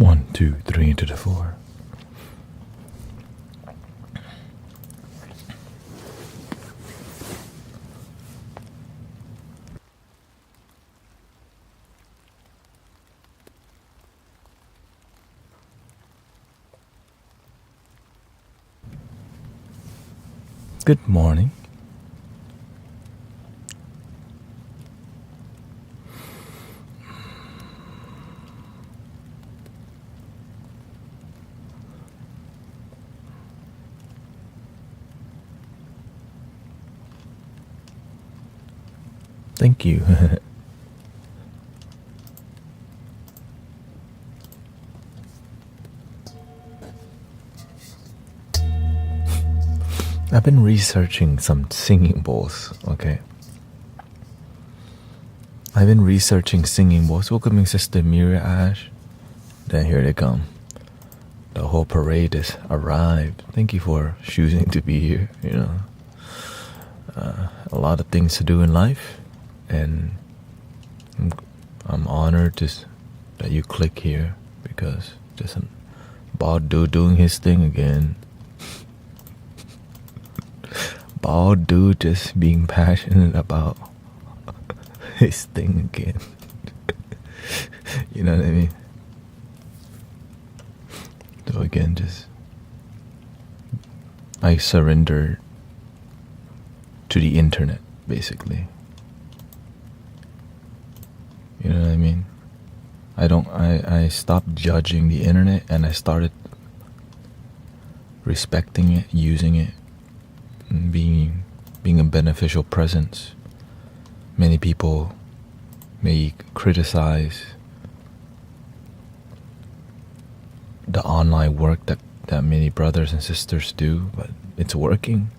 1, 2, 3 into the 4. Good morning. Thank you. I've been researching some singing bowls, okay? I've been researching singing bowls. Welcoming Sister Mira Ash. Then here they come. The whole parade has arrived. Thank you for choosing to be here, you know. A lot of things to do in life. And I'm honored that you click here because just an Badu doing his thing again. Badu just being passionate about his thing again. You know what I mean? So again, I surrender to the internet, basically. You know what I mean? I stopped judging the internet and I started respecting it, using it, and being a beneficial presence. Many people may criticize the online work that many brothers and sisters do, but it's working,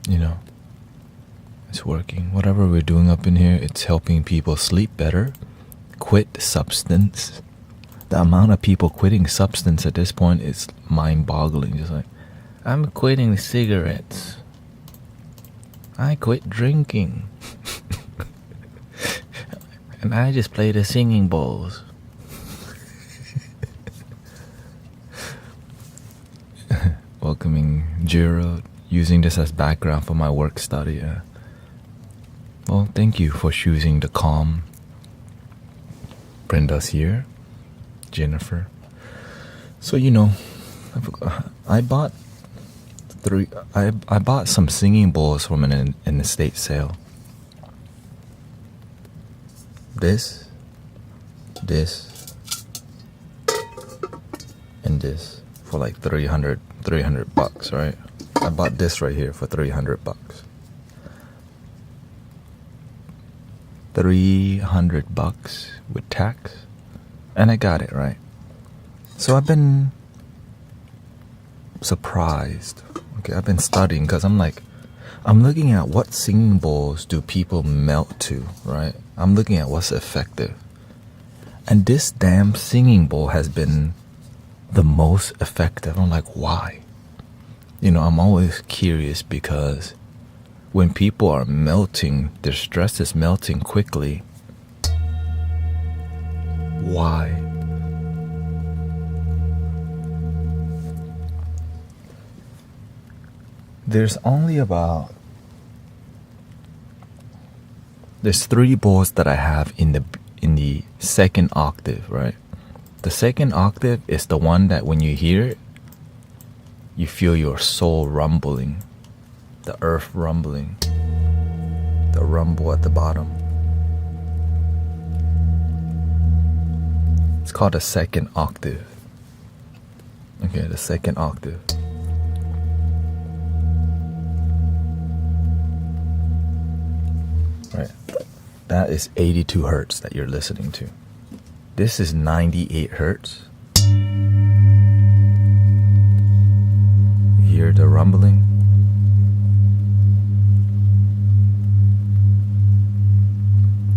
you know. It's working. Whatever we're doing up in here, it's helping people sleep better, quit substance. The amount of people quitting substance at this point is mind-boggling. Just like, I'm quitting cigarettes. I quit drinking. And I just play the singing bowls. Welcoming Jiro, using this as background for my work study. Well, thank you for choosing the calm. Brenda's here. Jennifer. So, you know, I bought I bought some singing bowls from an estate sale. This, and this for like 300 bucks, right? I bought this right here for 300 bucks. 300 bucks with tax, and I got it, right? So I've been surprised. Okay, I've been studying because I'm looking at what singing bowls do people melt to, right? I'm looking at what's effective. And this damn singing bowl has been the most effective. I'm like, why? You know, I'm always curious because when people are melting, their stress is melting quickly. Why? There's 3 bowls that I have in the second octave, right? The second octave is the one that when you hear it, you feel your soul rumbling, the earth rumbling, the rumble at the bottom. It's called the second octave. Okay, the second octave. Right. That is 82 hertz that you're listening to. This is 98 hertz. You hear the rumbling?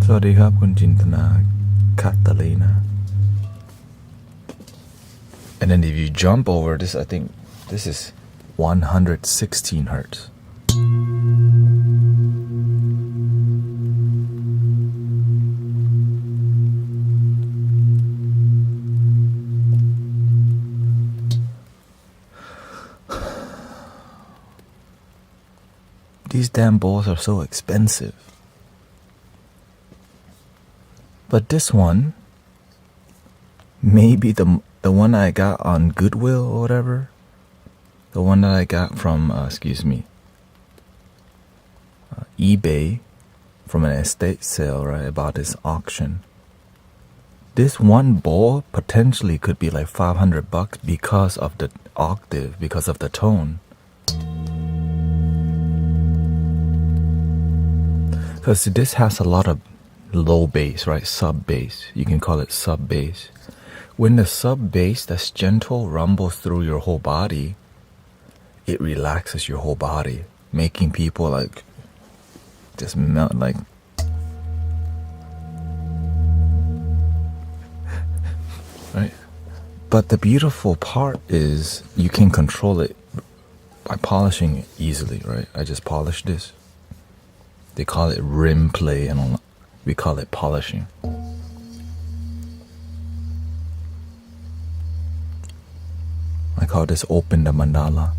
Sawadee krab kun Jintana Catalina. And then if you jump over this, I think this is 116 hertz. These damn bowls are so expensive. But this one, maybe the one I got on Goodwill or whatever, the one that I got from, eBay, from an estate sale, right, about this auction. This one bowl potentially could be like $500 because of the octave, because of the tone. Because this has a lot of low bass, right? Sub bass. You can call it sub bass. When the sub bass that's gentle rumbles through your whole body, it relaxes your whole body, making people like just melt, like right. But the beautiful part is you can control it by polishing it easily, right? I just polished this. They call it rim play, and we call it polishing. I call this open the mandala.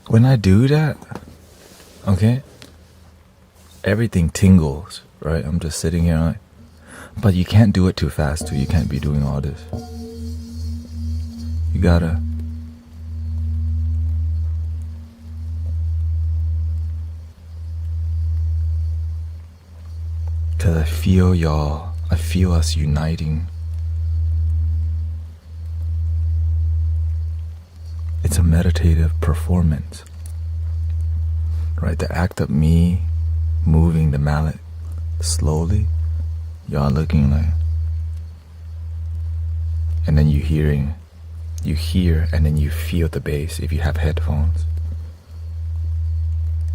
When I do that, okay, everything tingles, right? I'm just sitting here, like, but you can't do it too fast too. You can't be doing all this. You gotta because I feel y'all, I feel us uniting. It's a meditative performance, right? The act of me moving the mallet slowly, y'all looking like, and then you hear, and then you feel the bass if you have headphones.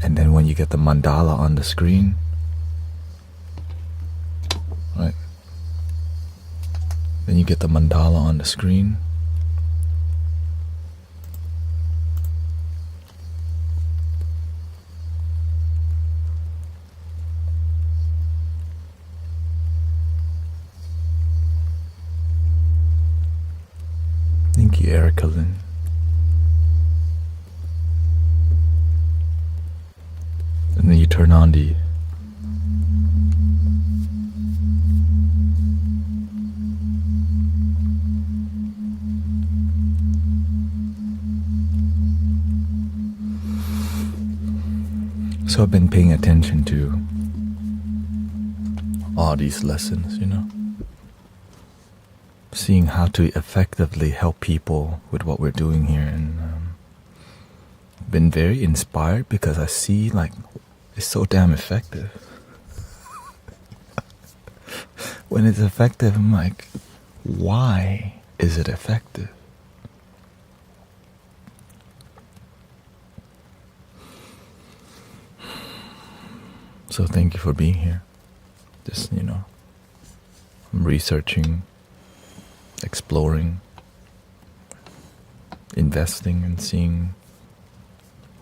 And then when you get the mandala on the screen, right? Then you get the mandala on the screen. Thank you, Erica Lynn. And then you turn on the So I've been paying attention to all these lessons, you know, seeing how to effectively help people with what we're doing here, and been very inspired because I see like it's so damn effective. When it's effective, I'm like, why is it effective? So thank you for being here. Just, you know, I'm researching, exploring, investing, and seeing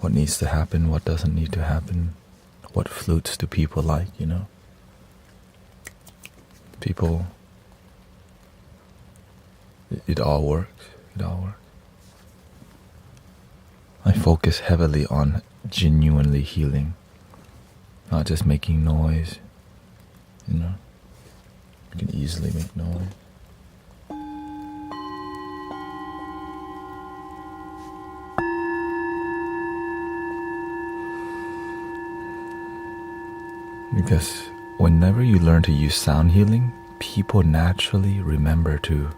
what needs to happen, what doesn't need to happen, what flutes do people like, you know. People, it all works, it all works. I focus heavily on genuinely healing, not just making noise, you know. You can easily make noise. Because whenever you learn to use sound healing, people naturally remember to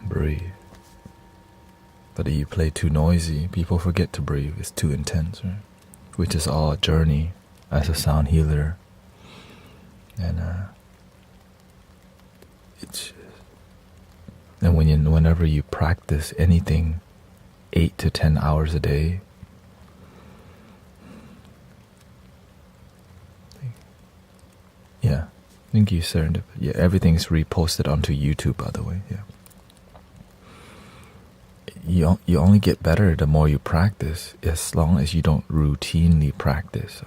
breathe. But if you play too noisy, people forget to breathe. It's too intense, right? Which is all a journey as a sound healer. And whenever you practice anything 8 to 10 hours a day, yeah, thank you, Serendip. Yeah, everything's reposted onto YouTube, by the way. Yeah. You only get better the more you practice, as long as you don't routinely practice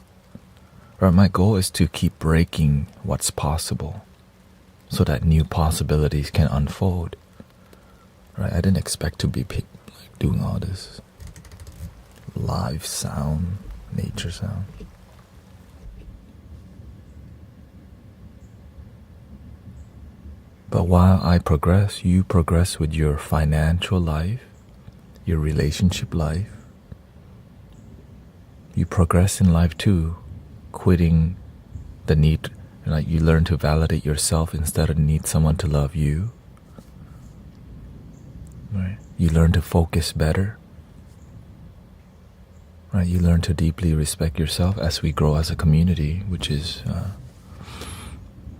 Right, my goal is to keep breaking what's possible so that new possibilities can unfold. Right, I didn't expect to be doing all this live sound, nature sound. But while I progress, you progress with your financial life, your relationship life. You progress in life too, quitting the need, like you learn to validate yourself instead of need someone to love you. Right? You learn to focus better. Right? You learn to deeply respect yourself as we grow as a community, which is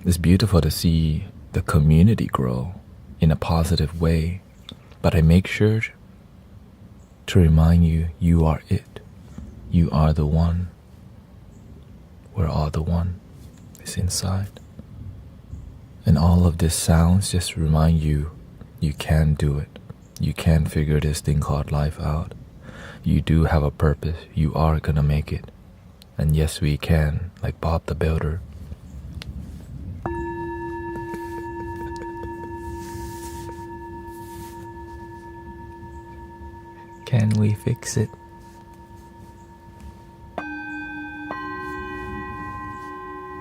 it's beautiful to see the community grow in a positive way. But I make sure to remind you, you are it. You are the one. We're all the one. It's inside. And all of this sounds just remind you, you can do it. You can figure this thing called life out. You do have a purpose. You are gonna make it. And yes, we can, like Bob the Builder. Can we fix it?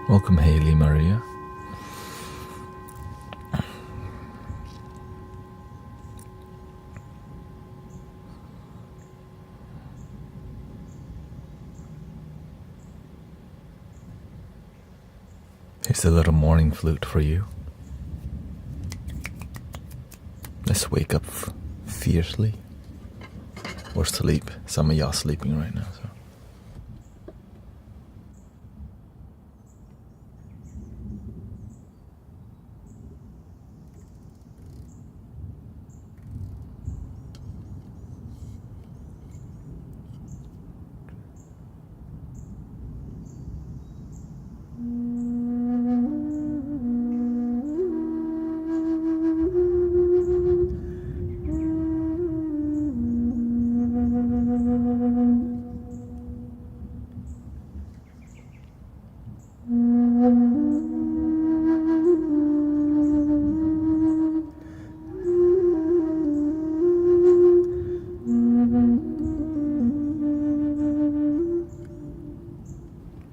Welcome, Haley Maria. Here's a little morning flute for you. Let's wake up fiercely. Or sleep. Some of y'all sleeping right now, so.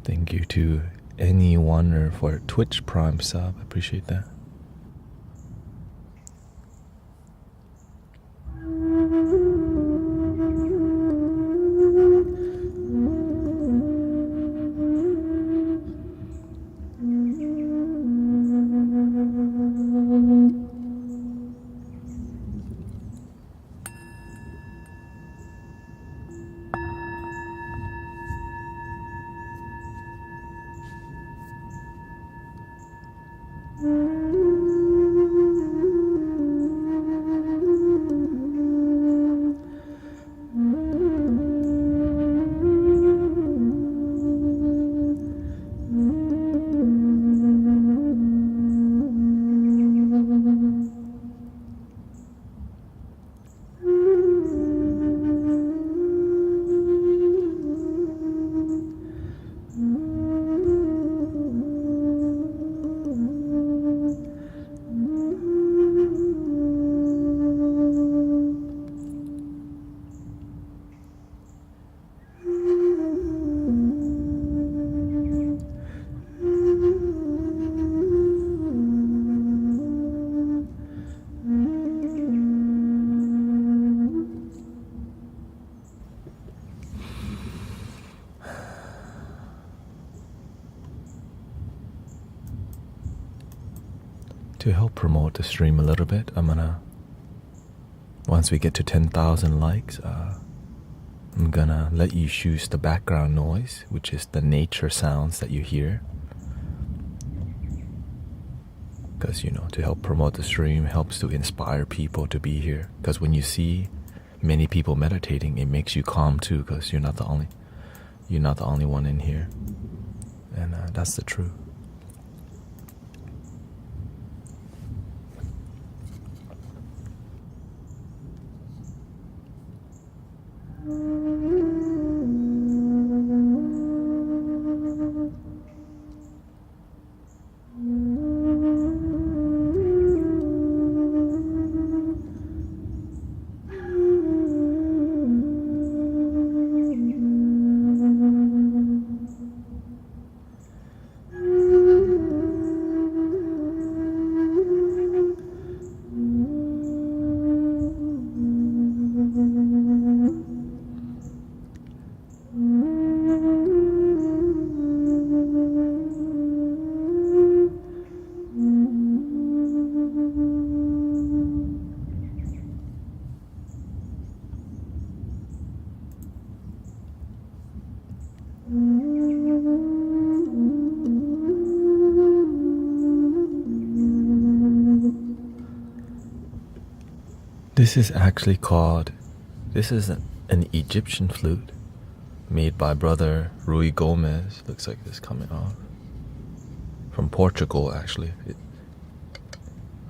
Thank you to anyone for Twitch Prime sub. I appreciate that. To help promote the stream a little bit, I'm gonna, once we get to 10,000 likes, I'm gonna let you choose the background noise, which is the nature sounds that you hear. Because, you know, to help promote the stream helps to inspire people to be here. Because when you see many people meditating, it makes you calm too, because you're not the only one in here. And that's the truth. This is actually called, this is an Egyptian flute made by brother Rui Gomez. Looks like this coming off. From Portugal, actually.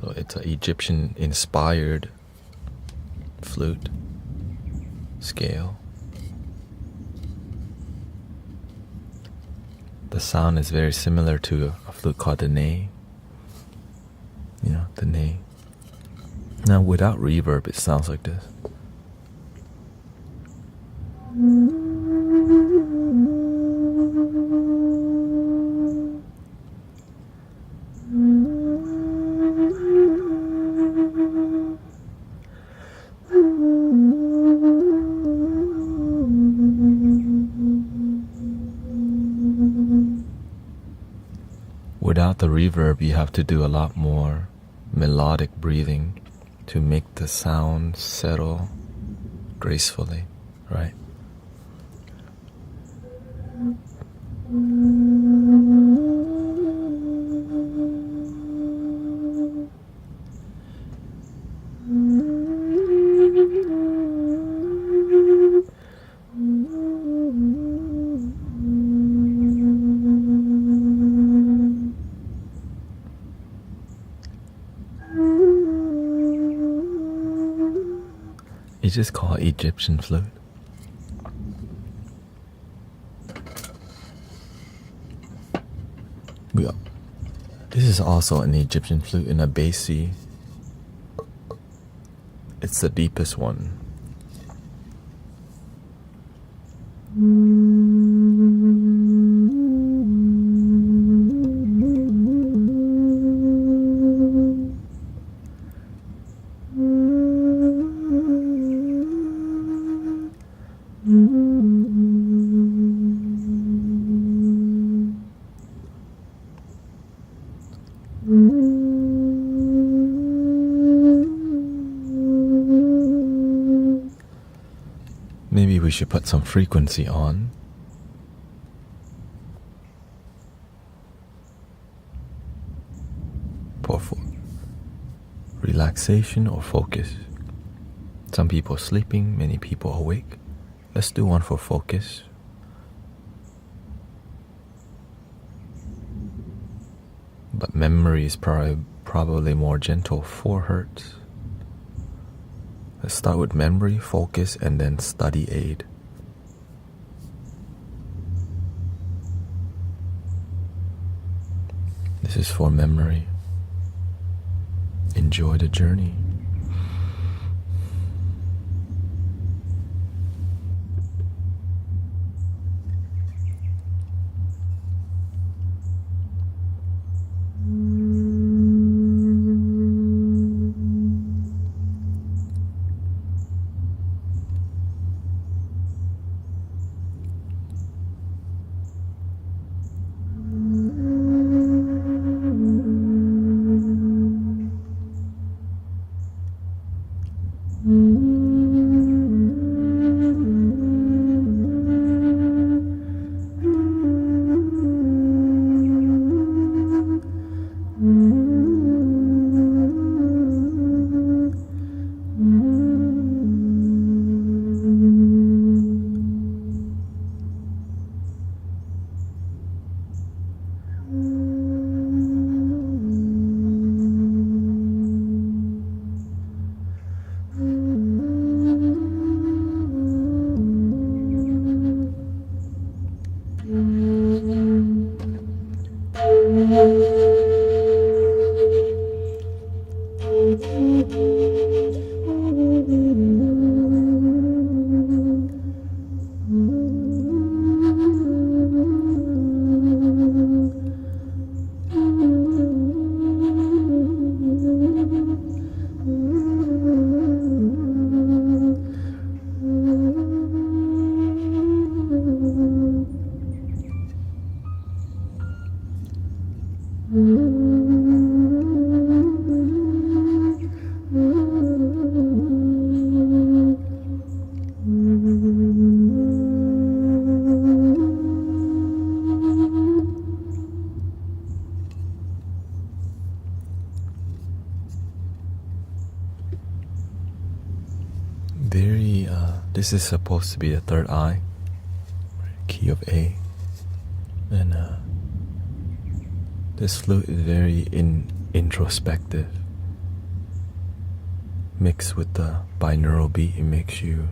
So it's an Egyptian inspired flute scale. The sound is very similar to a flute called the ney. You know, the ney. Now without reverb it sounds like this. Without the reverb, you have to do a lot more melodic breathing to make the sound settle gracefully, right? It's just called Egyptian flute. This is also an Egyptian flute in a bass C. It's the deepest one. Maybe we should put some frequency on. For relaxation or focus. Some people sleeping, many people awake. Let's do one for focus. But memory is probably more gentle, 4 hertz. Let's start with memory, focus, and then study aid. This is for memory. Enjoy the journey. This is supposed to be the third eye, key of A, and this flute is very introspective. Mixed with the binaural beat, it makes you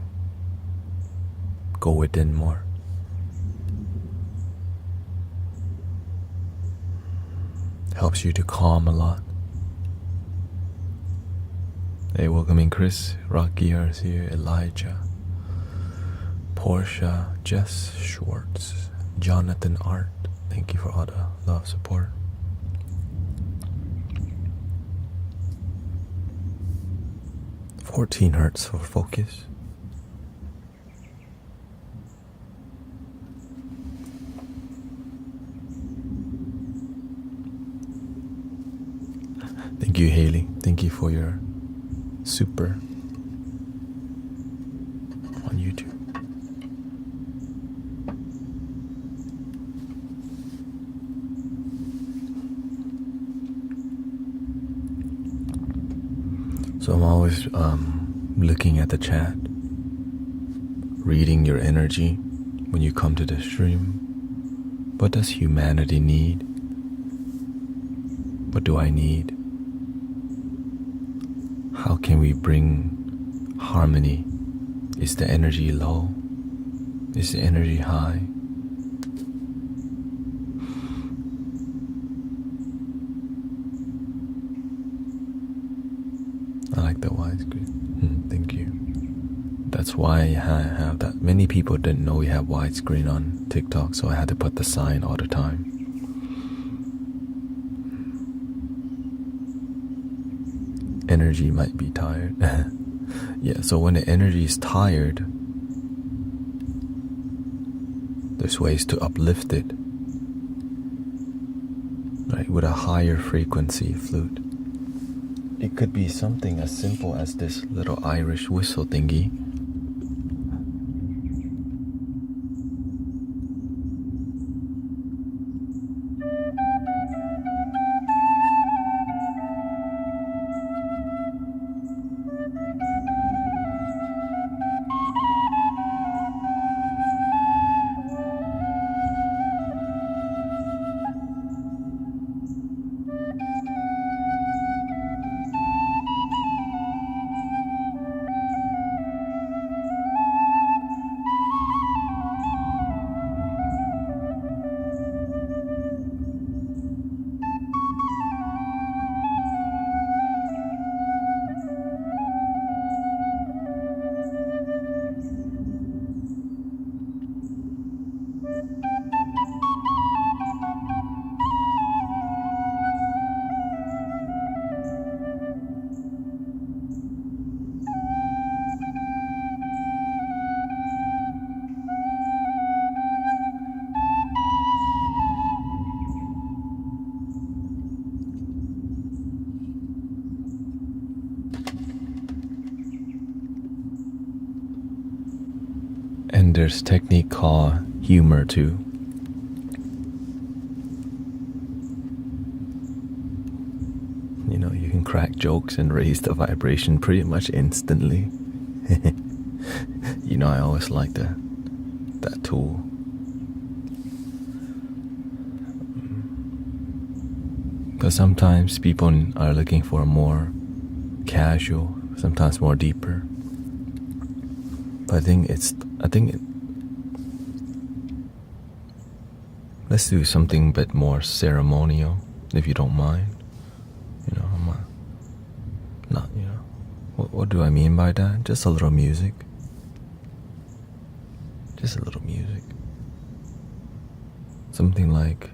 go within more. Helps you to calm a lot. Hey, welcome in Chris, Rocky is here, Elijah, Portia, Jess Schwartz, Jonathan Art. Thank you for all the love, support. $14 for focus. Thank you, Haley. Thank you for your super on YouTube. So I'm always looking at the chat, reading your energy when you come to the stream. What does humanity need? What do I need? How can we bring harmony? Is the energy low? Is the energy high? I like the widescreen. Thank you. That's why I have that. Many people didn't know we have widescreen on TikTok, so I had to put the sign all the time. Energy might be tired. Yeah, so when the energy is tired, there's ways to uplift it, right, with a higher frequency flute. It could be something as simple as this little Irish whistle thingy. And there's technique called humor too. You know, you can crack jokes and raise the vibration pretty much instantly. You know, I always like that tool. Because sometimes people are looking for more casual, sometimes more deeper. But I think let's do something a bit more ceremonial, if you don't mind. You know, not, you know, what do I mean by that? Just a little music. Just a little music. Something like,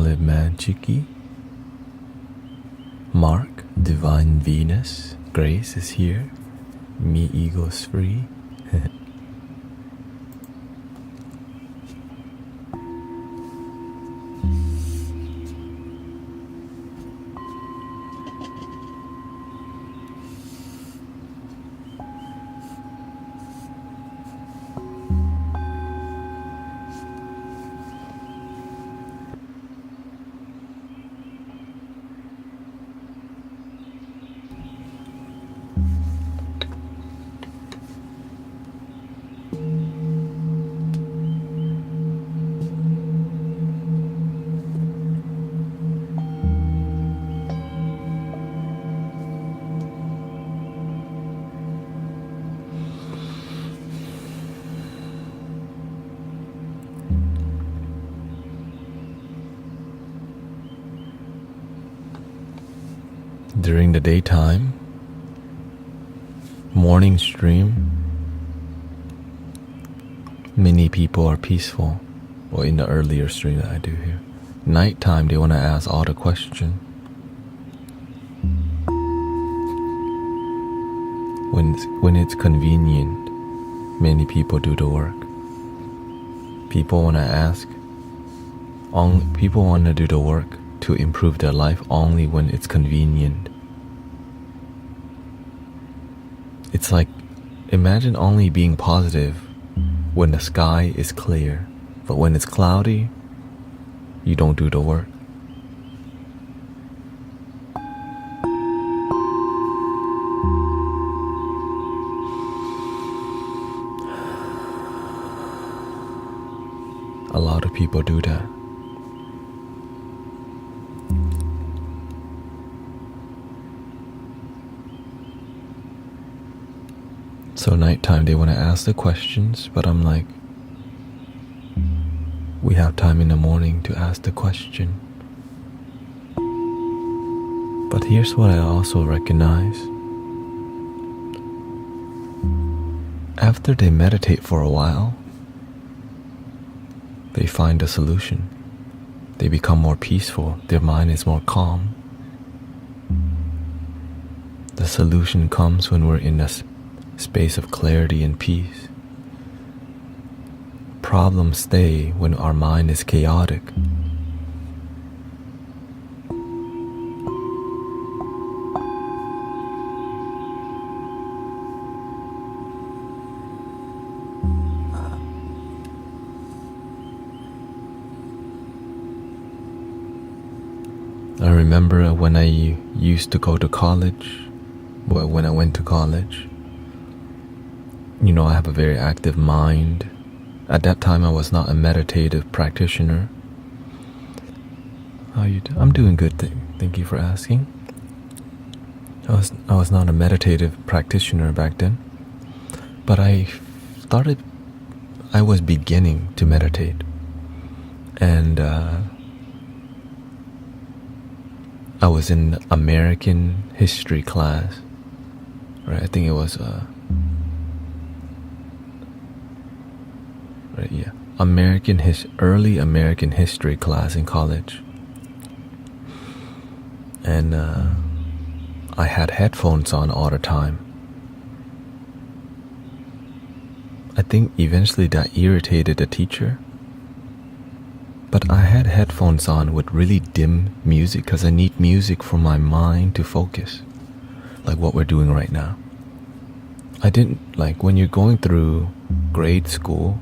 Olive Man Chicky, Mark, Divine Venus, Grace is here, Me Ego's Free. During the daytime, morning stream, many people are peaceful. Well, in the earlier stream that I do here. Nighttime, they want to ask all the questions. When it's convenient, many people do the work. People want to ask. People want to do the work to improve their life only when it's convenient. It's like, imagine only being positive when the sky is clear, but when it's cloudy, you don't do the work. A lot of people do that. So nighttime they want to ask the questions, but I'm like, we have time in the morning to ask the question. But here's what I also recognize. After they meditate for a while, they find a solution. They become more peaceful. Their mind is more calm. The solution comes when we're in a space of clarity and peace. Problems stay when our mind is chaotic. I remember when I used to go to college, well, when I went to college, you know, I have a very active mind. At that time, I was not a meditative practitioner. How you do? I'm doing good. Thank you for asking. I was not a meditative practitioner back then, but I was beginning to meditate, and I was in American history class, right? I think it was early American history class in college, and I had headphones on all the time. I think eventually that irritated the teacher, but I had headphones on with really dim music because I need music for my mind to focus, like what we're doing right now. I didn't, like, when you're going through grade school,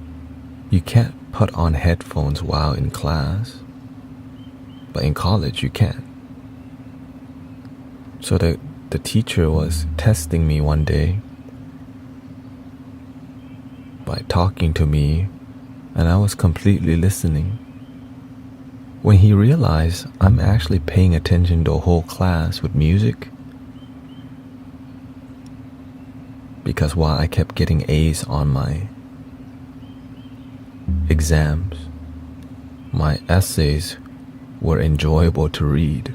you can't put on headphones while in class, but in college you can. So the teacher was testing me one day by talking to me, and I was completely listening. When he realized I'm actually paying attention to a whole class with music, because while I kept getting A's on my exams, my essays were enjoyable to read,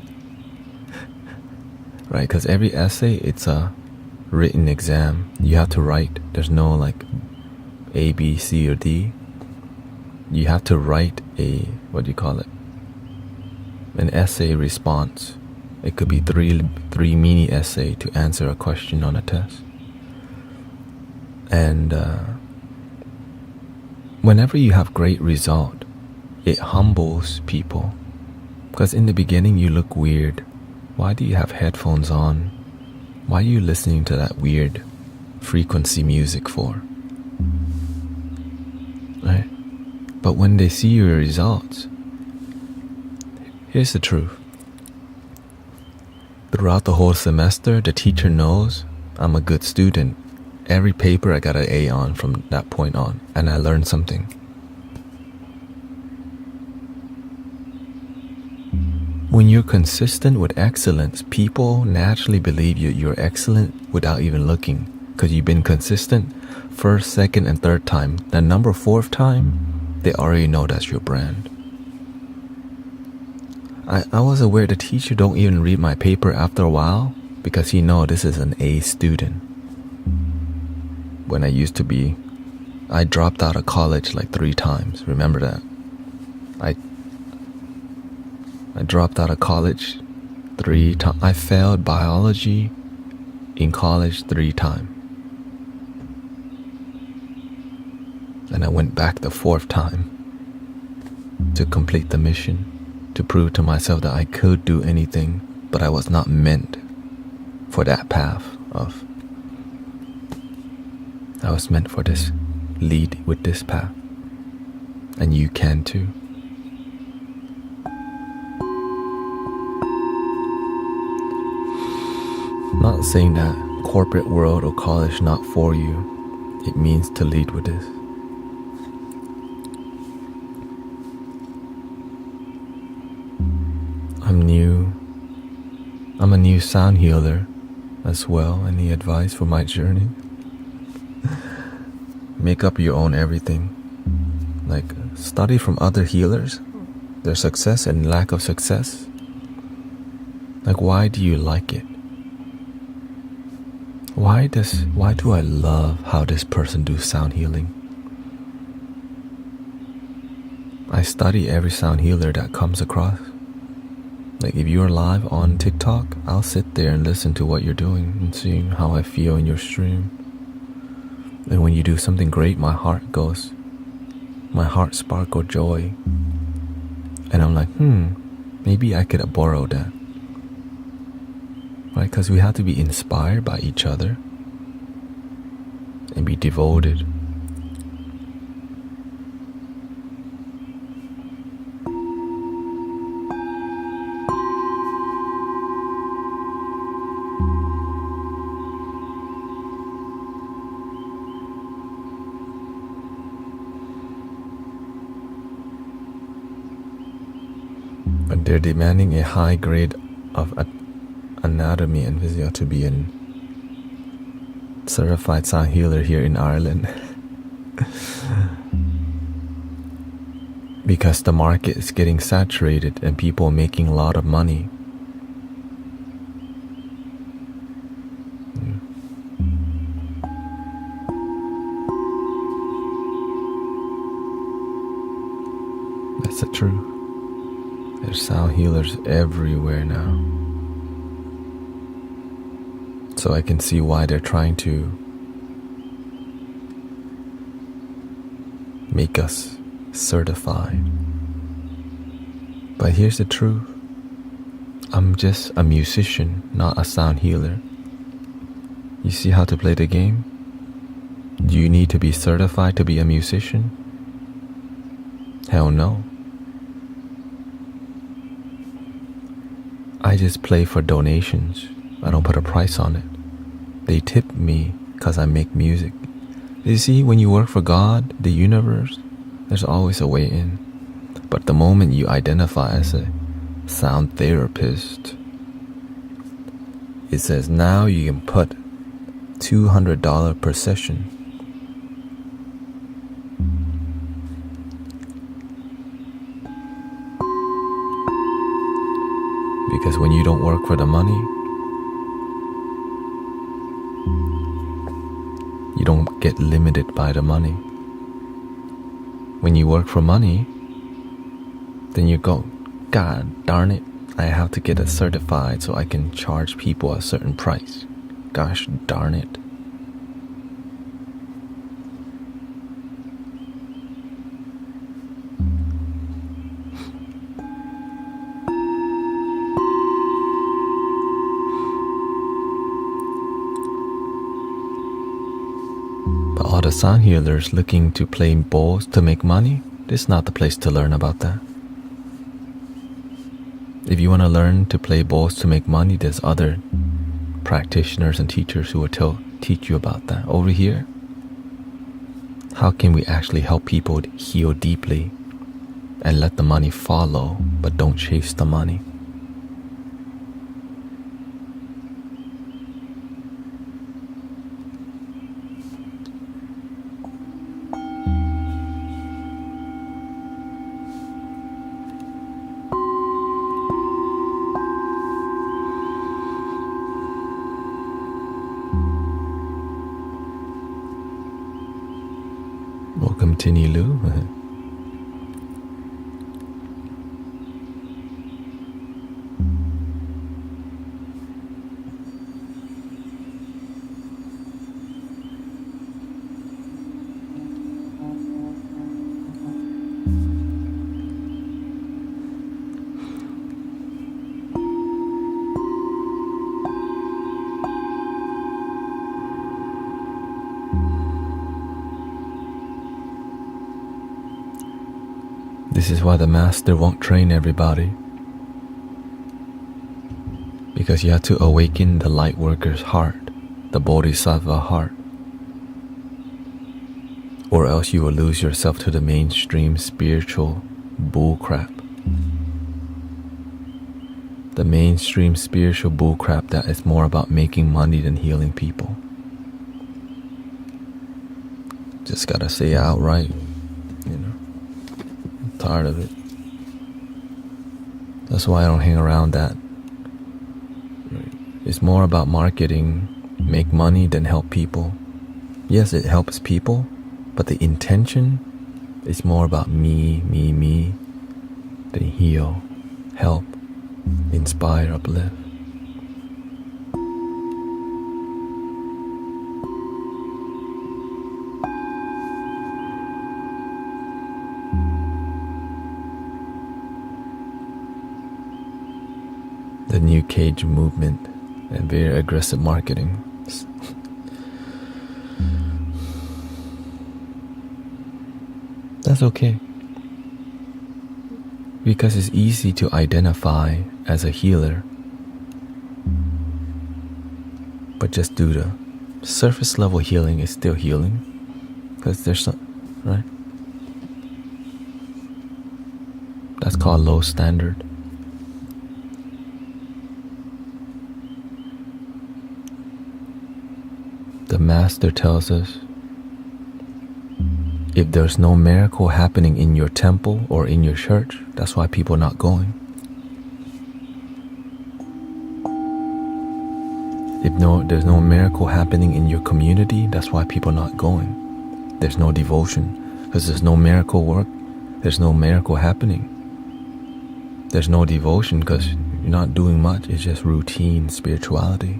right? Because every essay, it's a written exam. You have to write. There's no like A, B, C, or D. You have to write a, what do you call it? an essay response. It could be three mini essay to answer a question on a test. And whenever you have great result, it humbles people. Because in the beginning you look weird. Why do you have headphones on? Why are you listening to that weird frequency music for? Right? But when they see your results, here's the truth. Throughout the whole semester, the teacher knows I'm a good student. Every paper I got an A on from that point on, and I learned something. When you're consistent with excellence, people naturally believe you're excellent without even looking, because you've been consistent first, second, and third time. The number fourth time, they already know that's your brand. I was aware the teacher don't even read my paper after a while because he know this is an A student. When I used to be, I dropped out of college like 3 times. Remember that? I dropped out of college 3 times. I failed biology in college 3 times. And I went back the 4th time to complete the mission, to prove to myself that I could do anything, but I was not meant for that path of. I was meant for this, lead with this path. And you can too. Not saying that corporate world or college not for you. It means to lead with this. I'm a new sound healer as well. Any advice for my journey? Make up your own everything. Like, study from other healers, their success and lack of success. Like, why do you like it? Why do I love how this person do sound healing? I study every sound healer that comes across. Like, if you're live on TikTok, I'll sit there and listen to what you're doing and see how I feel in your stream. And when you do something great, my heart sparkle joy. And I'm like, maybe I could borrow that. Right? Because we have to be inspired by each other and be devoted. But they're demanding a high grade of anatomy and physio to be a certified sound healer here in Ireland. Because the market is getting saturated and people are making a lot of money. That's the truth. There's sound healers everywhere now. So I can see why they're trying to make us certified. But here's the truth. I'm just a musician, not a sound healer. You see how to play the game? Do you need to be certified to be a musician? Hell no. I just play for donations. I don't put a price on it. They tip me because I make music. You see, when you work for God, the universe, there's always a way in. But the moment you identify as a sound therapist, it says now you can put $200 per session. Because when you don't work for the money, you don't get limited by the money. When you work for money, then you God darn it, I have to get it certified so I can charge people a certain price. Gosh darn it. But all the sound healers looking to play bowls to make money, this is not the place to learn about that. If you want to learn to play bowls to make money, there's other practitioners and teachers who will teach you about that. Over here, how can we actually help people heal deeply and let the money follow, but don't chase the money? Welcome, Tinny Lou. This is why the master won't train everybody. Because you have to awaken the light worker's heart, the bodhisattva heart. Or else you will lose yourself to the mainstream spiritual bullcrap. The mainstream spiritual bullcrap that is more about making money than healing people. Just gotta say it outright, you know. I'm tired of it. That's why I don't hang around that. It's more about marketing, make money than help people. Yes, it helps people, but the intention is more about me, than heal, help, inspire, uplift. The new cage movement and very aggressive marketing. That's okay. Because it's easy to identify as a healer. But just do the surface level healing is still healing. Because there's some, right? That's called low standard. The master tells us, if there's no miracle happening in your temple or in your church, that's why people are not going. If there's no miracle happening in your community, that's why people are not going. There's no devotion, because there's no miracle work, there's no miracle happening. There's no devotion because you're not doing much, it's just routine spirituality.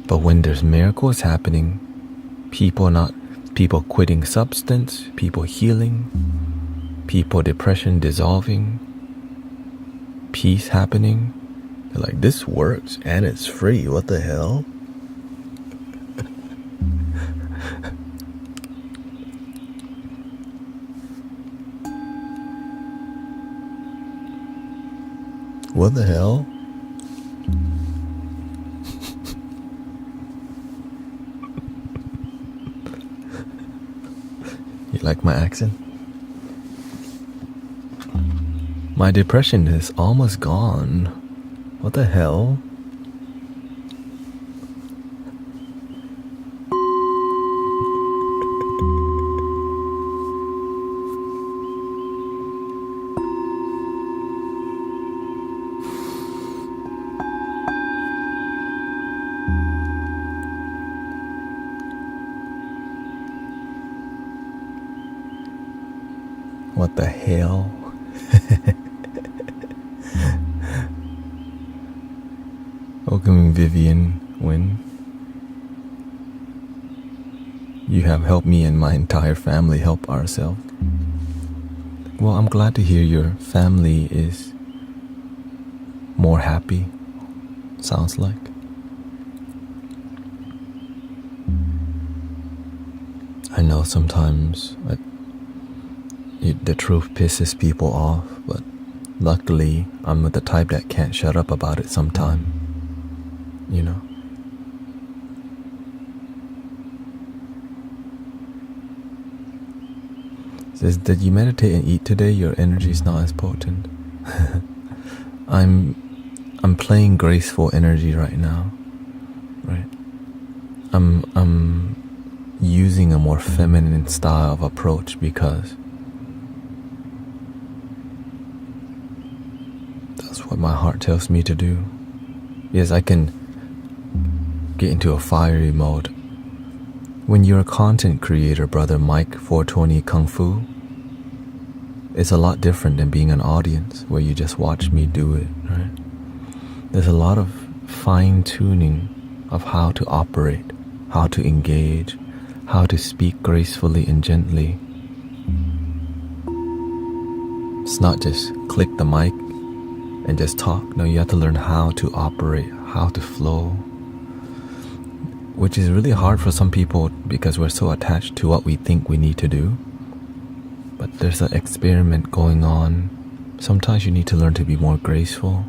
But when there's miracles happening, people quitting substance, people healing, people depression dissolving, peace happening. They're like, this works and it's free, what the hell? What the hell? You like my accent? My depression is almost gone. What the hell? What the hell? Welcoming Vivian Wynn. You have helped me and my entire family help ourselves. Well, I'm glad to hear your family is more happy, sounds like. I know sometimes the truth pisses people off, but luckily I'm the type that can't shut up about it sometime, you know. Says, did you meditate and eat today? Your energy is not as potent. I'm playing graceful energy right now, right? I'm using a more feminine style of approach because that's what my heart tells me to do. Yes, I can get into a fiery mode. When you're a content creator, brother Mike 420 Kung Fu, it's a lot different than being an audience where you just watch me do it, right? There's a lot of fine-tuning of how to operate, how to engage, how to speak gracefully and gently. It's not just click the mic and just talk. No, you have to learn how to operate, how to flow, which is really hard for some people because we're so attached to what we think we need to do. But there's an experiment going on. Sometimes you need to learn to be more graceful.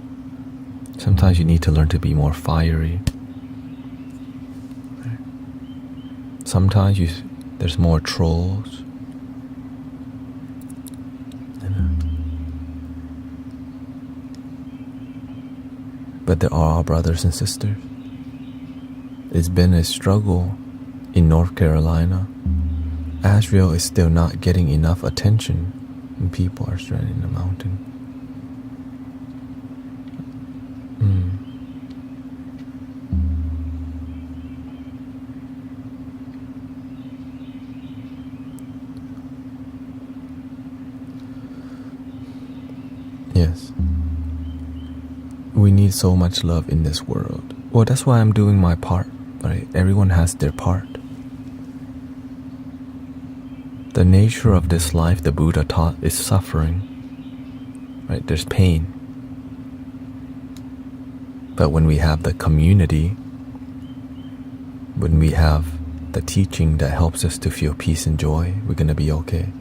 Sometimes you need to learn to be more fiery. Sometimes there's more trolls. But there are our brothers and sisters. It's been a struggle in North Carolina. Asheville is still not getting enough attention and people are stranded in the mountain. Yes. We need so much love in this world. Well, that's why I'm doing my part, right? Everyone has their part. The nature of this life, the Buddha taught, is suffering, right? There's pain. But when we have the community, when we have the teaching that helps us to feel peace and joy, we're going to be okay.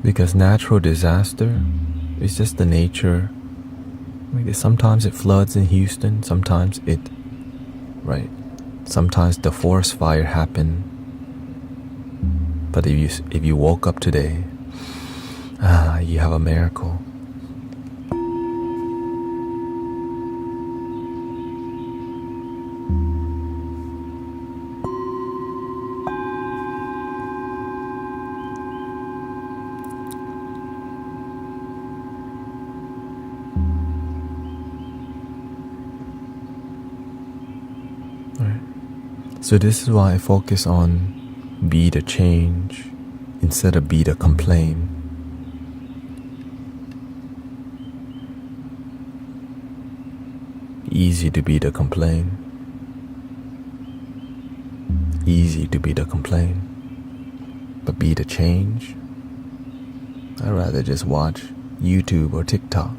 Because natural disaster is just the nature. Sometimes it floods in Houston, sometimes sometimes the forest fire happened. But if you woke up today, you have a miracle. So this is why I focus on be the change instead of be the complain. Easy to be the complain. Easy to be the complain. But be the change. I'd rather just watch YouTube or TikTok.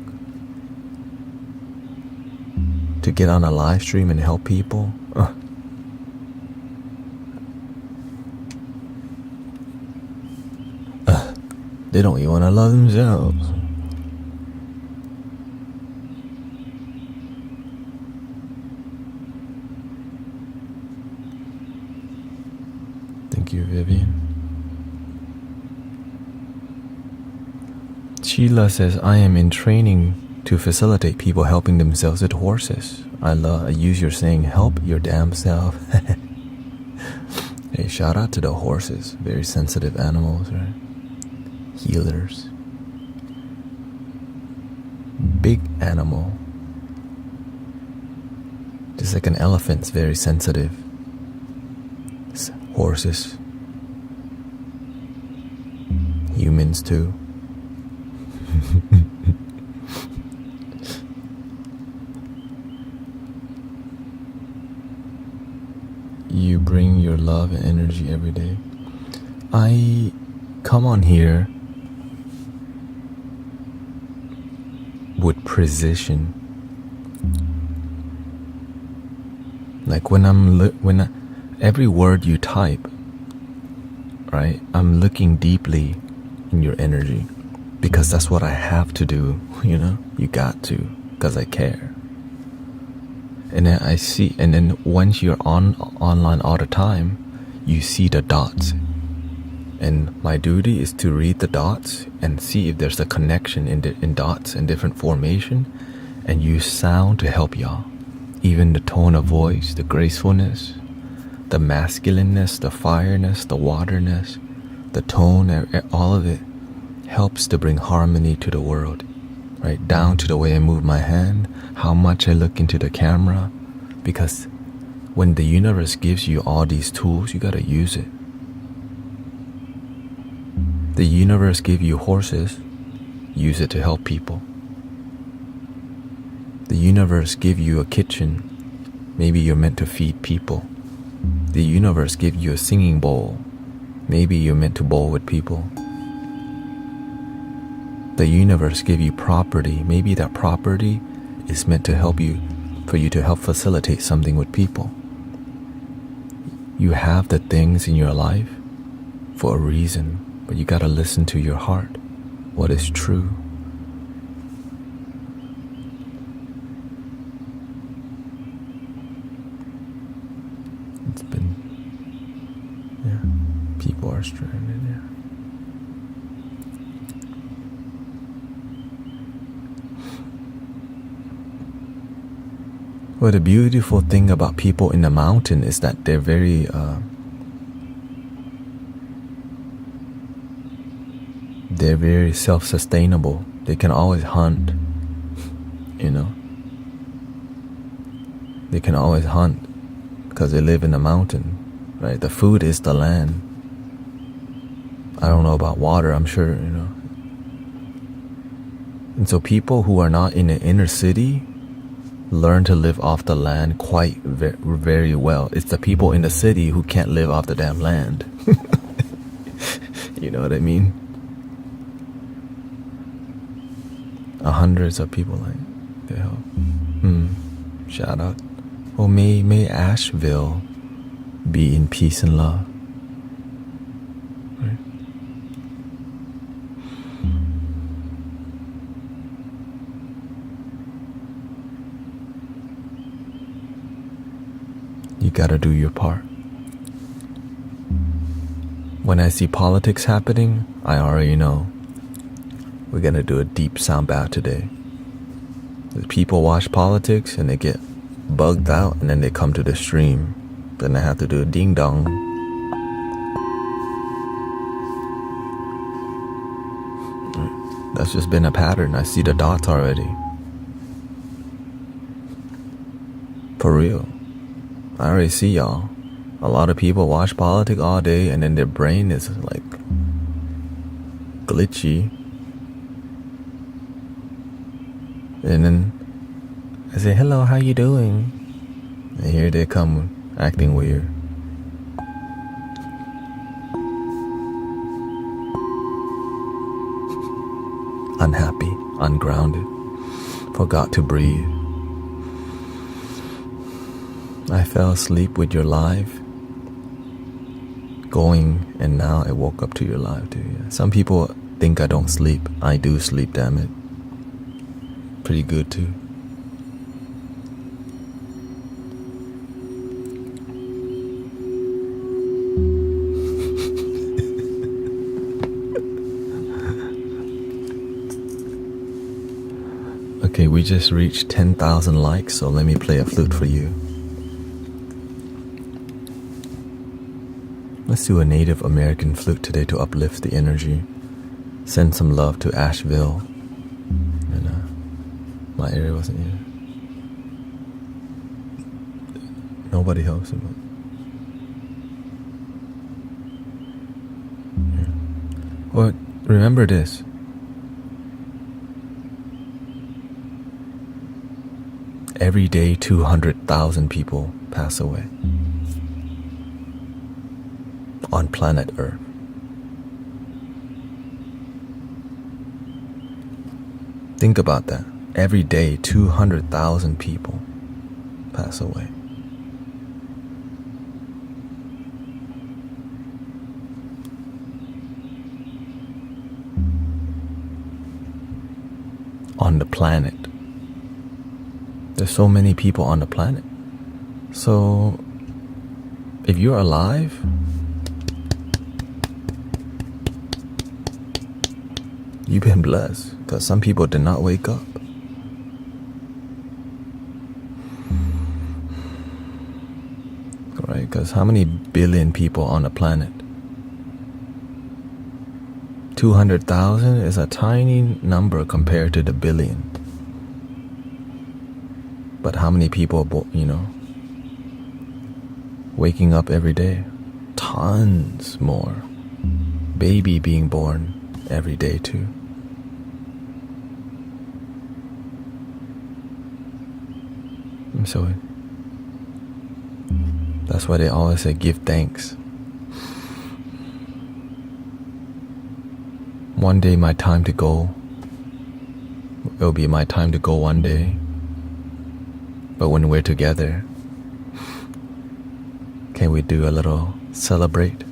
To get on a live stream and help people. They don't even want to love themselves. Thank you, Vivian. Sheila says, I am in training to facilitate people helping themselves with horses. I use your saying, help your damn self. Hey, shout out to the horses. Very sensitive animals, right? Healers. Big animal. Just like an elephant's very sensitive. Horses. Humans too. bring your love and energy every day. I come on here with precision. Like every word you type, right? I'm looking deeply in your energy because that's what I have to do, you know? You got to, because I care. And then I see, and then once you're online all the time, you see the dots. And my duty is to read the dots and see if there's a connection in dots and different formation, and use sound to help y'all. Even the tone of voice, the gracefulness, the masculineness, the fireness, the waterness, the tone, all of it helps to bring harmony to the world, right? Down to the way I move my hand, how much I look into the camera, because when the universe gives you all these tools, you gotta use it. The universe give you horses, use it to help people. The universe give you a kitchen, maybe you're meant to feed people. The universe give you a singing bowl, maybe you're meant to bowl with people. The universe give you property, maybe that property is meant to help you, for you to help facilitate something with people. You have the things in your life for a reason, but you gotta listen to your heart, what is true. It's been, people are stranded, Well, the beautiful thing about people in the mountain is that they're very self-sustainable. They can always hunt, you know. They can always hunt because they live in the mountain, right? The food is the land. I don't know about water, I'm sure, you know. And so people who are not in the inner city learn to live off the land quite very well. It's the people in the city who can't live off the damn land. You know what I mean? Hundreds of people like they help. Shout out. Well, may Asheville be in peace and love. Right? You gotta do your part. When I see politics happening, I already know we're gonna do a deep sound bath today. The people watch politics and they get bugged out, and then they come to the stream. Then I have to do a ding dong. That's just been a pattern. I see the dots already. For real. I already see y'all. A lot of people watch politics all day, and then their brain is like glitchy. And then I say, hello, how you doing? And here they come acting weird. Unhappy, ungrounded, forgot to breathe. I fell asleep with your live going, and now I woke up to your live too. Yeah. Some people think I don't sleep. I do sleep, damn it. Pretty good too. Okay, we just reached 10,000 likes, so let me play a flute for you. Let's do a Native American flute today to uplift the energy. Send some love to Asheville. And my area wasn't here. Nobody helps him. Yeah. Well, remember this. Every day 200,000 people pass away. on planet Earth. Think about that. Every day, 200,000 people pass away. On the planet. There's so many people on the planet. So, if you're alive, you've been blessed, because some people did not wake up. Right? Because how many billion people on the planet? 200,000 is a tiny number compared to the billion. But how many people, waking up every day? Tons more. Baby being born every day too. And so that's why they always say give thanks. One day my time to go. It'll be my time to go one day. But when we're together, can we do a little celebrate?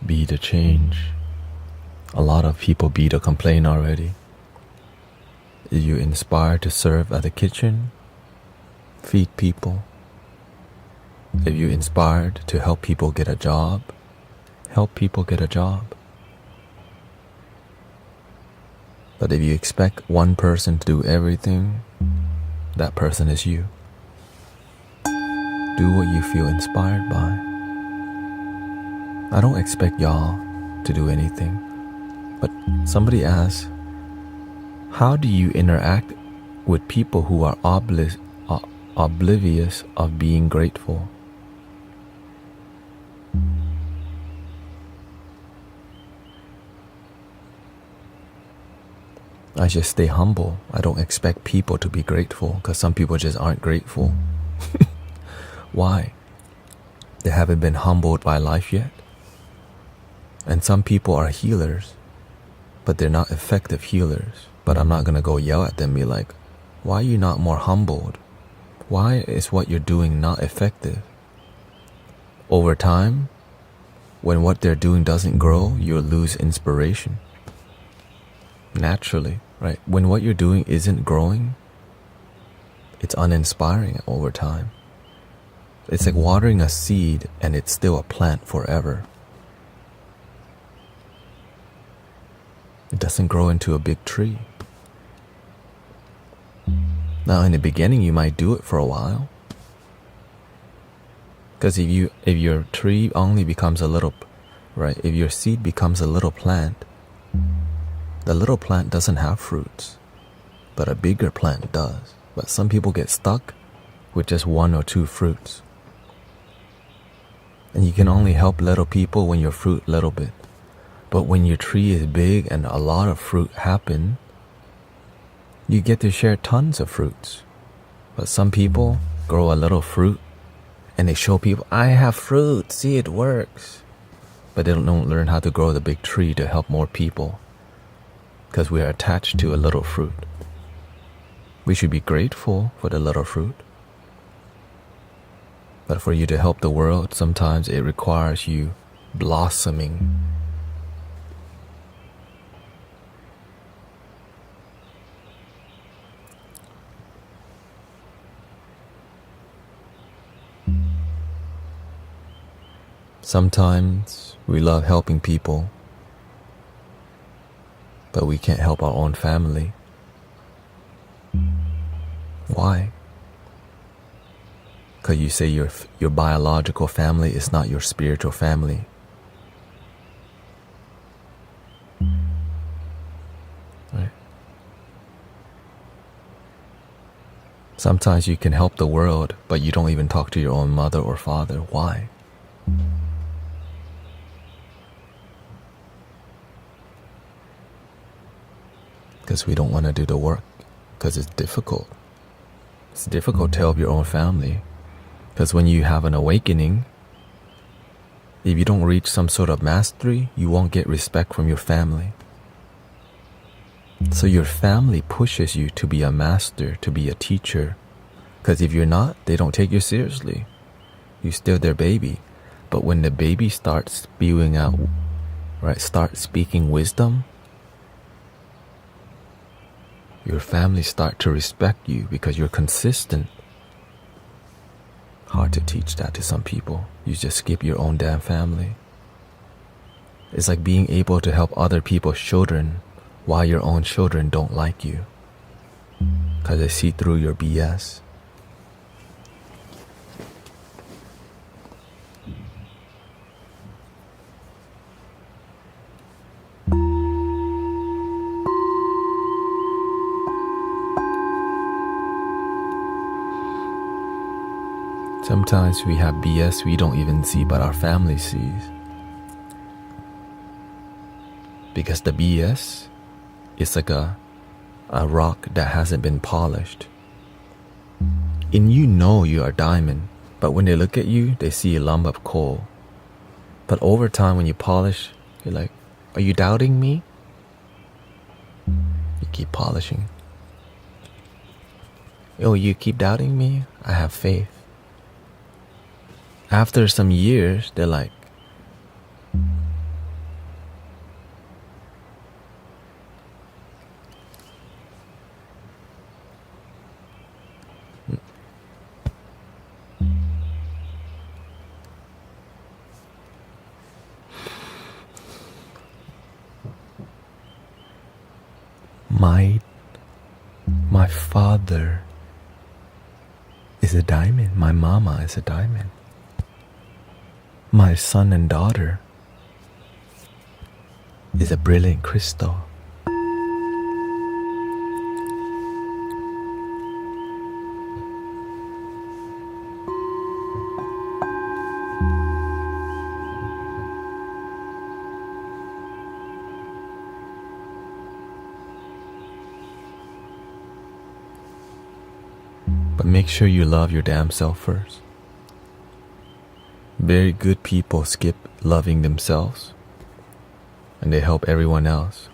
be the change. A lot of people be the complaint already. If you inspire to serve at the kitchen, feed people. If you inspired to help people get a job, help people get a job. But if you expect one person to do everything, that person is you. Do what you feel inspired by. I don't expect y'all to do anything. But somebody asks, how do you interact with people who are oblivious of being grateful? I just stay humble. I don't expect people to be grateful because some people just aren't grateful. Why? They haven't been humbled by life yet. And some people are healers, but they're not effective healers. But I'm not going to go yell at them and be like, why are you not more humbled? Why is what you're doing not effective? Over time, when what they're doing doesn't grow, you'll lose inspiration. Naturally, right? When what you're doing isn't growing, it's uninspiring over time. It's like watering a seed and it's still a plant forever. It doesn't grow into a big tree. Now in the beginning you might do it for a while. Because if your tree only becomes a little, right? If your seed becomes a little plant, the little plant doesn't have fruits, but a bigger plant does. But some people get stuck with just 1 or 2 fruits. And you can only help little people when you fruit little bit. But when your tree is big and a lot of fruit happen, you get to share tons of fruits. But some people grow a little fruit and they show people, I have fruit, see it works. But they don't learn how to grow the big tree to help more people. Because we are attached to a little fruit. We should be grateful for the little fruit. But for you to help the world, sometimes it requires you blossoming. Sometimes we love helping people, but we can't help our own family. Why? Because you say your biological family is not your spiritual family. Right? Sometimes you can help the world, but you don't even talk to your own mother or father. Why? Because we don't want to do the work, because it's difficult. It's difficult to help your own family. Because when you have an awakening, if you don't reach some sort of mastery, you won't get respect from your family. So your family pushes you to be a master, to be a teacher. Because if you're not, they don't take you seriously. You're still their baby. But when the baby starts spewing out, right, start speaking wisdom, your family start to respect you because you're consistent. Hard to teach that to some people. You just skip your own damn family. It's like being able to help other people's children while your own children don't like you. Because they see through your BS. Sometimes we have BS we don't even see, but our family sees. Because the BS is like a rock that hasn't been polished. And you know you are diamond, but when they look at you, they see a lump of coal. But over time when you polish, you're like, are you doubting me? You keep polishing. Oh, you keep doubting me? I have faith. After some years, they're like, My father is a diamond. My mama is a diamond. My son and daughter is a brilliant crystal. But make sure you love your damn self first. Very good people skip loving themselves and they help everyone else.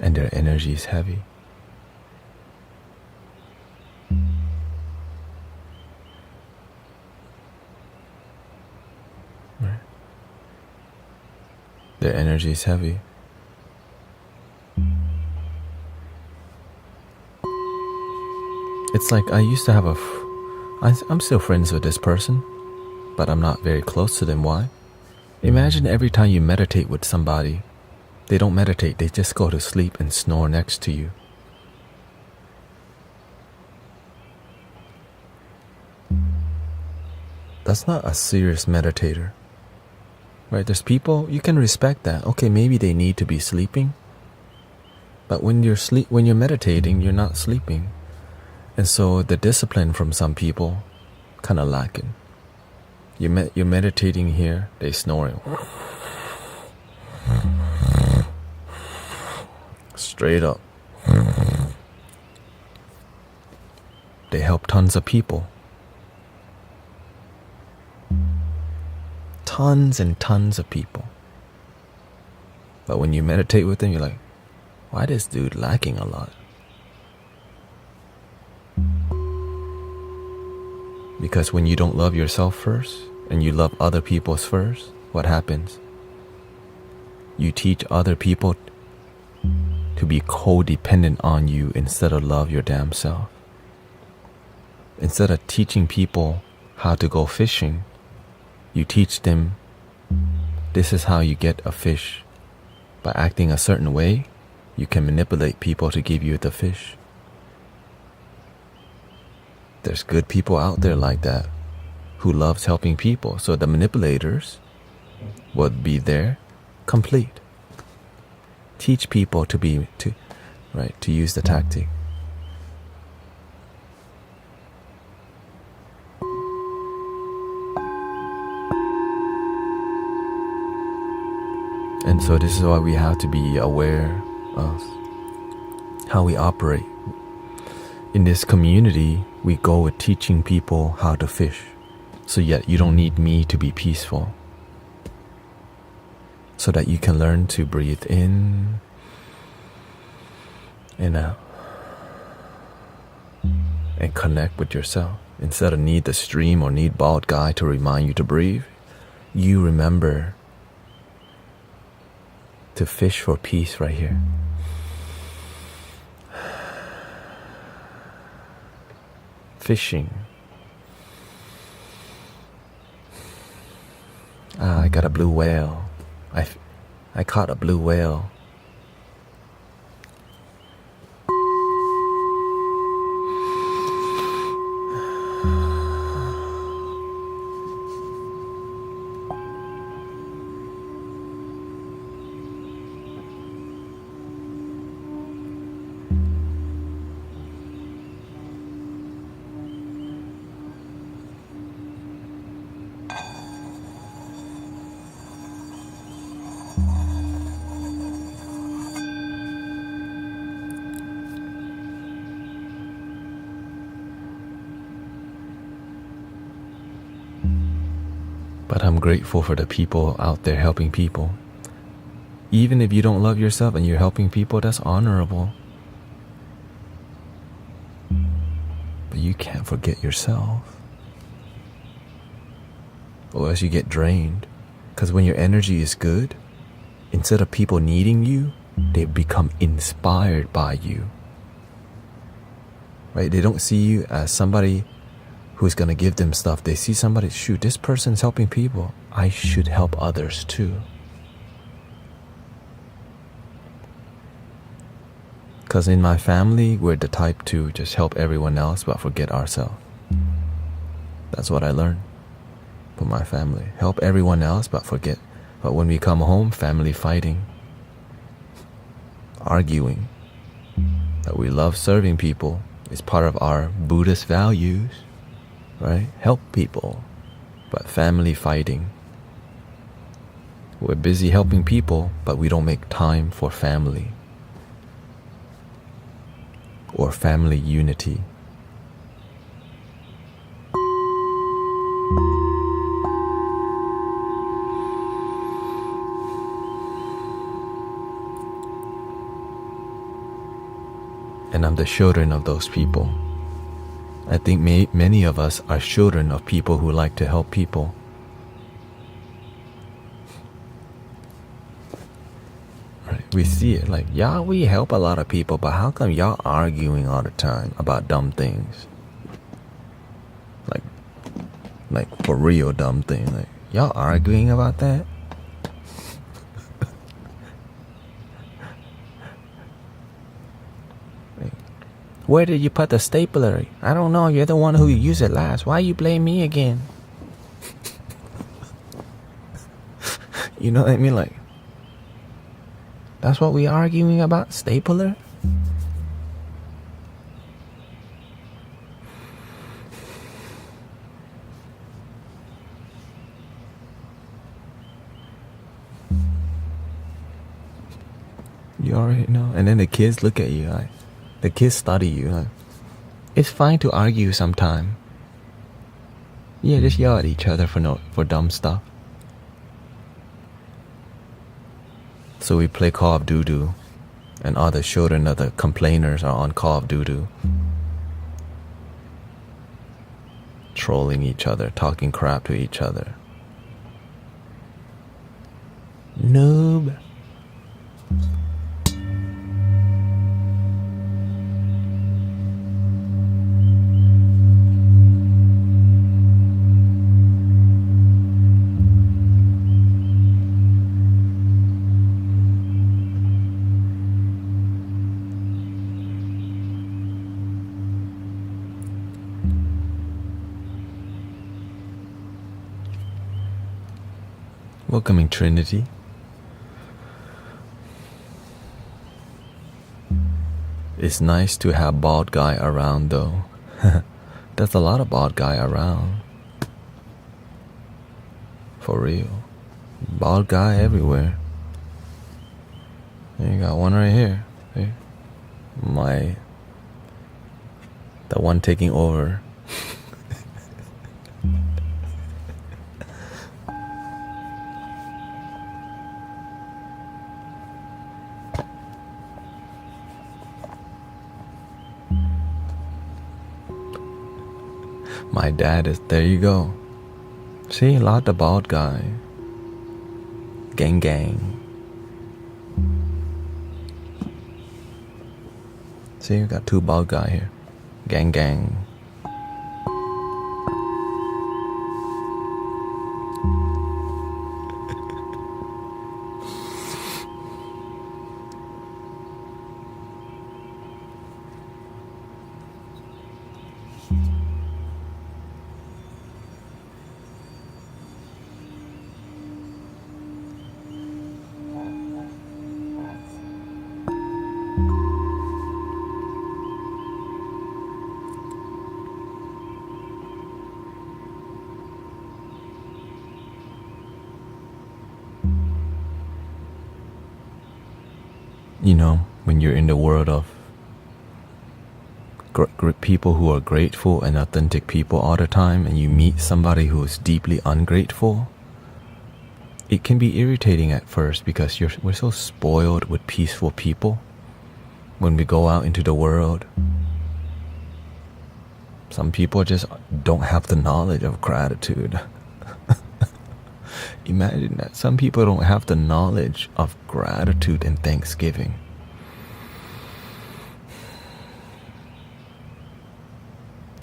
And their energy is heavy. Right. Their energy is heavy. It's like I used to have I'm still friends with this person, but I'm not very close to them. Why? Imagine every time you meditate with somebody, they don't meditate, they just go to sleep and snore next to you. That's not a serious meditator. Right? There's people, you can respect that. Okay, maybe they need to be sleeping. But when you're meditating, you're not sleeping. And so the discipline from some people kind of lacking. You're meditating here, they snoring. Straight up. They help tons of people. Tons and tons of people. But when you meditate with them, you're like, why this dude lacking a lot? Because when you don't love yourself first and you love other people's first, what happens? You teach other people to be codependent on you instead of love your damn self. Instead of teaching people how to go fishing, you teach them this is how you get a fish. By acting a certain way, you can manipulate people to give you the fish. There's good people out there like that who loves helping people. So the manipulators would be there complete. Teach people to use the tactic. And so this is why we have to be aware of how we operate. In this community, we go with teaching people how to fish. So yet you don't need me to be peaceful. So that you can learn to breathe in and out. And connect with yourself. Instead of need the stream or need bald guy to remind you to breathe, you remember to fish for peace right here. Fishing. I got a blue whale. I caught a blue whale. But I'm grateful for the people out there helping people. Even if you don't love yourself and you're helping people, that's honorable. But you can't forget yourself. Or else you get drained. Because when your energy is good, instead of people needing you, they become inspired by you. Right? They don't see you as somebody who's going to give them stuff. They see somebody, shoot, this person's helping people. I should help others too. Because in my family, we're the type to just help everyone else but forget ourselves. That's what I learned from my family. Help everyone else but forget. But when we come home, family fighting, arguing. That we love serving people. It's part of our Buddhist values, right? Help people, but family fighting. We're busy helping people, but we don't make time for family or family unity. And I'm the children of those people. I think many of us are children of people who like to help people. Right? We see it like, yeah, we help a lot of people, but how come y'all arguing all the time about dumb things? Like for real dumb things. Like, y'all arguing about that? Where did you put the stapler? I don't know. You're the one who used it last. Why you blame me again? You know what I mean? Like, that's what we arguing about? Stapler? You already know. And then the kids look at you like, the kids study you. Like, it's fine to argue sometime. Yeah, just yell at each other for dumb stuff. So we play Call of Duty, and all the children of the complainers are on Call of Duty, trolling each other, talking crap to each other. Noob. Welcoming Trinity. It's nice to have bald guy around though. There's a lot of bald guy around. For real. Bald guy everywhere. You got one right here. See? The one taking over. My dad is, there you go. See, a lot of bald guy. Gang gang. See, you got two bald guy here. Gang gang. You know, when you're in the world of people who are grateful and authentic people all the time, and you meet somebody who is deeply ungrateful, it can be irritating at first because we're so spoiled with peaceful people. When we go out into the world, some people just don't have the knowledge of gratitude. Imagine that. Some people don't have the knowledge of gratitude and thanksgiving.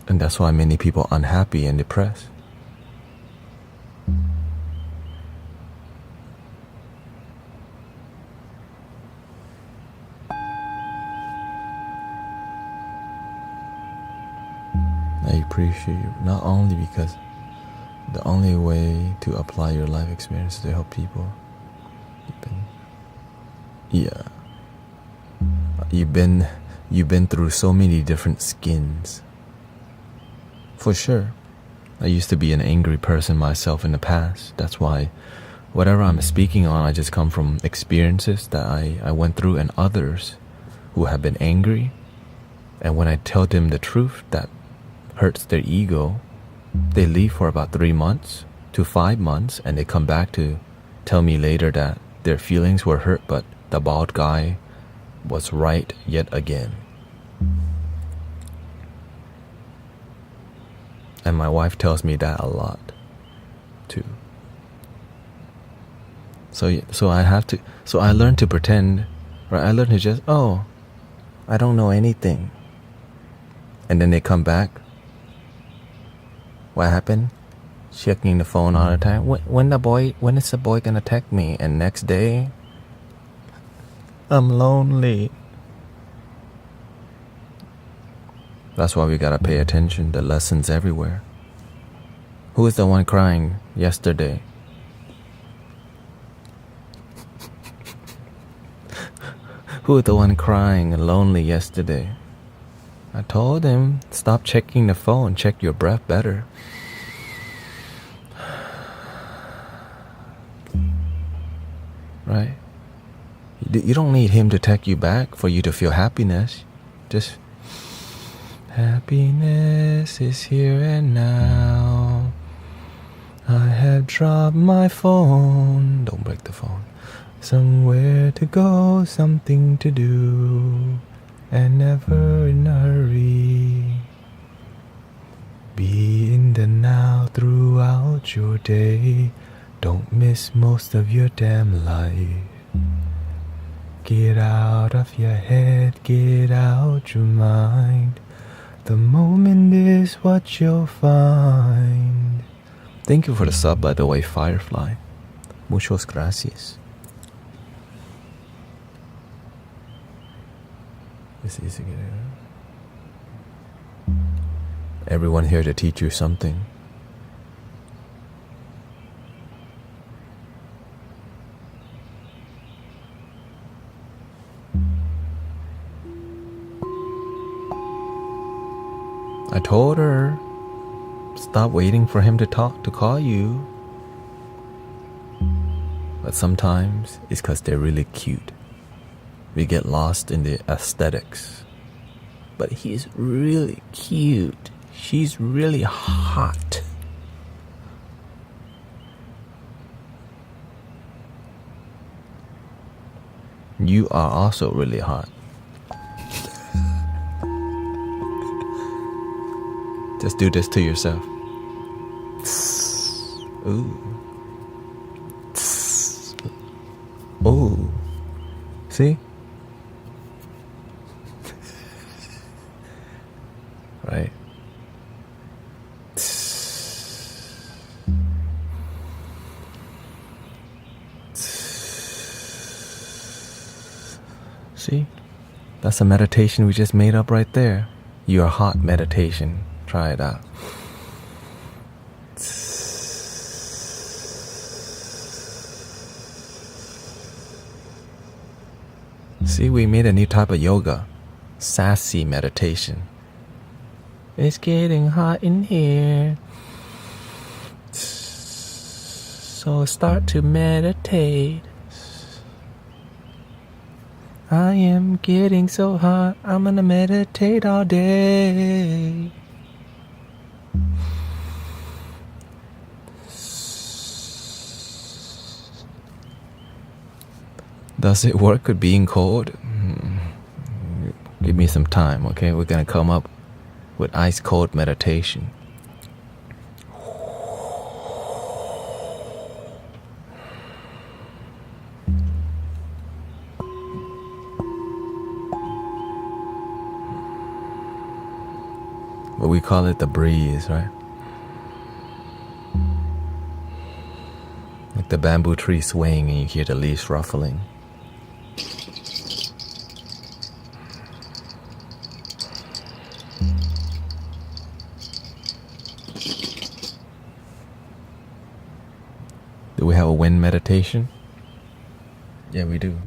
And that's why many people are unhappy and depressed. I appreciate you, not only because the only way to apply your life experience is to help people. You've been through so many different skins. For sure. I used to be an angry person myself in the past. That's why whatever I'm speaking on, I just come from experiences that I went through and others who have been angry. And when I tell them the truth that hurts their ego, they leave for about 3 months to 5 months, and they come back to tell me later that their feelings were hurt, but the bald guy was right yet again. And my wife tells me that a lot too. So I learned to pretend, right? I learned to just, I don't know anything. And then they come back. What happened? Checking the phone all the time. When is the boy gonna text me? And next day, I'm lonely. That's why we gotta pay attention. The lessons everywhere. Who is the one crying yesterday? Who is the one crying and lonely yesterday? I told him, stop checking the phone. Check your breath better. Right? You don't need him to text you back for you to feel happiness. Just, happiness is here and now. I have dropped my phone. Don't break the phone. Somewhere to go, something to do, and never in a hurry. Be in the now throughout your day. Don't miss most of your damn life. Get out of your head, get out your mind. The moment is what you'll find. Thank you for the sub, by the way, Firefly. Muchas gracias. It's easy to get it. Everyone here to teach you something. I told her, stop waiting for him to call you. But sometimes it's because they're really cute. We get lost in the aesthetics. But he's really cute. She's really hot. You are also really hot. Just do this to yourself. Ooh. Ooh. See? Right? See? That's a meditation we just made up right there. Your hot meditation. Try it out. See, we made a new type of yoga. Sassy meditation. It's getting hot in here. So start to meditate. I am getting so hot, I'm gonna meditate all day. Does it work with being cold? Give me some time, okay? We're gonna come up with ice cold meditation. But we call it the breeze, right? Like the bamboo tree swaying and you hear the leaves ruffling. Do we have a wind meditation? Yeah, we do.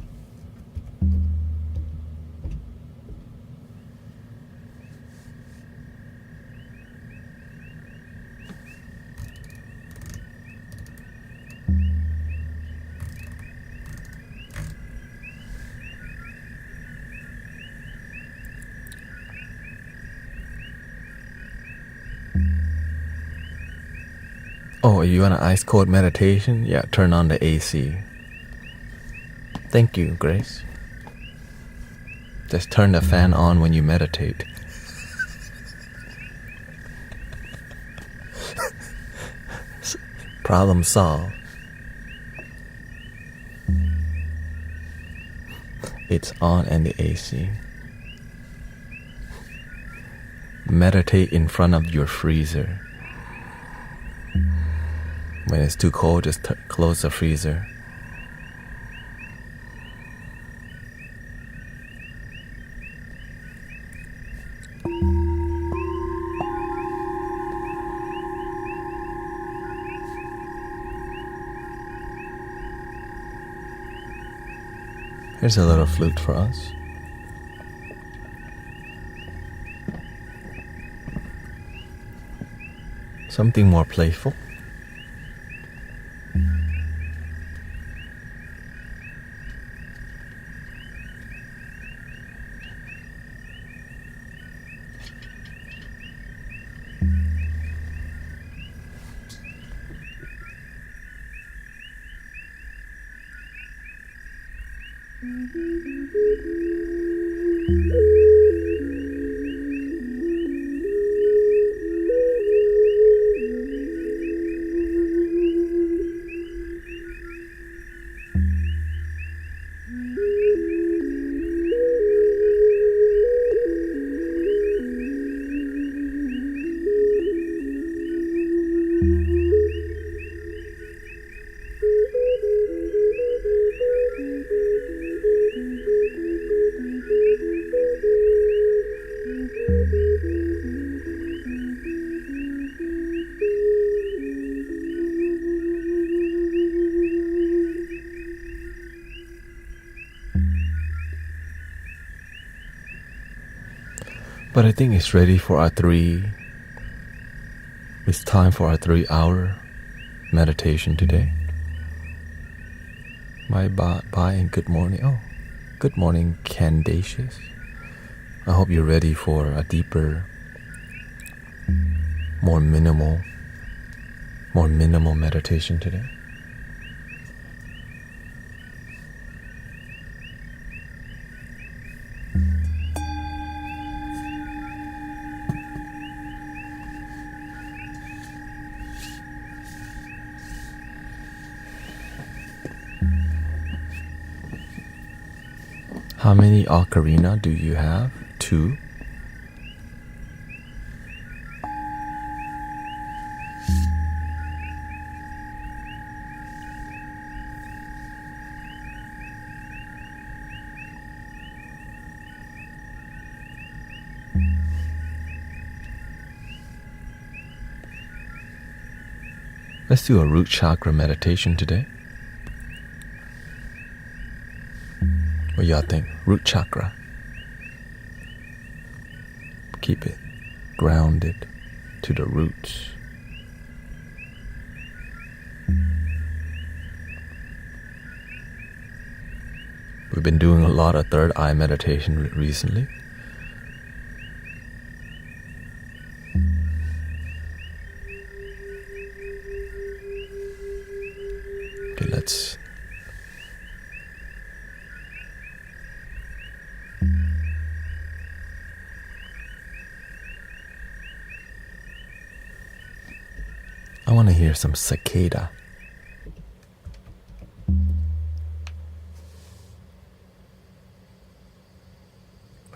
Oh, are you on an ice cold meditation? Yeah, turn on the AC. Thank you, Grace. Just turn the fan on when you meditate. Problem solved. It's on and the AC. Meditate in front of your freezer. When it's too cold, just close the freezer. Here's a little flute for us. Something more playful. But I think it's ready for our it's time for our 3-hour meditation today. Bye and good morning. Oh, good morning, Candacious. I hope you're ready for a deeper, more minimal meditation today. How many ocarina do you have? 2. Let's do a root chakra meditation today. What y'all think? Root chakra. Keep it grounded to the roots. We've been doing a lot of third eye meditation recently. Okay, let's I want to hear some cicada.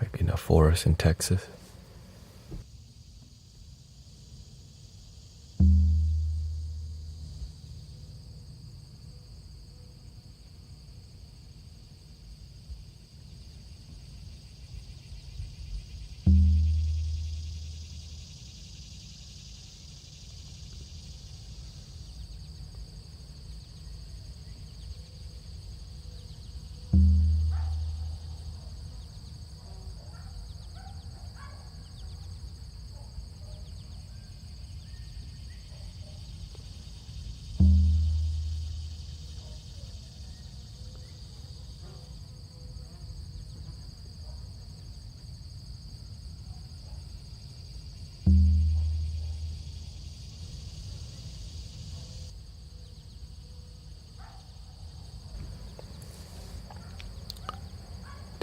Maybe in a forest in Texas.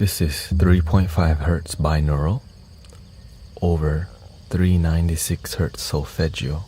This is 3.5 hertz binaural over 396 hertz solfeggio.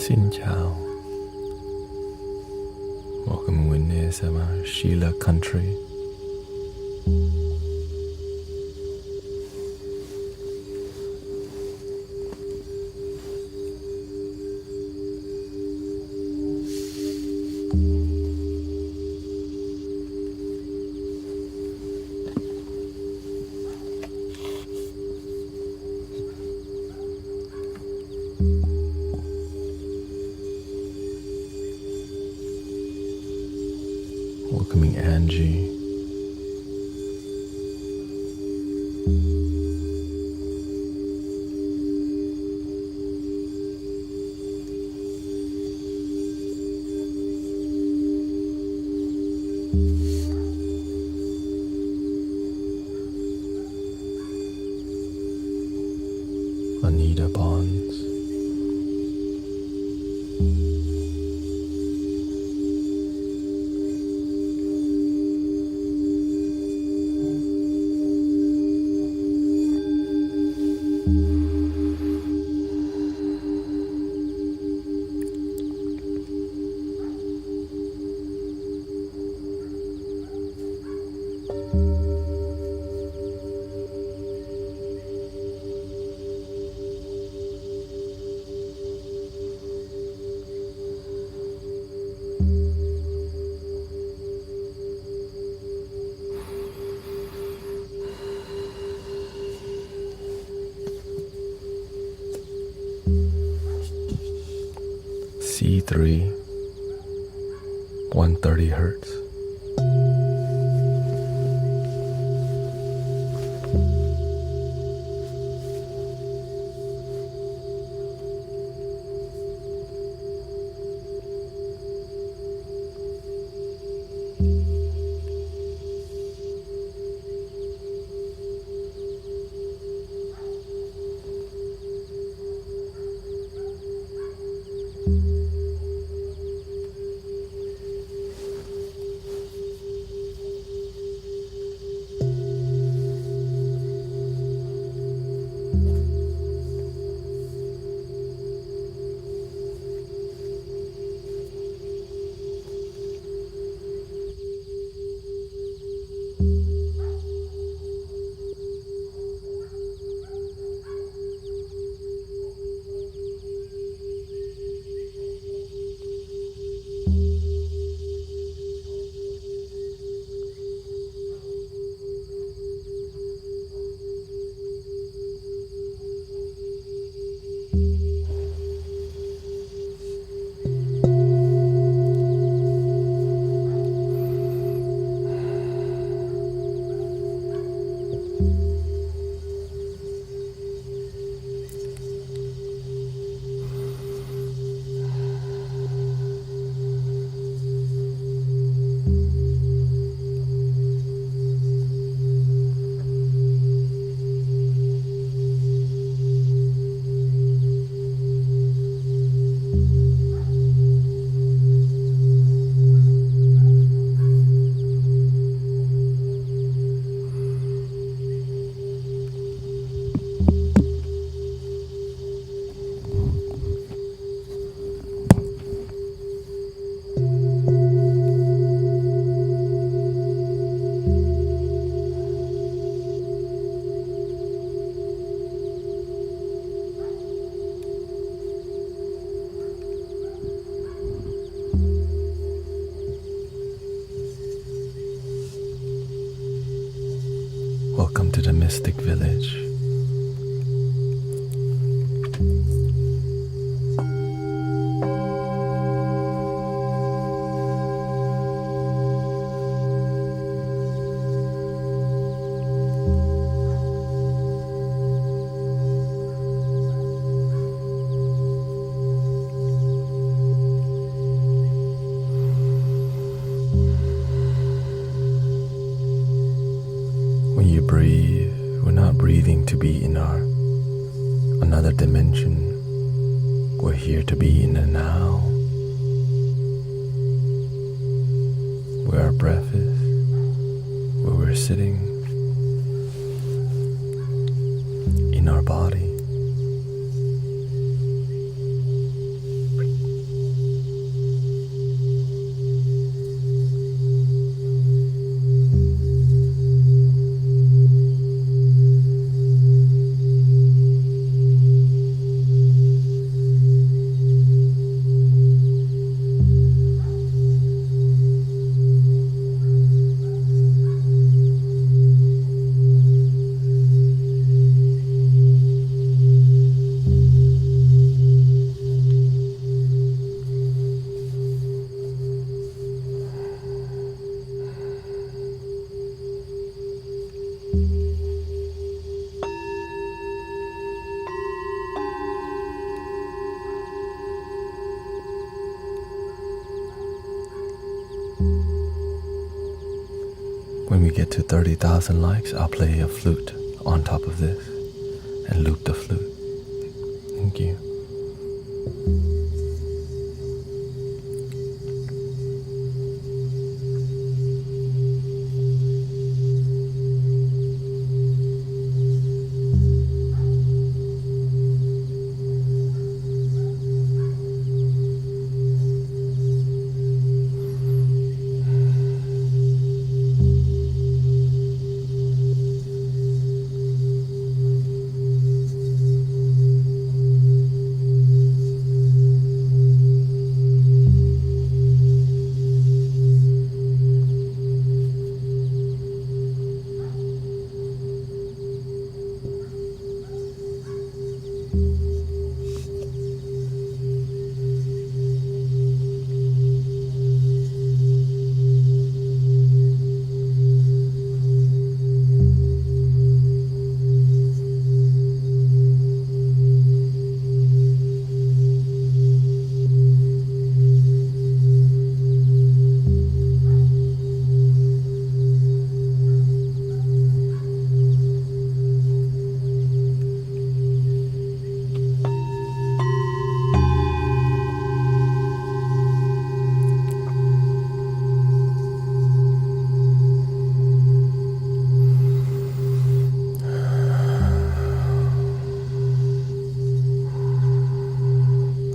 Xin chào. Welcome to ASMR Sheila Country. Welcoming Angie. Anita Bonds. C3, 130 hertz. mystic village. When you breathe, we're not breathing to be in our another dimension. We're here to be in the now, where our breath is, where we're sitting in our body. When we get to 30,000 likes, I'll play a flute on top of this and loop the flute. Thank you.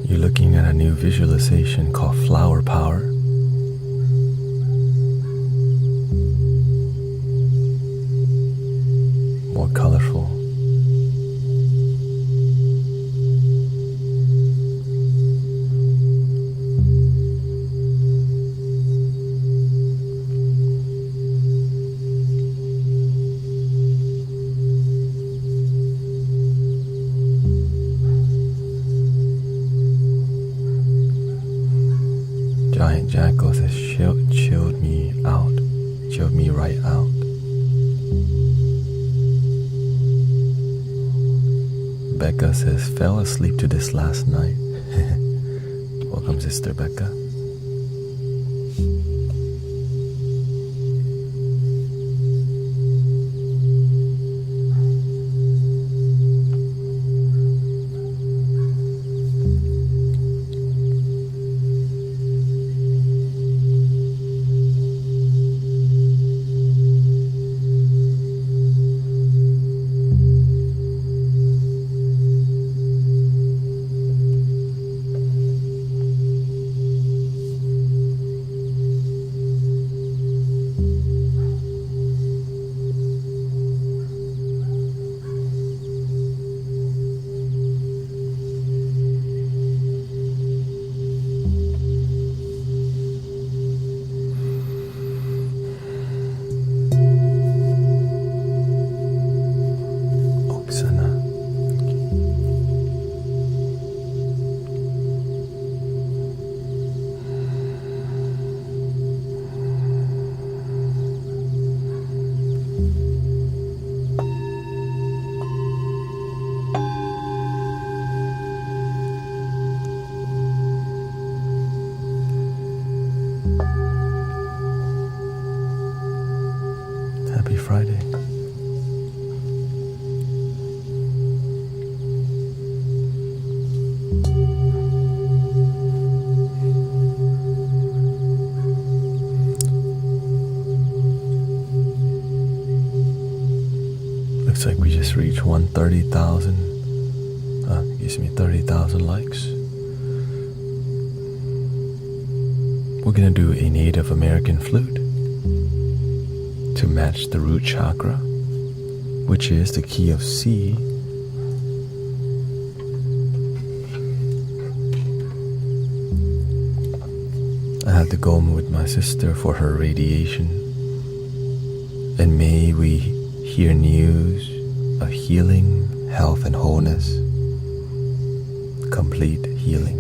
You're looking at a new visualization called Flower Power. More colorful. Giant Jackal says, chilled me out. Chilled me right out. Becca says, fell asleep to this last night. Welcome, Sister Becca. one 30,000 likes. We're gonna do a Native American flute to match the root chakra, which is the key of C. I had to go with my sister for her radiation, and may we hear news of healing, health, and wholeness, complete healing.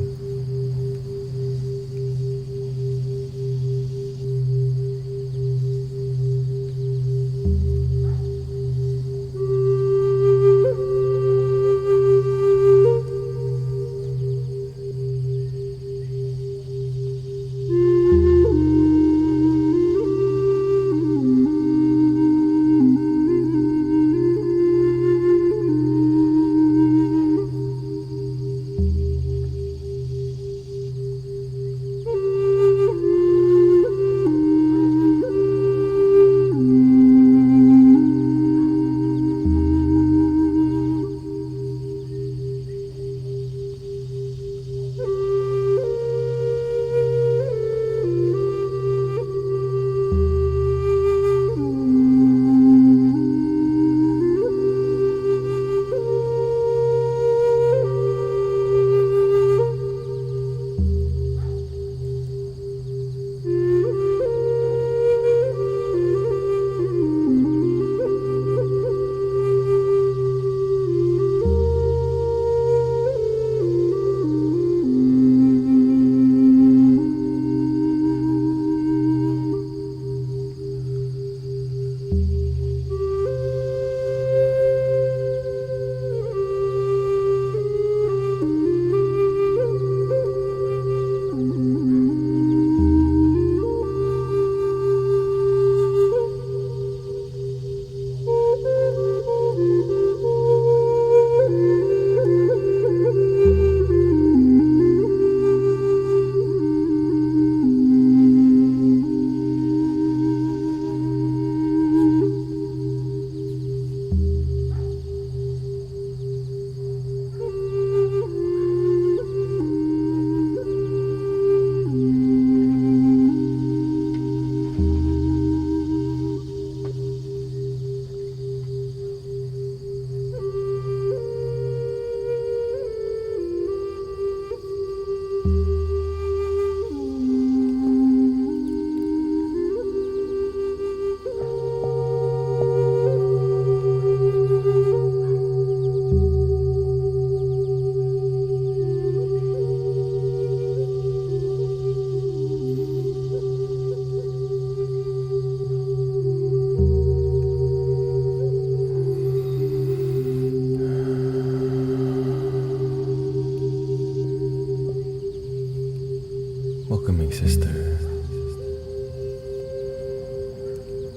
Welcoming sister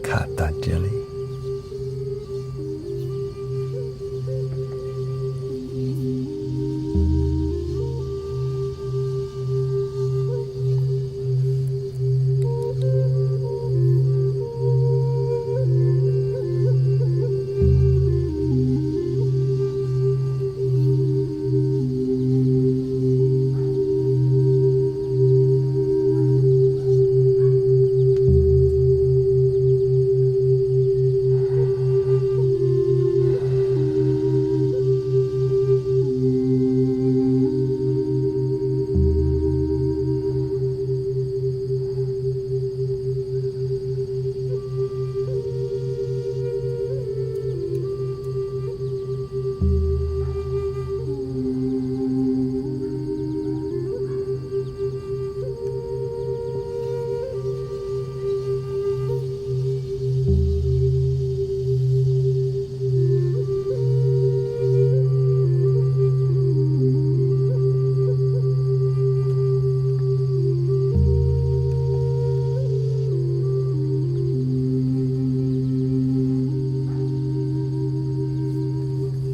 Kata Jelly.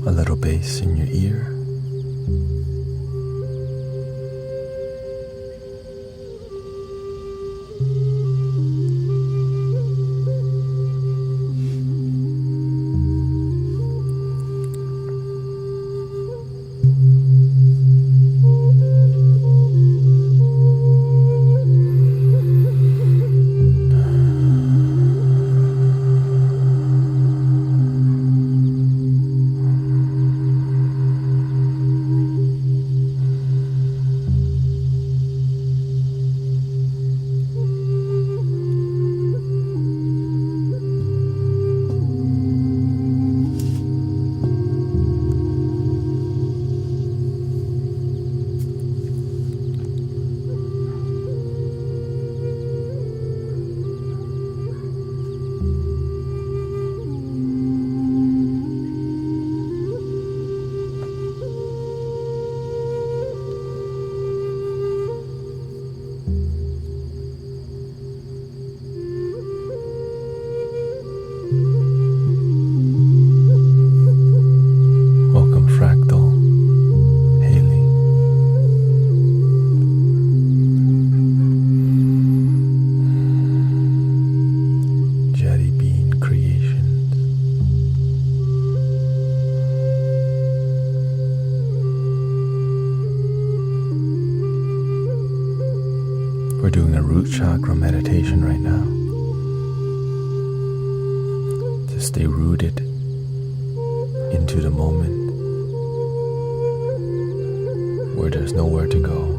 A little bass in your ear. We're doing a root chakra meditation right now to stay rooted into the moment where there's nowhere to go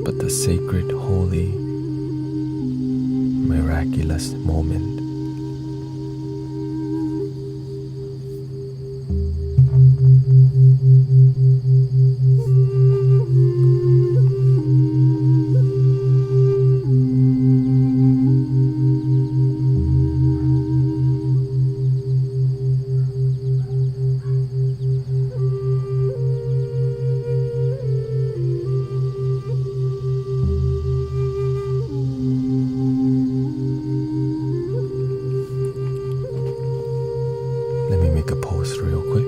but the sacred, holy, miraculous moment. Let me make a pose real quick.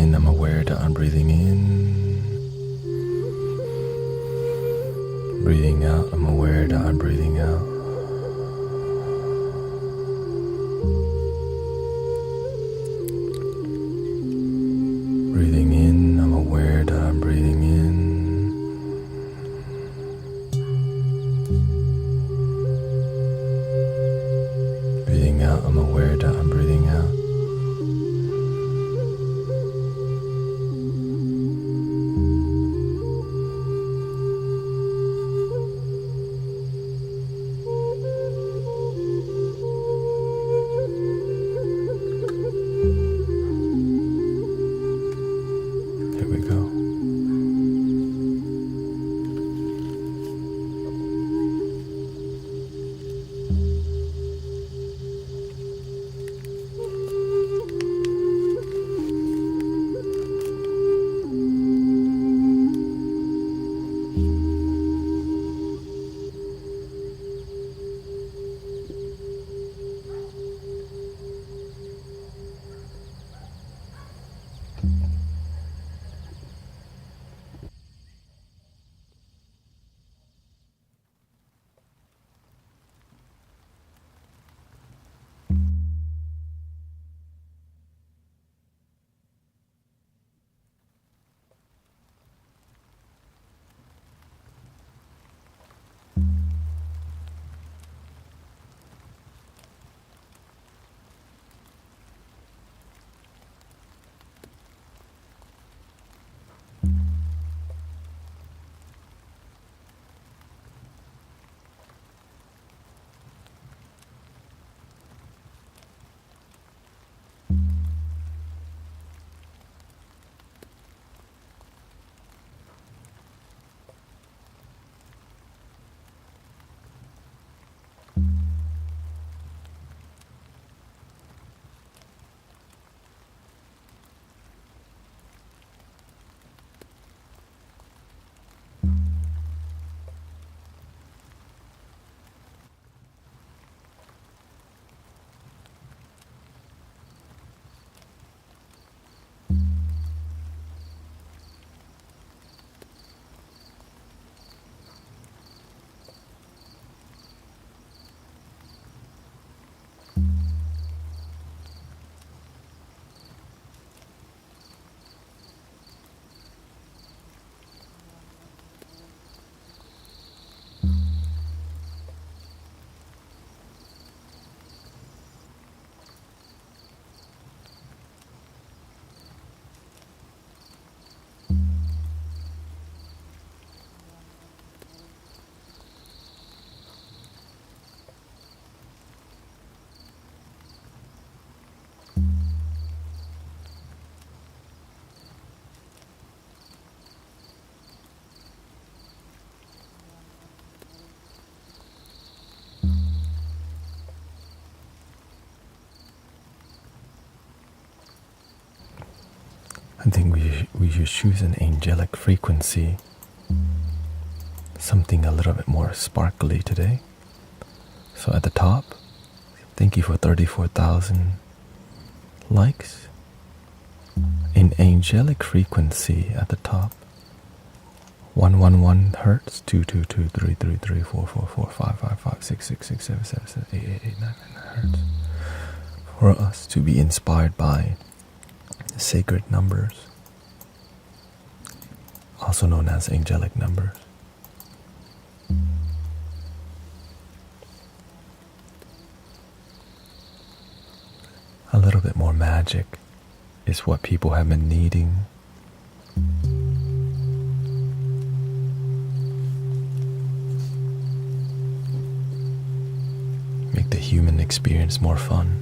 in, I'm aware that I'm breathing in. Breathing out, I'm aware that I'm breathing out. Breathing in, I'm aware that I'm breathing in. Breathing out, I'm aware that I'm breathing out. Here we go. I think we should choose an angelic frequency, something a little bit more sparkly today. So at the top, thank you for 34,000 likes. An angelic frequency at the top, 111 hertz, 222 333 444 555 666 777 8889 hertz. For us to be inspired by sacred numbers, also known as angelic numbers. A little bit more magic is what people have been needing. Make the human experience more fun.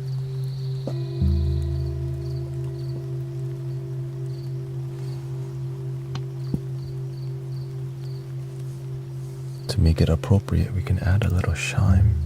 To make it appropriate, we can add a little chime.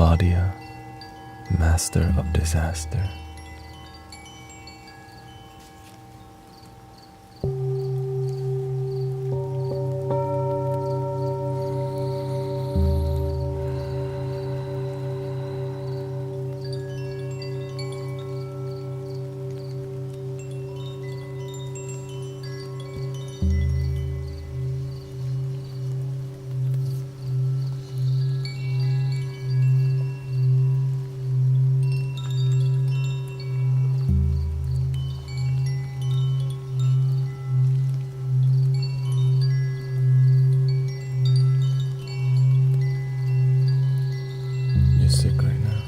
Avadia, master of disaster. You're sick right now.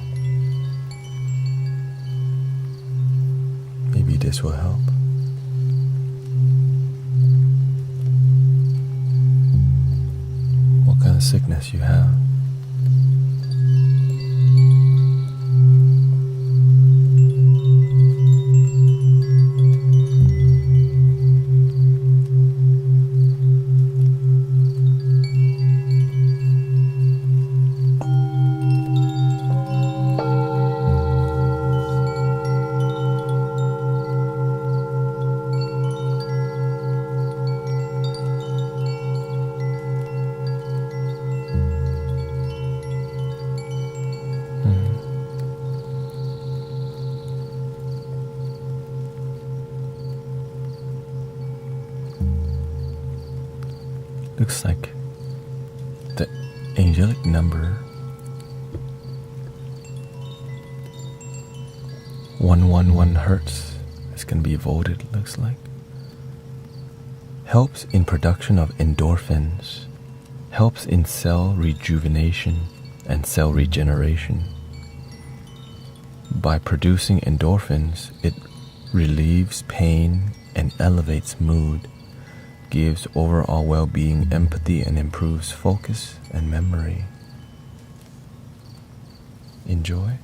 Maybe this will help. What kind of sickness you have? Looks like the angelic number 111 hertz is going to be voted, looks like. Helps in production of endorphins, helps in cell rejuvenation and cell regeneration. By producing endorphins, it relieves pain and elevates mood, gives overall well-being, empathy, and improves focus and memory. Enjoy.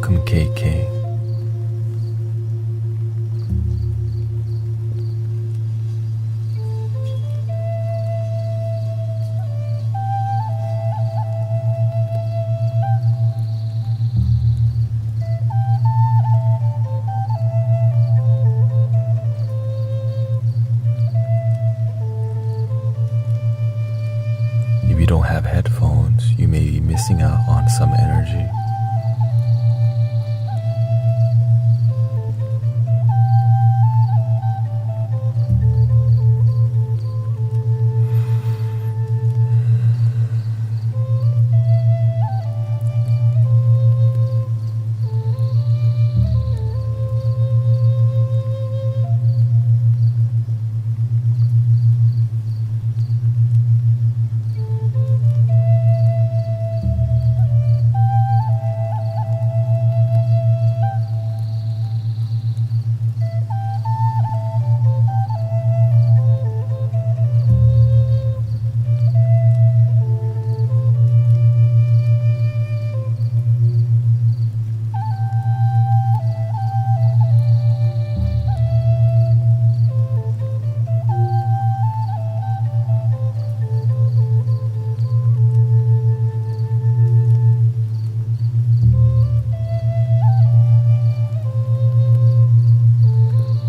Welcome, KK. If you don't have headphones, you may be missing out on some energy.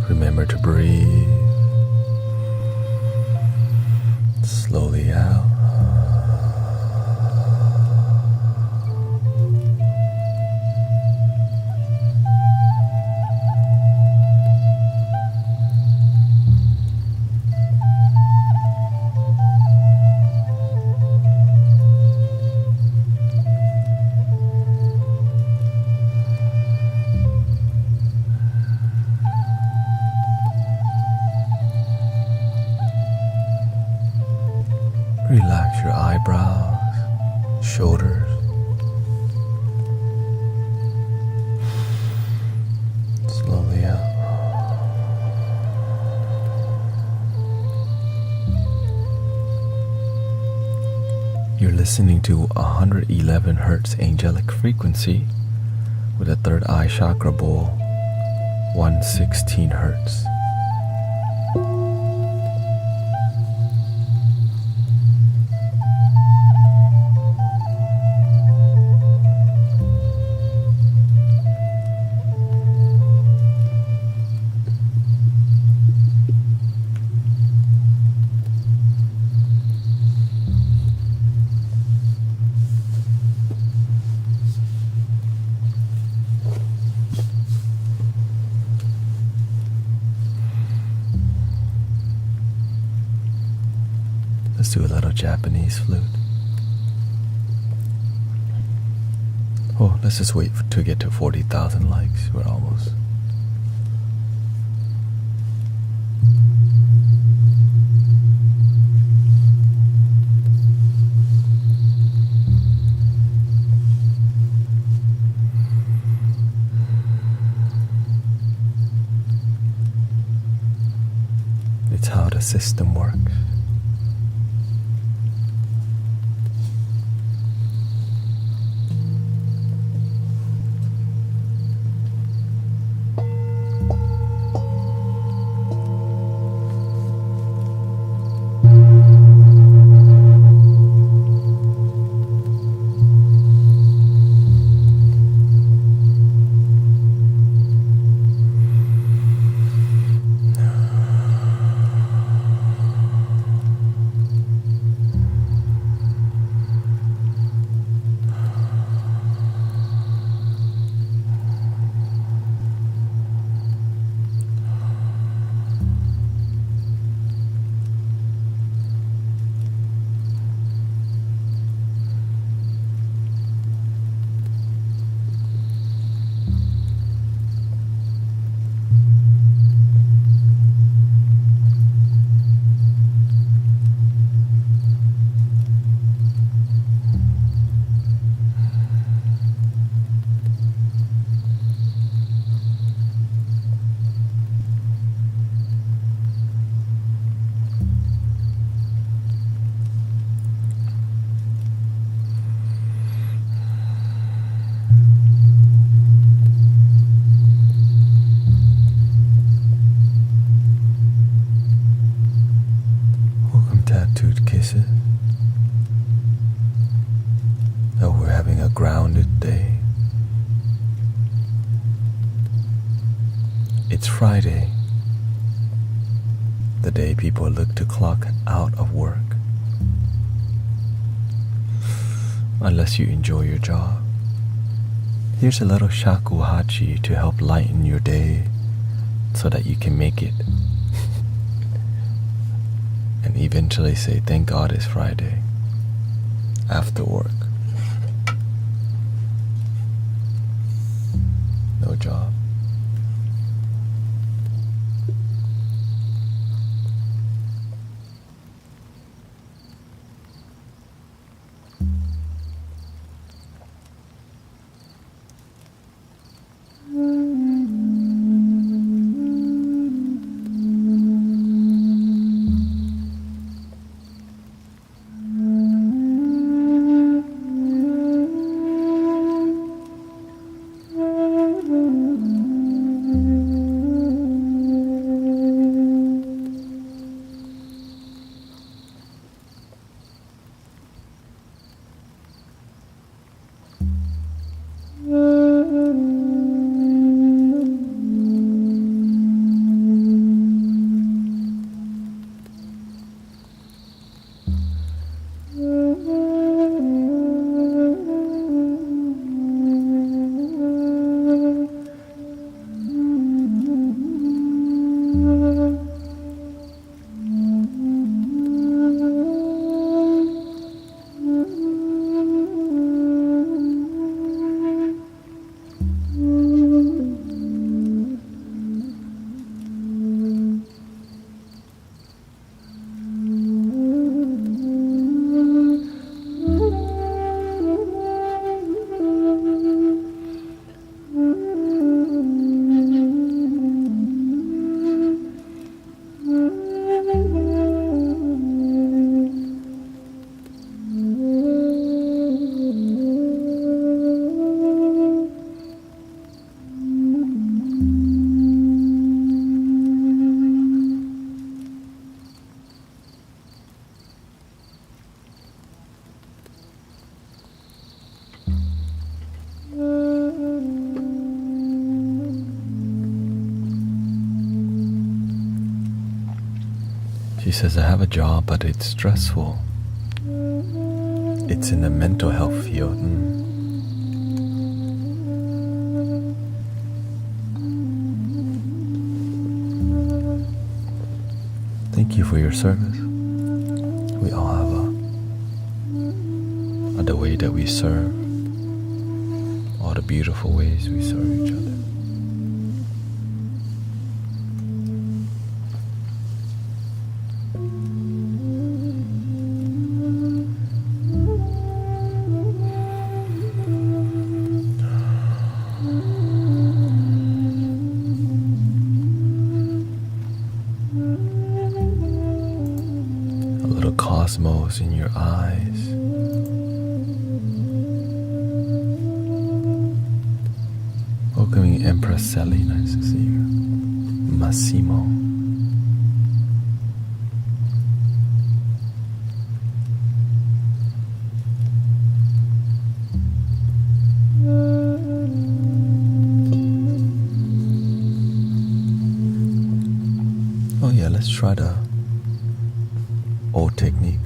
Remember to breathe slowly out. Relax your eyebrows, shoulders. Slowly out. You're listening to 111 Hertz angelic frequency with a third eye chakra bowl, 116 Hertz. Let's do a little Japanese flute. Oh, let's just wait to get to 40,000 likes. We're almost. It's how the system works. It's Friday, the day people look to clock out of work. Unless you enjoy your job. Here's a little shakuhachi to help lighten your day so that you can make it. And eventually say, thank God it's Friday after work. No job. She says, I have a job, but it's stressful. It's in the mental health field. Thank you for your service. We all have the way that we serve, all the beautiful ways we serve each other. Cosmos in your eyes. Welcoming Empress Sally, nice to see you. Massimo. Oh yeah, let's try the old technique.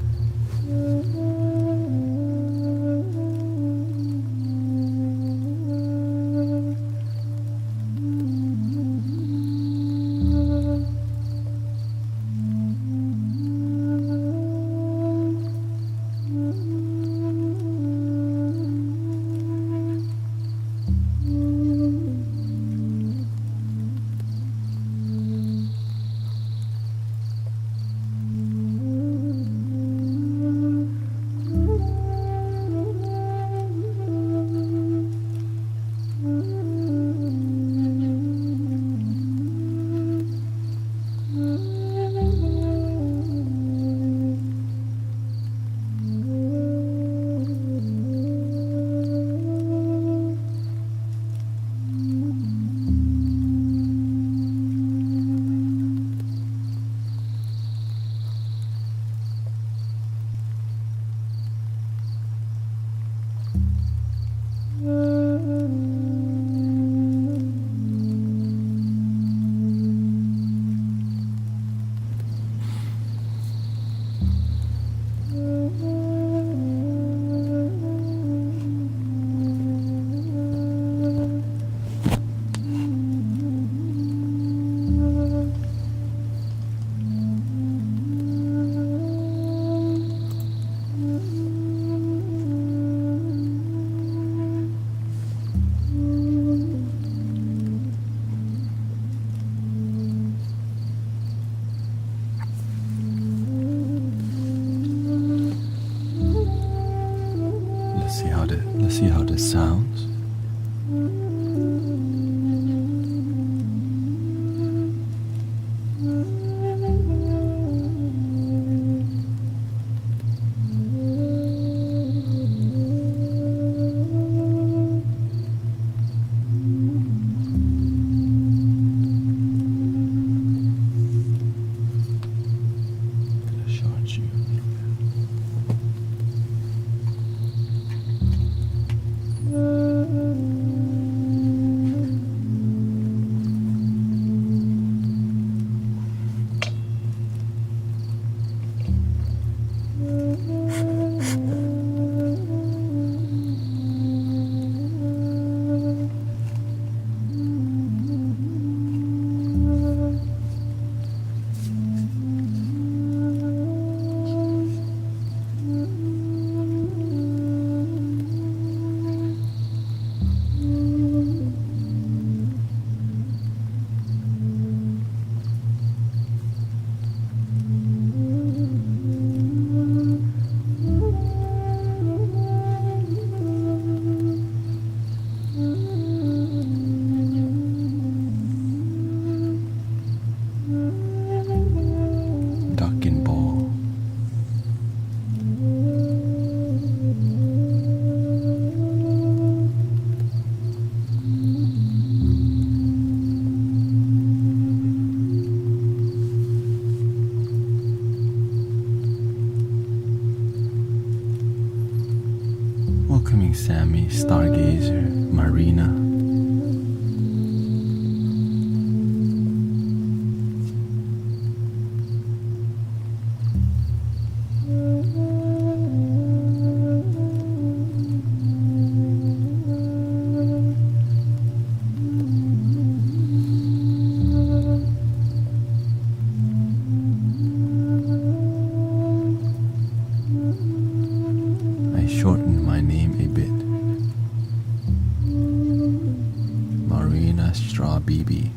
Marina Straw BB.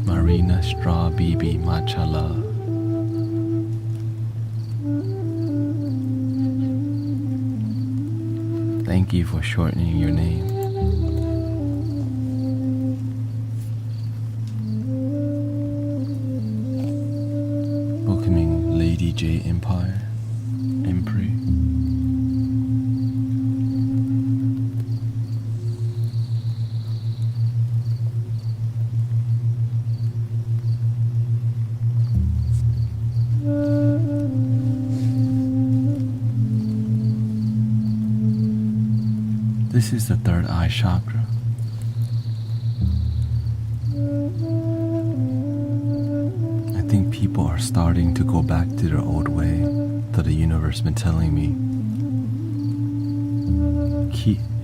Marina Straw BB, matcha love. Thank you for shortening your name. Welcoming Lady J Empire, Empre. This is the third eye chakra. I think people are starting to go back to their old way that the universe been telling me.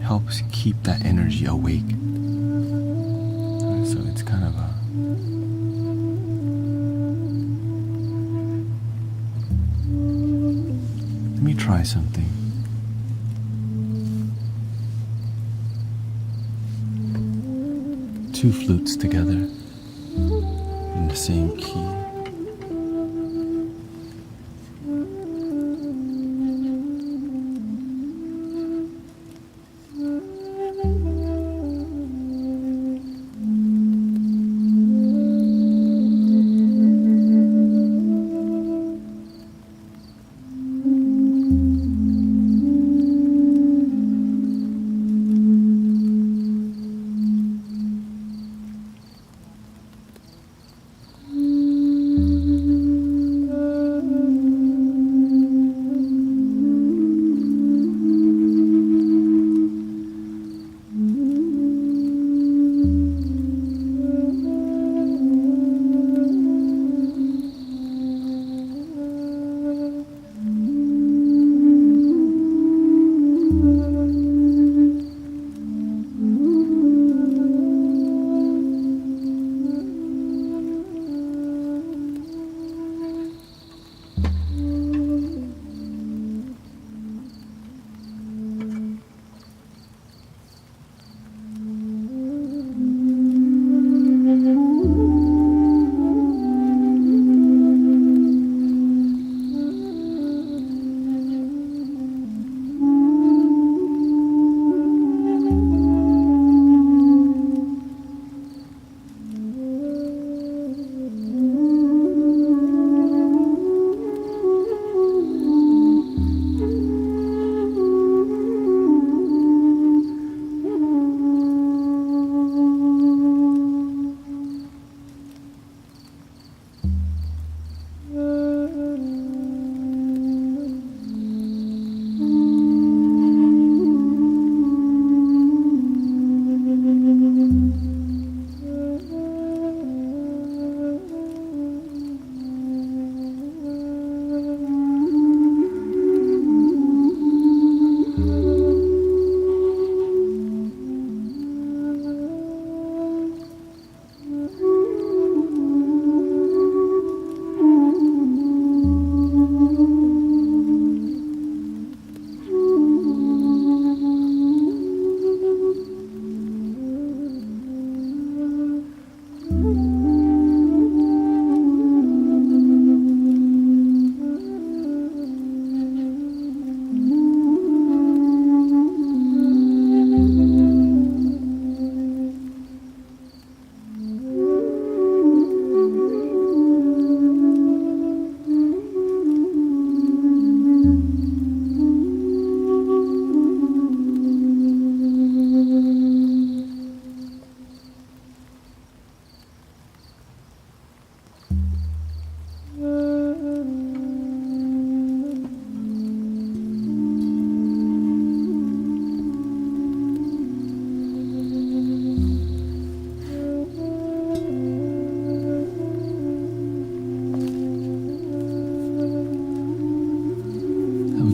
Helps keep that energy awake. And so it's kind of a let me try something. Two flutes together in the same key.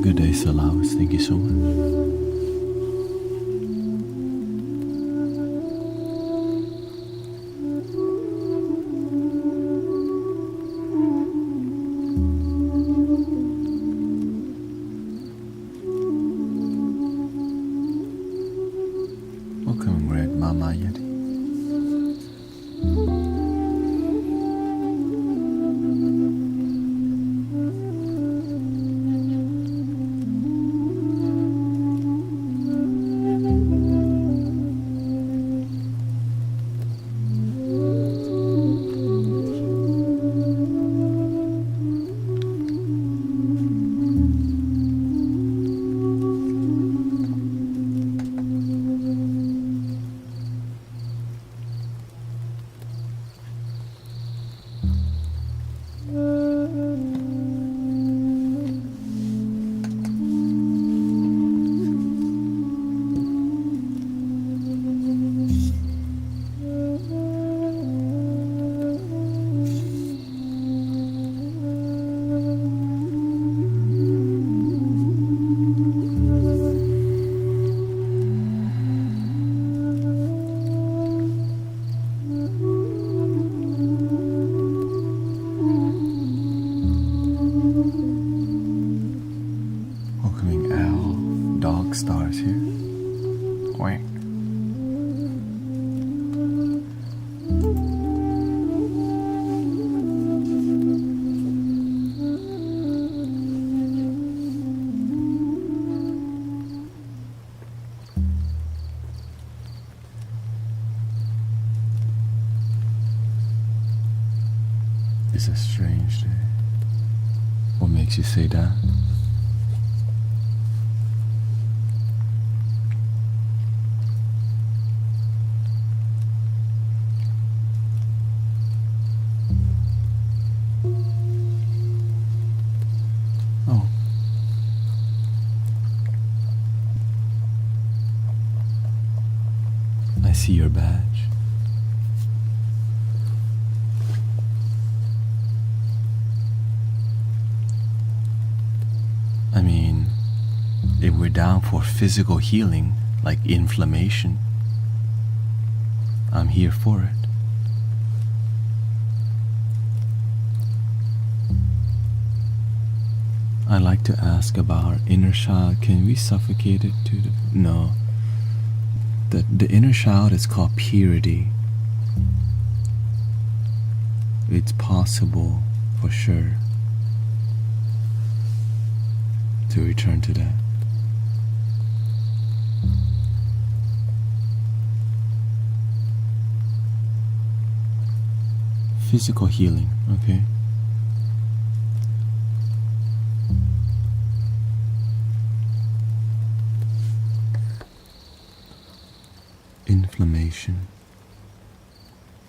Good day, Salawas. Thank you so much. Samayati. Welcoming owl, dog stars here. Quack. It's a strange day. What makes you say that? Oh. I see your badge. I mean, if we're down for physical healing, like inflammation, I'm here for it. I like to ask about our inner child. Can we suffocate it to the... No. The inner child is called purity. It's possible, for sure, to return to that. Physical healing, okay? Inflammation.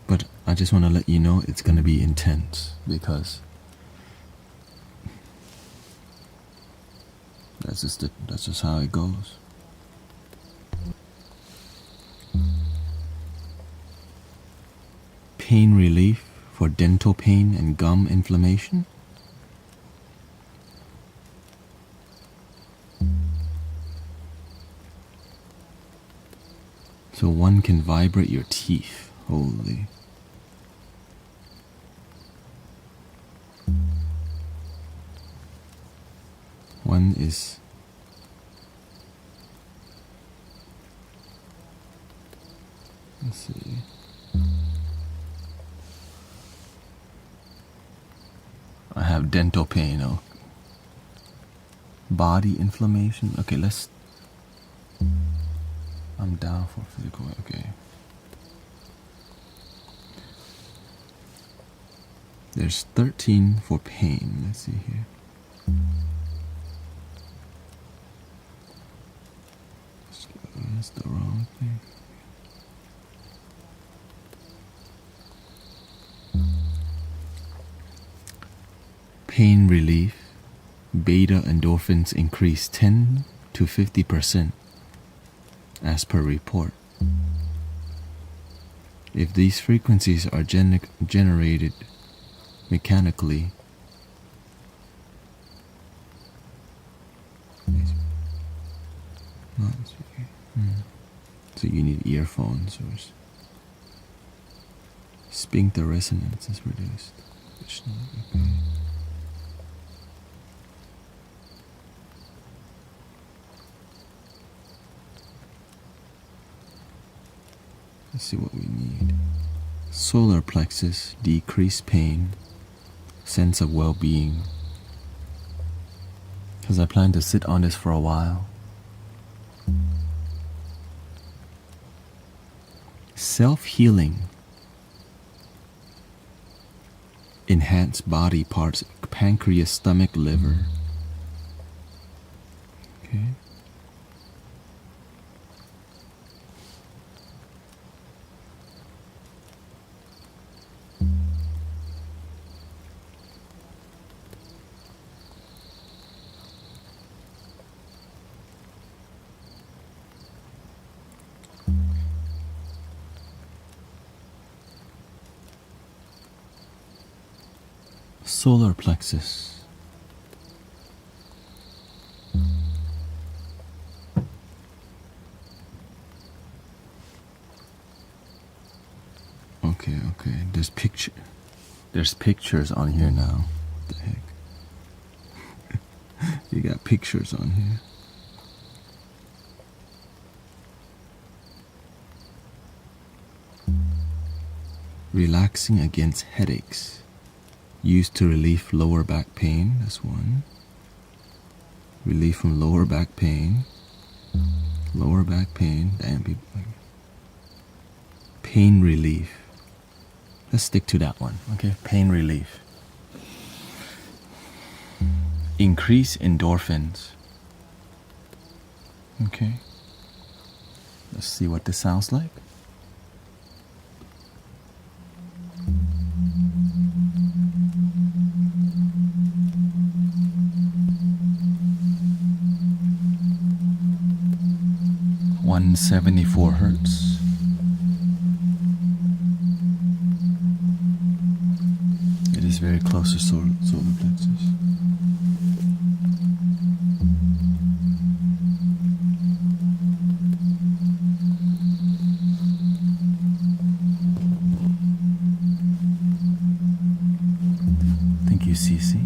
But I just want to let you know it's going to be intense, because that's just how it goes. Pain relief for dental pain and gum inflammation. So one can vibrate your teeth. Holy. One is let's see. I have dental pain. Oh. Body inflammation. Okay, I'm down for physical. Okay. There's 13 for pain. Let's see here. That's the wrong thing. Pain relief. Beta endorphins increase 10 to 50%, as per report. If these frequencies are generated mechanically, so you need earphones, or sphincter resonance is reduced. Okay. Let's see what we need. Solar plexus, decreased pain, sense of well-being. Because I plan to sit on this for a while. Self-healing. Enhance body parts, pancreas, stomach, liver. Okay. Solar plexus. Okay. There's pictures on here now. What the heck? You got pictures on here. Relaxing against headaches. Used to relieve lower back pain. That's one. Relief from lower back pain. Lower back pain. Pain relief. Let's stick to that one. Okay. Pain relief. Increase endorphins. Okay. Let's see what this sounds like. One 74 hertz. It is very close to solar plexus. Thank you, Cece.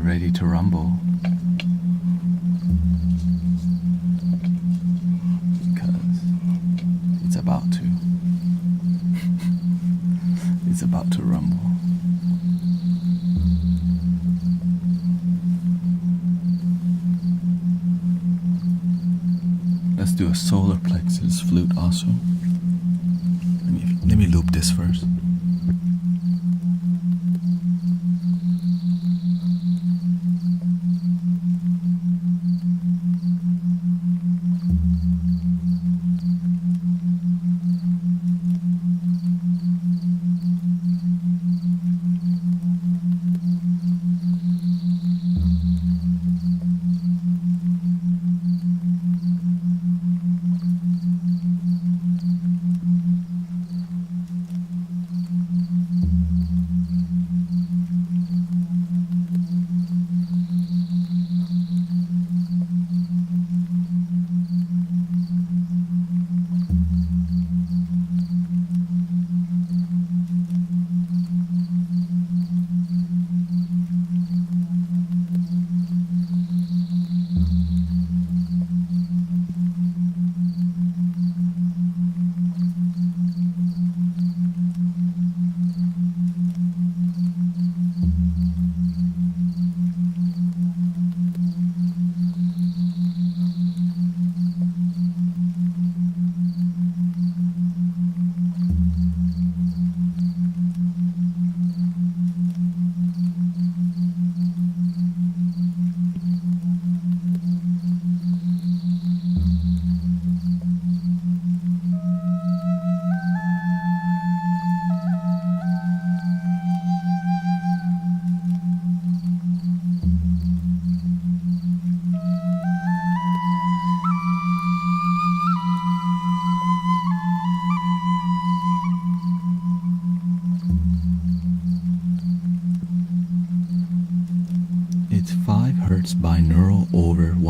Ready to rumble, because it's about to rumble. Let's do a solar plexus flute also. Let me loop this first.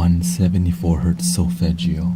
174 hertz solfeggio.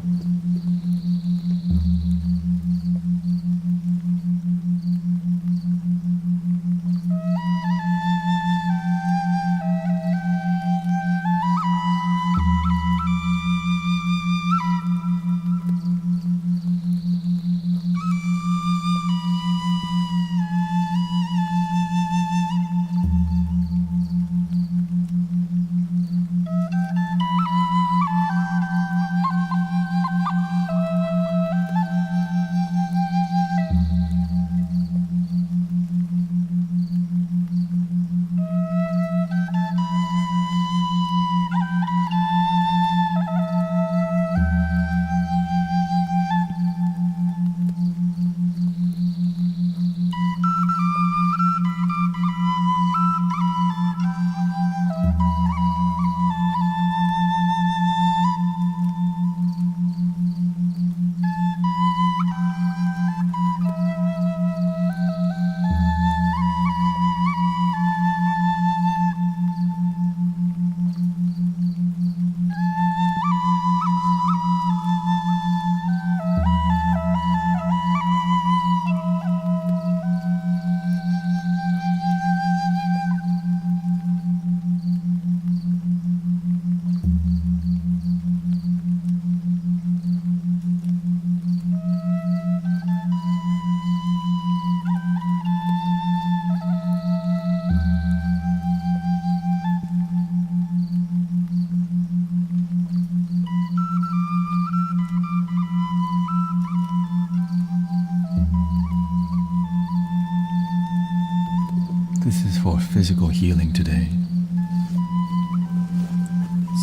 This is for physical healing today.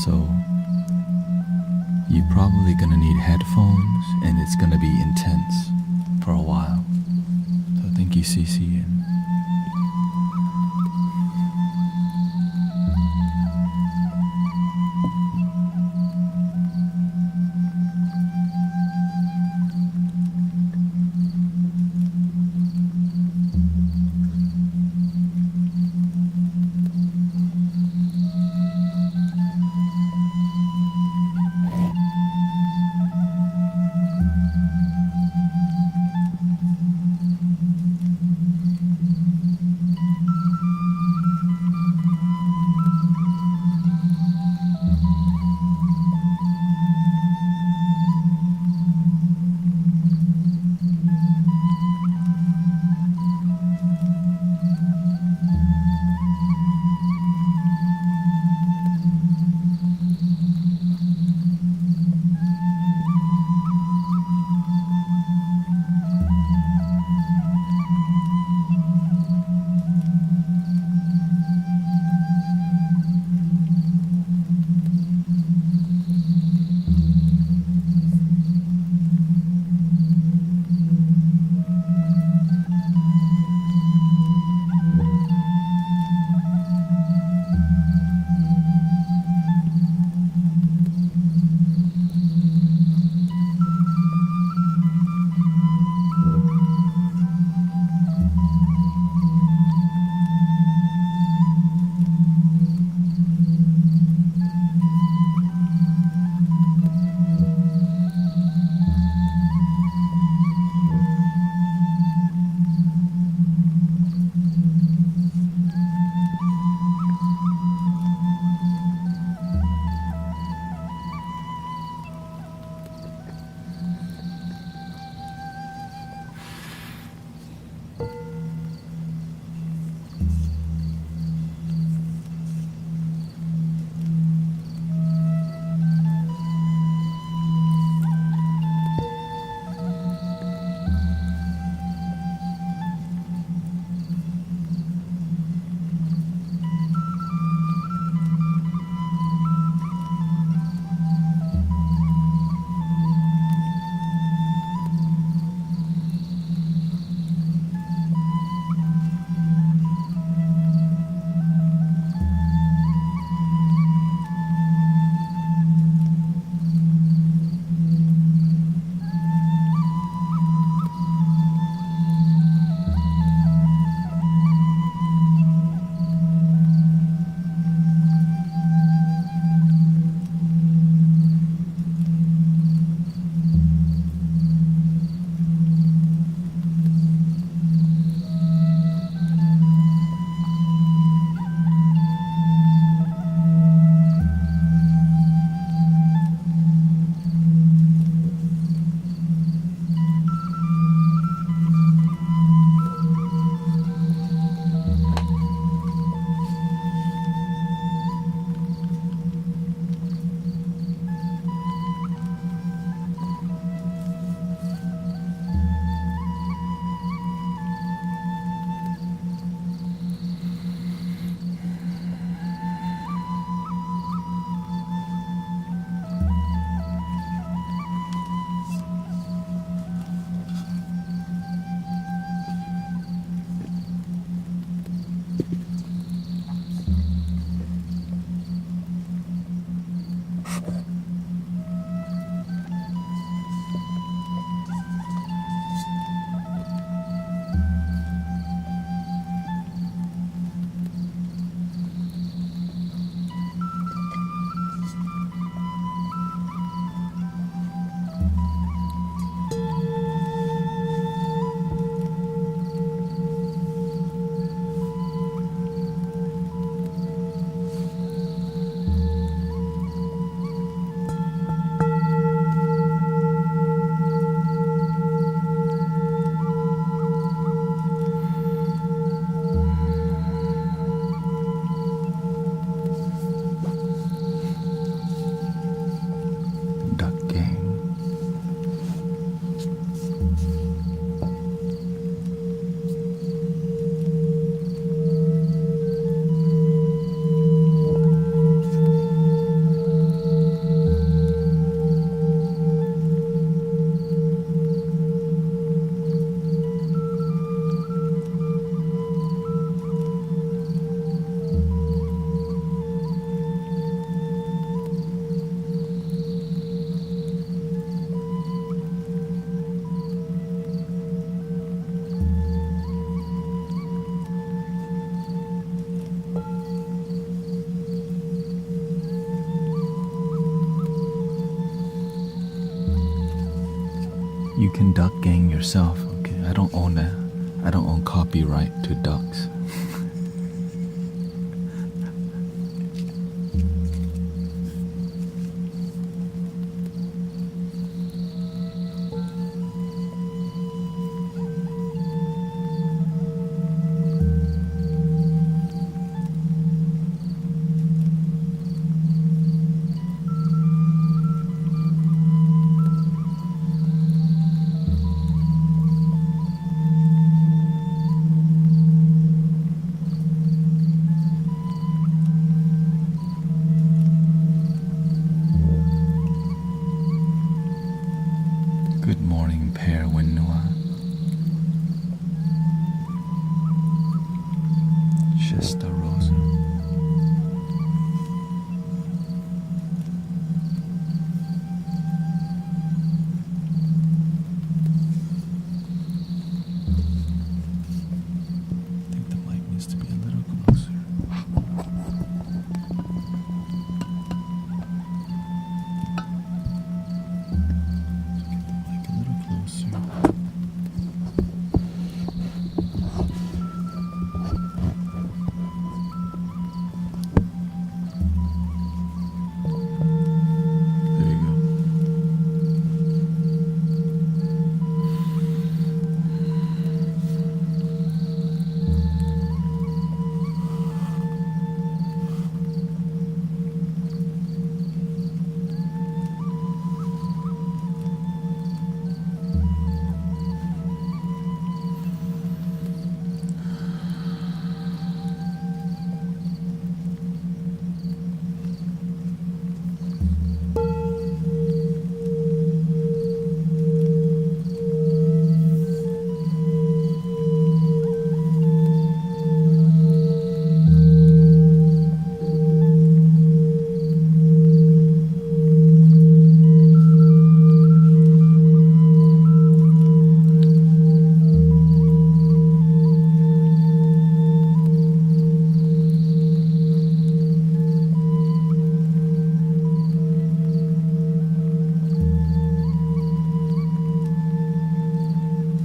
So you're probably gonna need headphones and it's gonna be intense for a while. So thank you, Cece. And You can duck gang yourself, okay? I don't own that. I don't own copyright to ducks. Good morning, Per Winua. Shesta Rosa. I think the mic needs to be a little closer. Get the mic a little closer. There you go.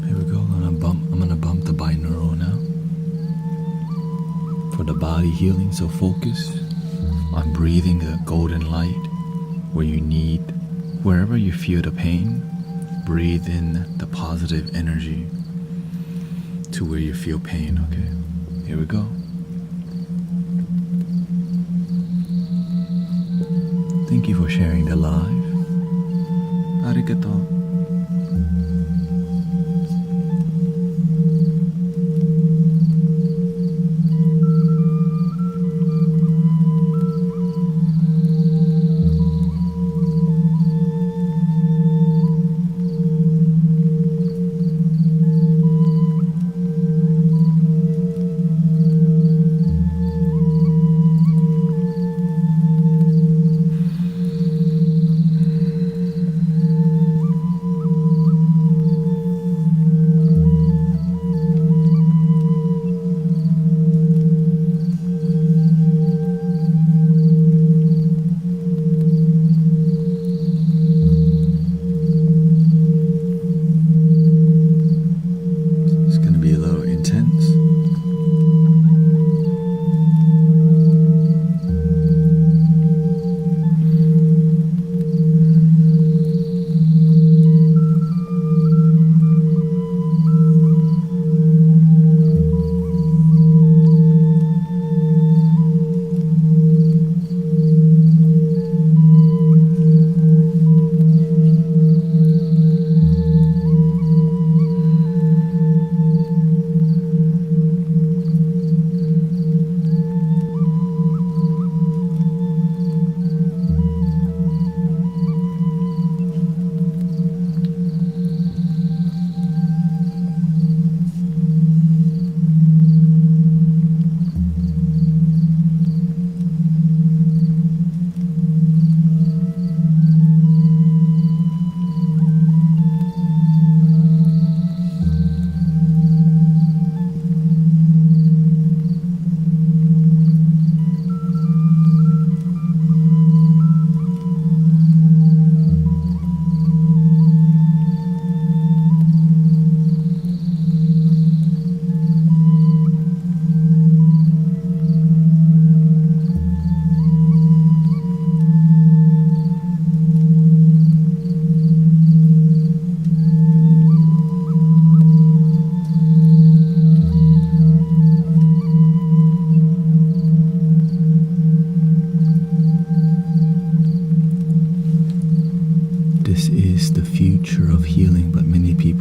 Here we go. I'm gonna bump the binaural now for the body healing. So focus on breathing the golden light where you need, wherever you feel the pain. Breathe in the positive energy to where you feel pain. Okay. Here we go. Thank you for sharing the live. Arigato.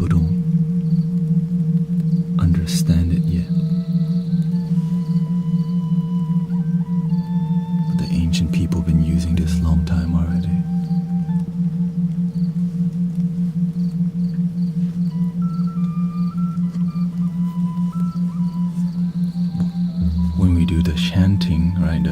people don't understand it yet. But the ancient people have been using this long time already. When we do the chanting, right,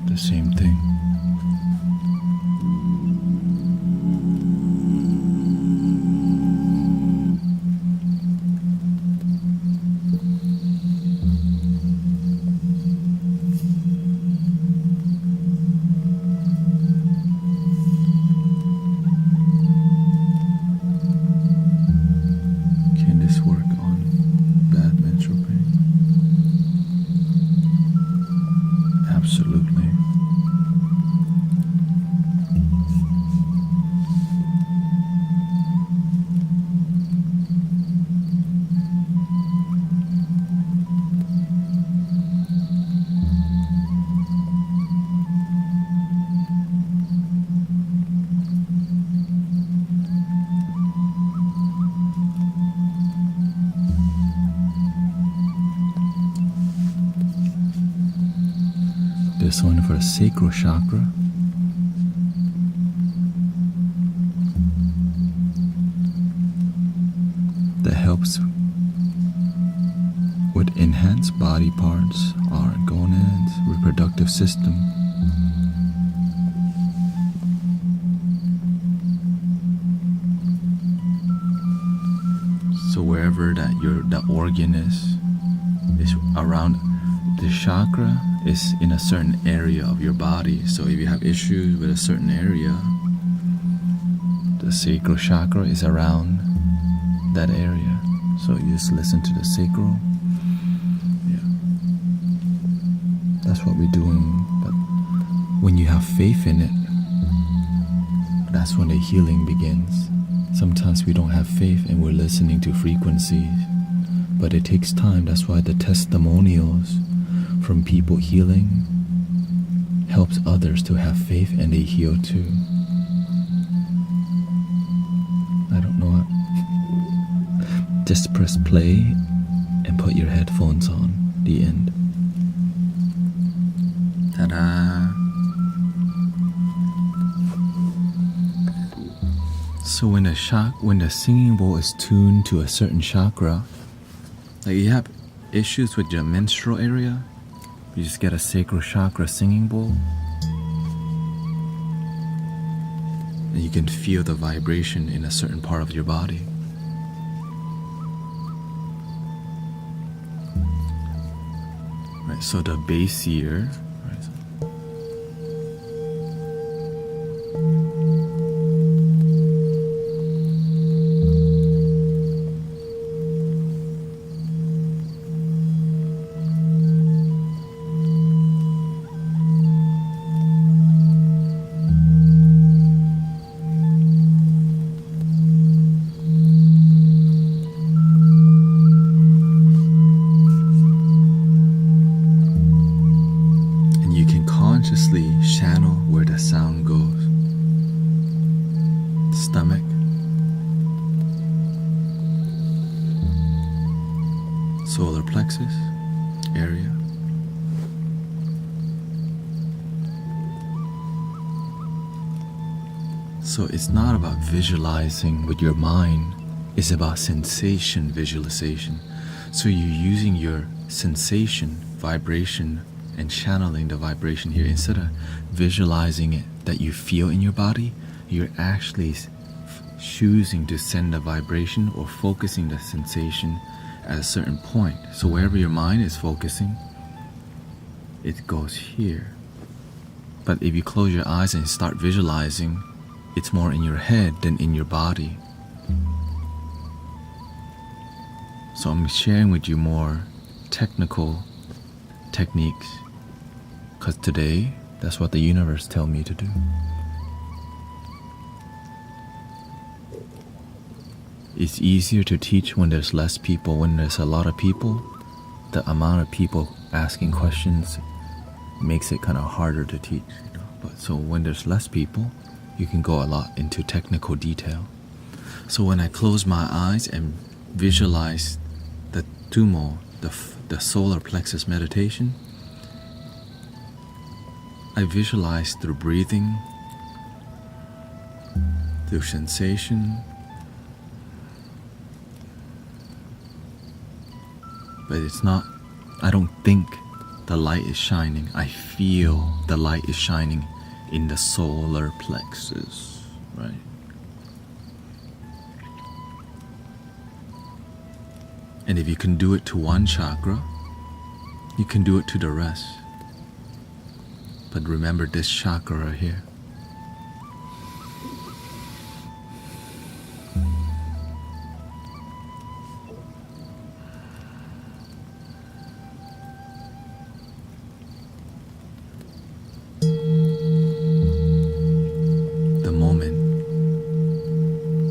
the same thing. Can this work on bad menstrual pain? Absolutely. This one for the sacral chakra. That helps with enhanced body parts, our gonads, reproductive system. So wherever that organ is around the chakra is in a certain area of your body. So if you have issues with a certain area, the sacral chakra is around that area. So you just listen to the sacral. Yeah. That's what we're doing. But when you have faith in it, that's when the healing begins. Sometimes we don't have faith and we're listening to frequencies, but it takes time. That's why the testimonials from people healing helps others to have faith and they heal too. I don't know what. Just press play and put your headphones on. The end. Ta-da! So when the singing bowl is tuned to a certain chakra, like you have issues with your menstrual area, you just get a sacral chakra singing bowl, and you can feel the vibration in a certain part of your body. Right, so the base ear, right, consciously channel where the sound goes. Stomach, solar plexus area, so it's not about visualizing with your mind, it's about sensation visualization. So you're using your sensation, vibration, and channeling the vibration here. Instead of visualizing it that you feel in your body, you're actually choosing to send the vibration or focusing the sensation at a certain point. So wherever your mind is focusing, it goes here. But if you close your eyes and start visualizing, it's more in your head than in your body. So I'm sharing with you more technical techniques, because today, that's what the universe tells me to do. It's easier to teach when there's less people. When there's a lot of people, the amount of people asking questions makes it kind of harder to teach. But so when there's less people, you can go a lot into technical detail. So when I close my eyes and visualize the tumo, the solar plexus meditation, I visualize through breathing, through sensation, but it's not, I don't think the light is shining. I feel the light is shining in the solar plexus, right? And if you can do it to one chakra, you can do it to the rest. But remember this chakra right here. The moment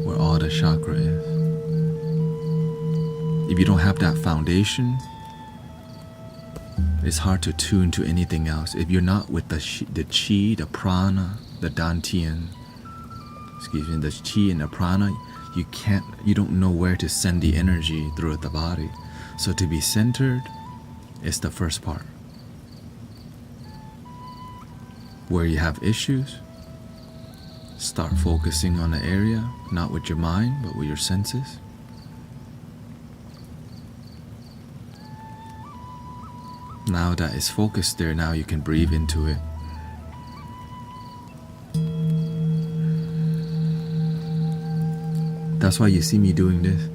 where all the chakra is. If you don't have that foundation, it's hard to tune to anything else. If you're not with the chi, the prana, the dantian, the chi and the prana, you don't know where to send the energy through the body. So to be centered is the first part. Where you have issues, start focusing on the area, not with your mind, but with your senses. Now that it's focused there, now you can breathe into it. That's why you see me doing this.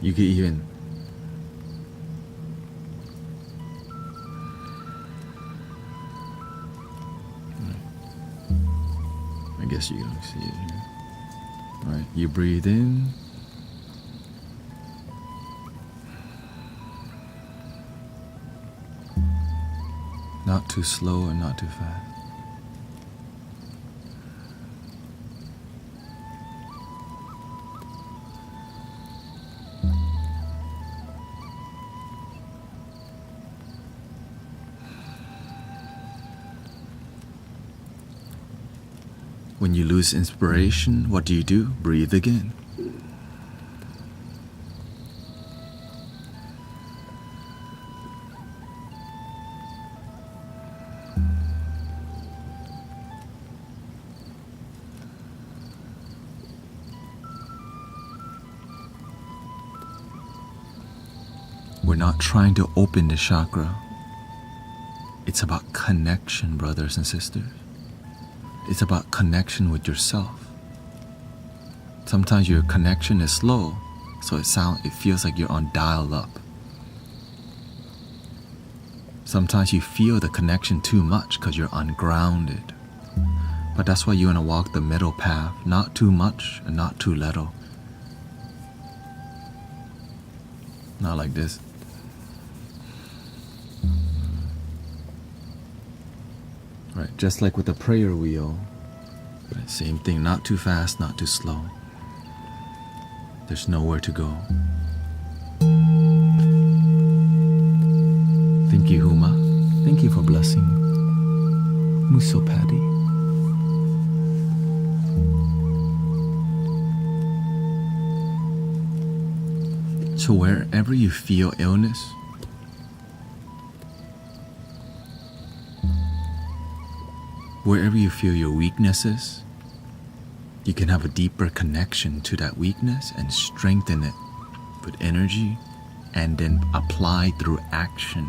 You can even I guess you don't see it here. Alright, you breathe in. Not too slow and not too fast. When you lose inspiration, what do? Breathe again. We're not trying to open the chakra. It's about connection, brothers and sisters. It's about connection with yourself. Sometimes your connection is slow, so it feels like you're on dial-up. Sometimes you feel the connection too much because you're ungrounded. But that's why you want to walk the middle path, not too much and not too little. Not like this. Right, just like with the prayer wheel, right, same thing, not too fast, not too slow. There's nowhere to go. Thank you, Huma. Thank you for blessing. Muso Paddy. So wherever you feel illness, wherever you feel your weaknesses, you can have a deeper connection to that weakness and strengthen it with energy and then apply through action.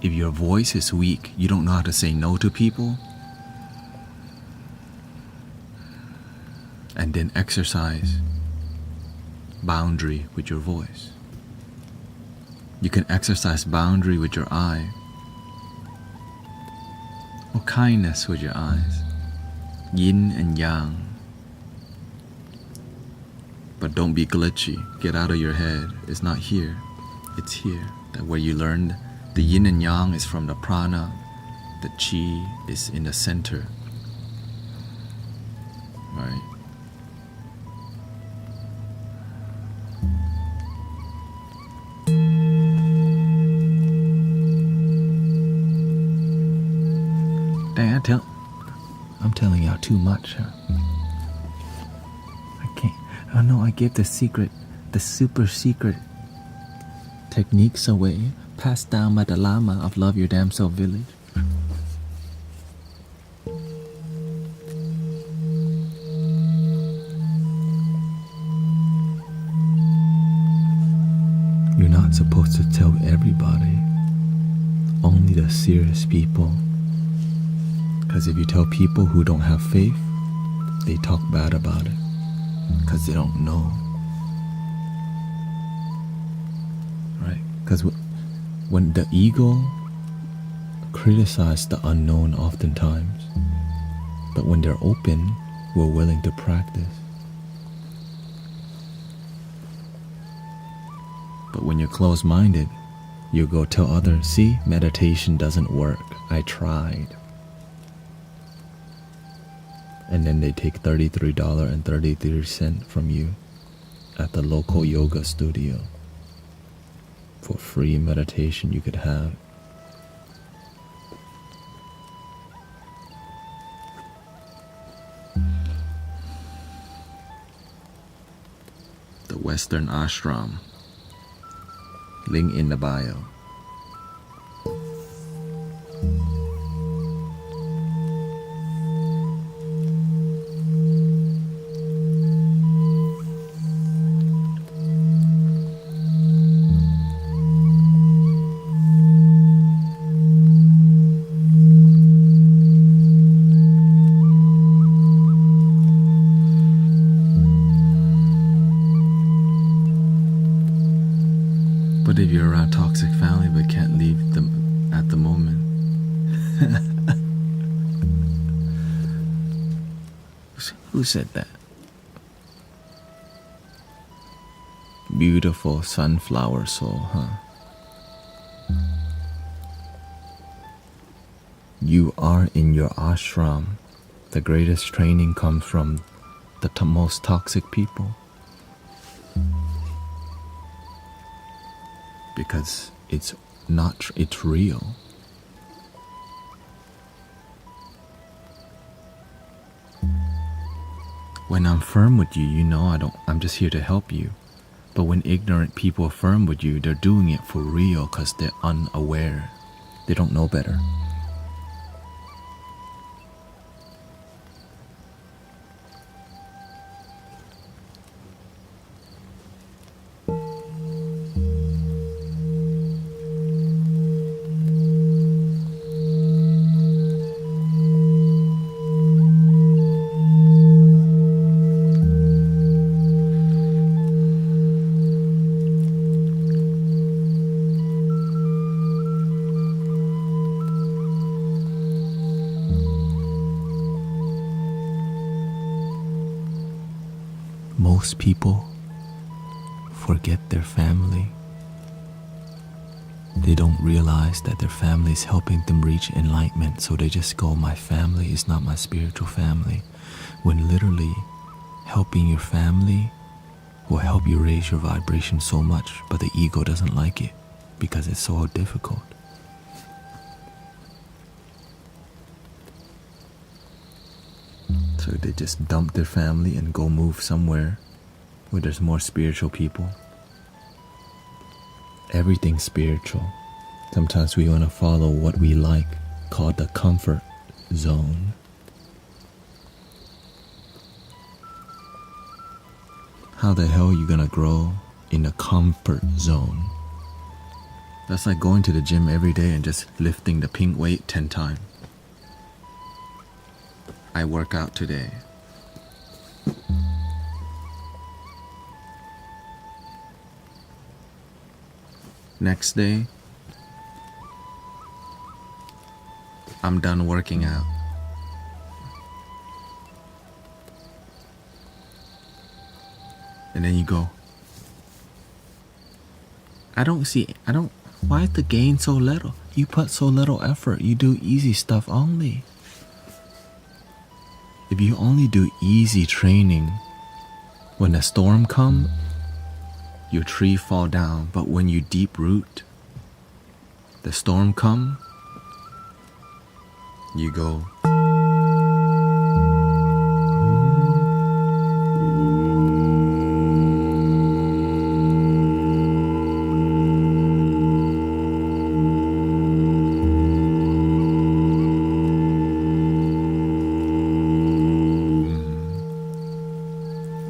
If your voice is weak, you don't know how to say no to people, and then exercise boundary with your voice. You can exercise boundary with your eye, or kindness with your eyes, yin and yang. But don't be glitchy. Get out of your head. It's not here. It's here. That where you learned the yin and yang is from the prana. The chi is in the center. Right? Dang, I'm telling y'all too much, huh? I can't. Oh no, I gave the super secret techniques away, passed down by the Lama of Love Your Damn Self Village. You're not supposed to tell everybody, only the serious people. Because if you tell people who don't have faith, they talk bad about it. Because they don't know. Right? Because when the ego criticizes the unknown oftentimes, but when they're open, we're willing to practice. But when you're closed-minded, you go tell others, see, meditation doesn't work. I tried. And then they take $33.33 from you at the local yoga studio for free meditation you could have. The Western Ashram. Link in the bio. But if you're around toxic family but can't leave them at the moment, who said that? Beautiful sunflower soul, huh? You are in your ashram. The greatest training comes from the most toxic people. Because it's real. When I'm firm with you, you know I'm just here to help you. But when ignorant people are firm with you, they're doing it for real because they're unaware. They don't know better. Most people forget their family. They don't realize that their family is helping them reach enlightenment, so they just go, my family is not my spiritual family. When literally helping your family will help you raise your vibration so much, but the ego doesn't like it because it's so difficult. So they just dump their family and go move somewhere where there's more spiritual people. Everything's spiritual. Sometimes we want to follow what we like, called the comfort zone. How the hell are you gonna grow in a comfort zone? That's like going to the gym every day and just lifting the pink weight 10 times. I work out today. Next day, I'm done working out. And then you go, why is the gain so little? You put so little effort. You do easy stuff only. If you only do easy training, when a storm comes, your tree fall down. But when you deep root, the storm come, you go.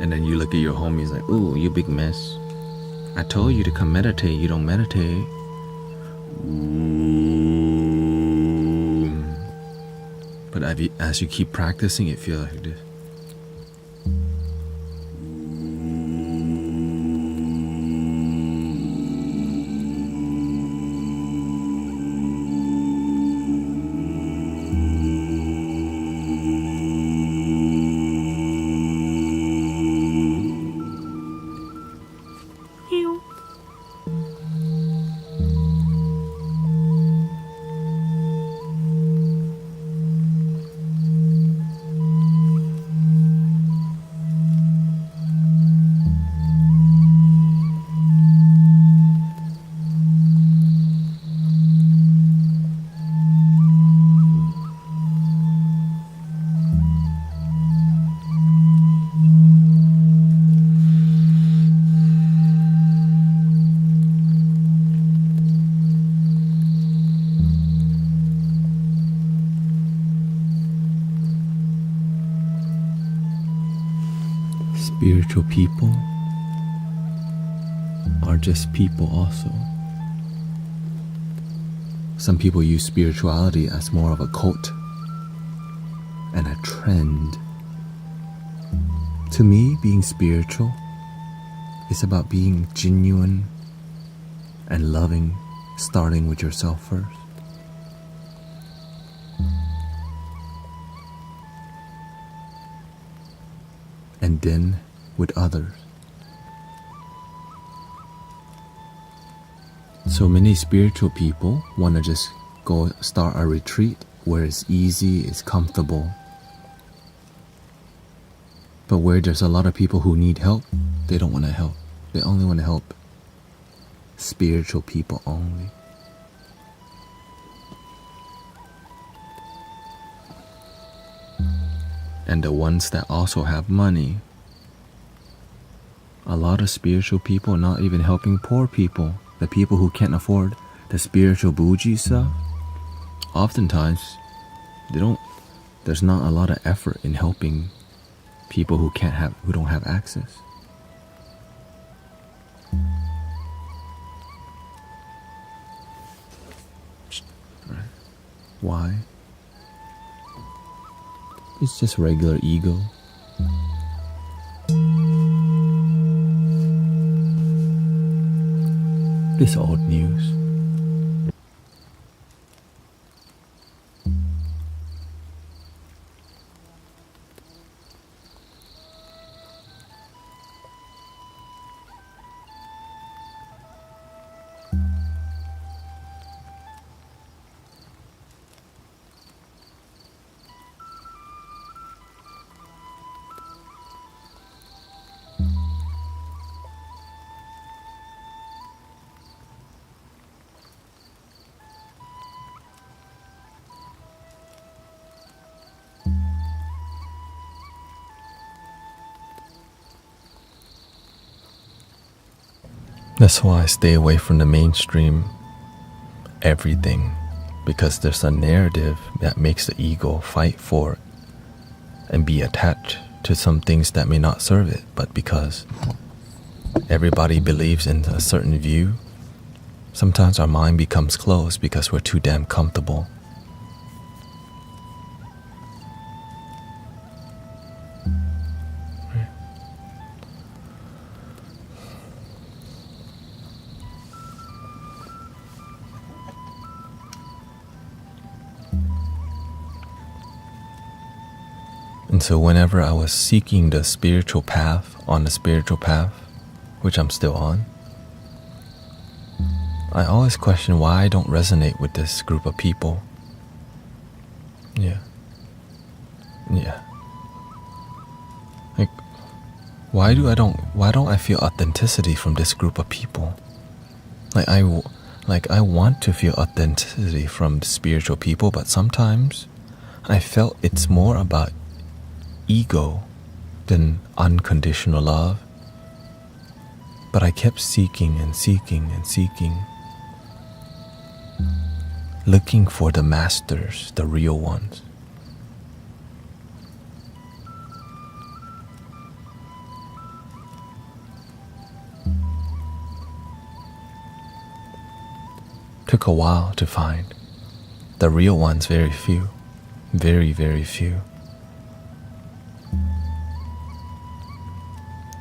And then you look at your homies like, ooh, you big mess. I told you to come meditate, you don't meditate. But as you keep practicing, it feels like this. Spiritual people are just people also. Some people use spirituality as more of a cult and a trend. To me, being spiritual is about being genuine and loving, starting with yourself first. And then with others. So many spiritual people want to just go start a retreat where it's easy, it's comfortable. But where there's a lot of people who need help, they don't want to help. They only want to help spiritual people only. And the ones that also have money. A lot of spiritual people not even helping poor people, the people who can't afford the spiritual bougie stuff. Oftentimes, there's not a lot of effort in helping people who don't have access. Why? It's just regular ego. This old news. That's why I stay away from the mainstream everything, because there's a narrative that makes the ego fight for it and be attached to some things that may not serve it. But because everybody believes in a certain view, sometimes our mind becomes closed because we're too damn comfortable. And And so whenever I was seeking the spiritual path, on the spiritual path, which I'm still on, I always question why I don't resonate with this group of people. Yeah. Like, why don't I feel authenticity from this group of people? Like I want to feel authenticity from spiritual people, but sometimes I felt it's more about ego than unconditional love. But I kept seeking and seeking and seeking, looking for the masters, the real ones. Took a while to find. The real ones, very few. Very, very few.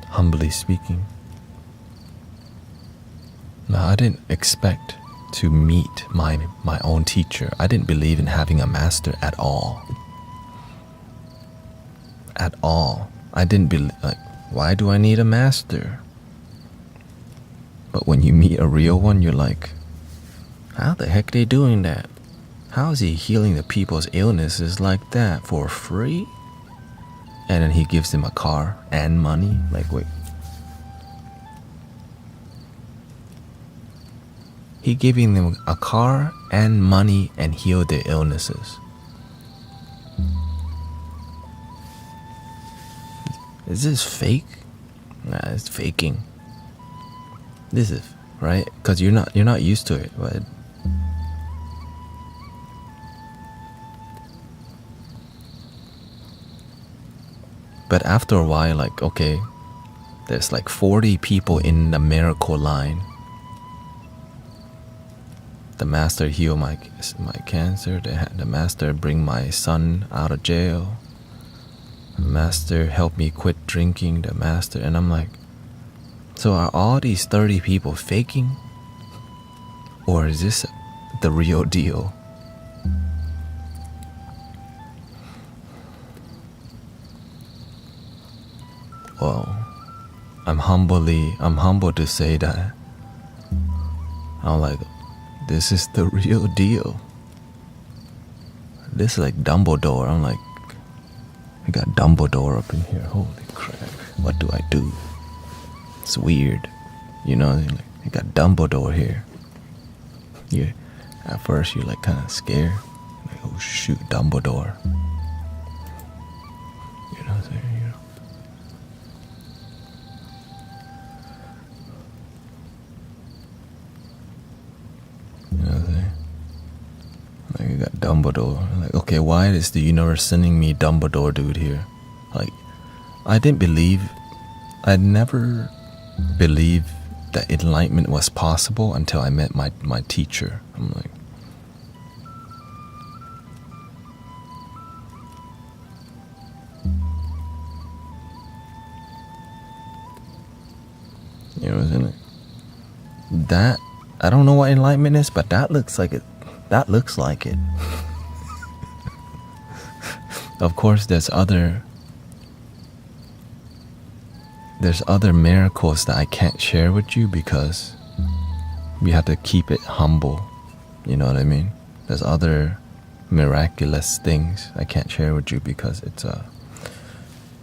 Humbly speaking. Now, I didn't expect to meet my own teacher. I didn't believe in having a master at all. At all. I didn't believe, like, why do I need a master? But when you meet a real one, you're like, how the heck are they doing that? How is he healing the people's illnesses like that for free? And then he gives them a car and money. Like, wait. He giving them a car and money and heal their illnesses. Is this fake? Nah, it's faking. This is right, because you're not used to it, but after a while, like, okay, there's like 40 people in the miracle line. The master heal my cancer. The master bring my son out of jail. The master help me quit drinking. The master, and I'm like, so are all these 30 people faking? Or is this the real deal? Well, I'm humble to say that. I'm like, this is the real deal. This is like Dumbledore. I'm like, I got Dumbledore up in here. Holy crap. What do I do? It's weird. You know, like, I got Dumbledore here. Yeah. At first you're like kind of scared. Like, oh shoot, Dumbledore. You know what I'm saying? You know what I'm saying? Like, you got Dumbledore. Like, okay, why is the universe sending me Dumbledore dude here? Like, I never believed that enlightenment was possible until I met my teacher. I'm like, you know what I'm saying? That, I don't know what enlightenment is, but that looks like it. That looks like it. Of course, there's other miracles that I can't share with you because we have to keep it humble. You know what I mean? There's other miraculous things I can't share with you because it's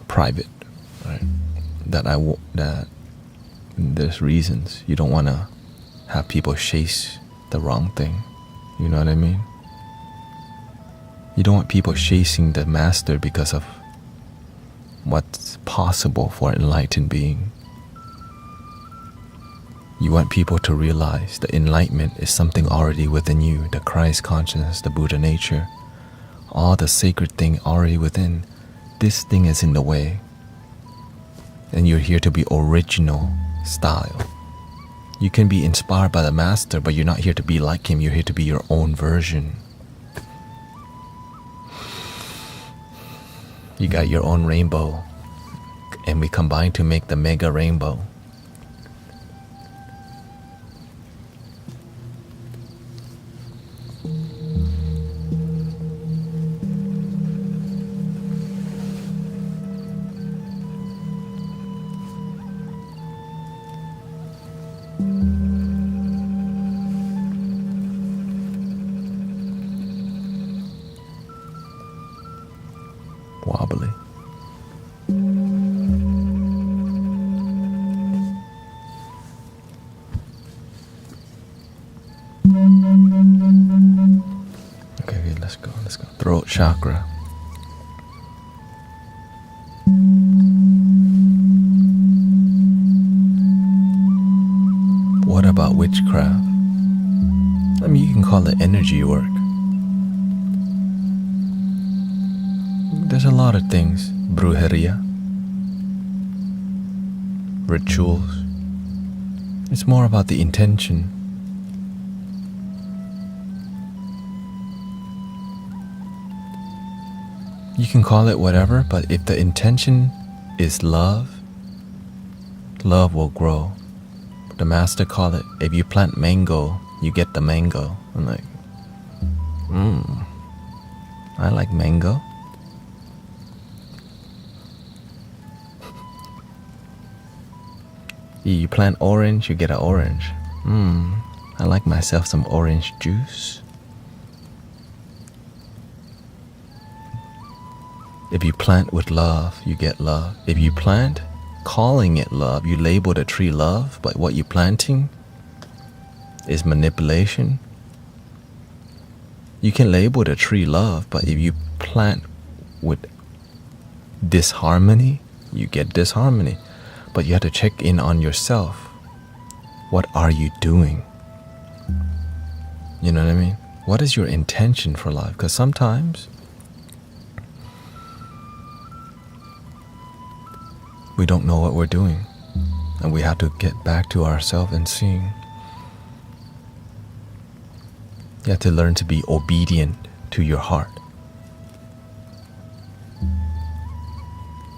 private, right? That there's reasons you don't want to have people chase the wrong thing. You know what I mean? You don't want people chasing the master because of what's possible for an enlightened being. You want people to realize that enlightenment is something already within you, the Christ consciousness, the Buddha nature, all the sacred thing already within. This thing is in the way. And you're here to be original style. You can be inspired by the master, but you're not here to be like him. You're here to be your own version. You got your own rainbow, and we combine to make the mega rainbow. throat chakra. What about witchcraft? I mean, you can call it energy work. There's a lot of things. Brujeria, rituals. It's more about the intention. You can call it whatever, but if the intention is love, love will grow. The master called it, if you plant mango, you get the mango. I'm like, I like mango. You plant orange, you get an orange. I like myself some orange juice. If you plant with love, you get love. If you plant calling it love, you label the tree love, but what you're planting is manipulation. You can label the tree love, but if you plant with disharmony, you get disharmony. But you have to check in on yourself. What are you doing? You know what I mean? What is your intention for life? Because sometimes we don't know what we're doing, and we have to get back to ourselves and seeing. You have to learn to be obedient to your heart.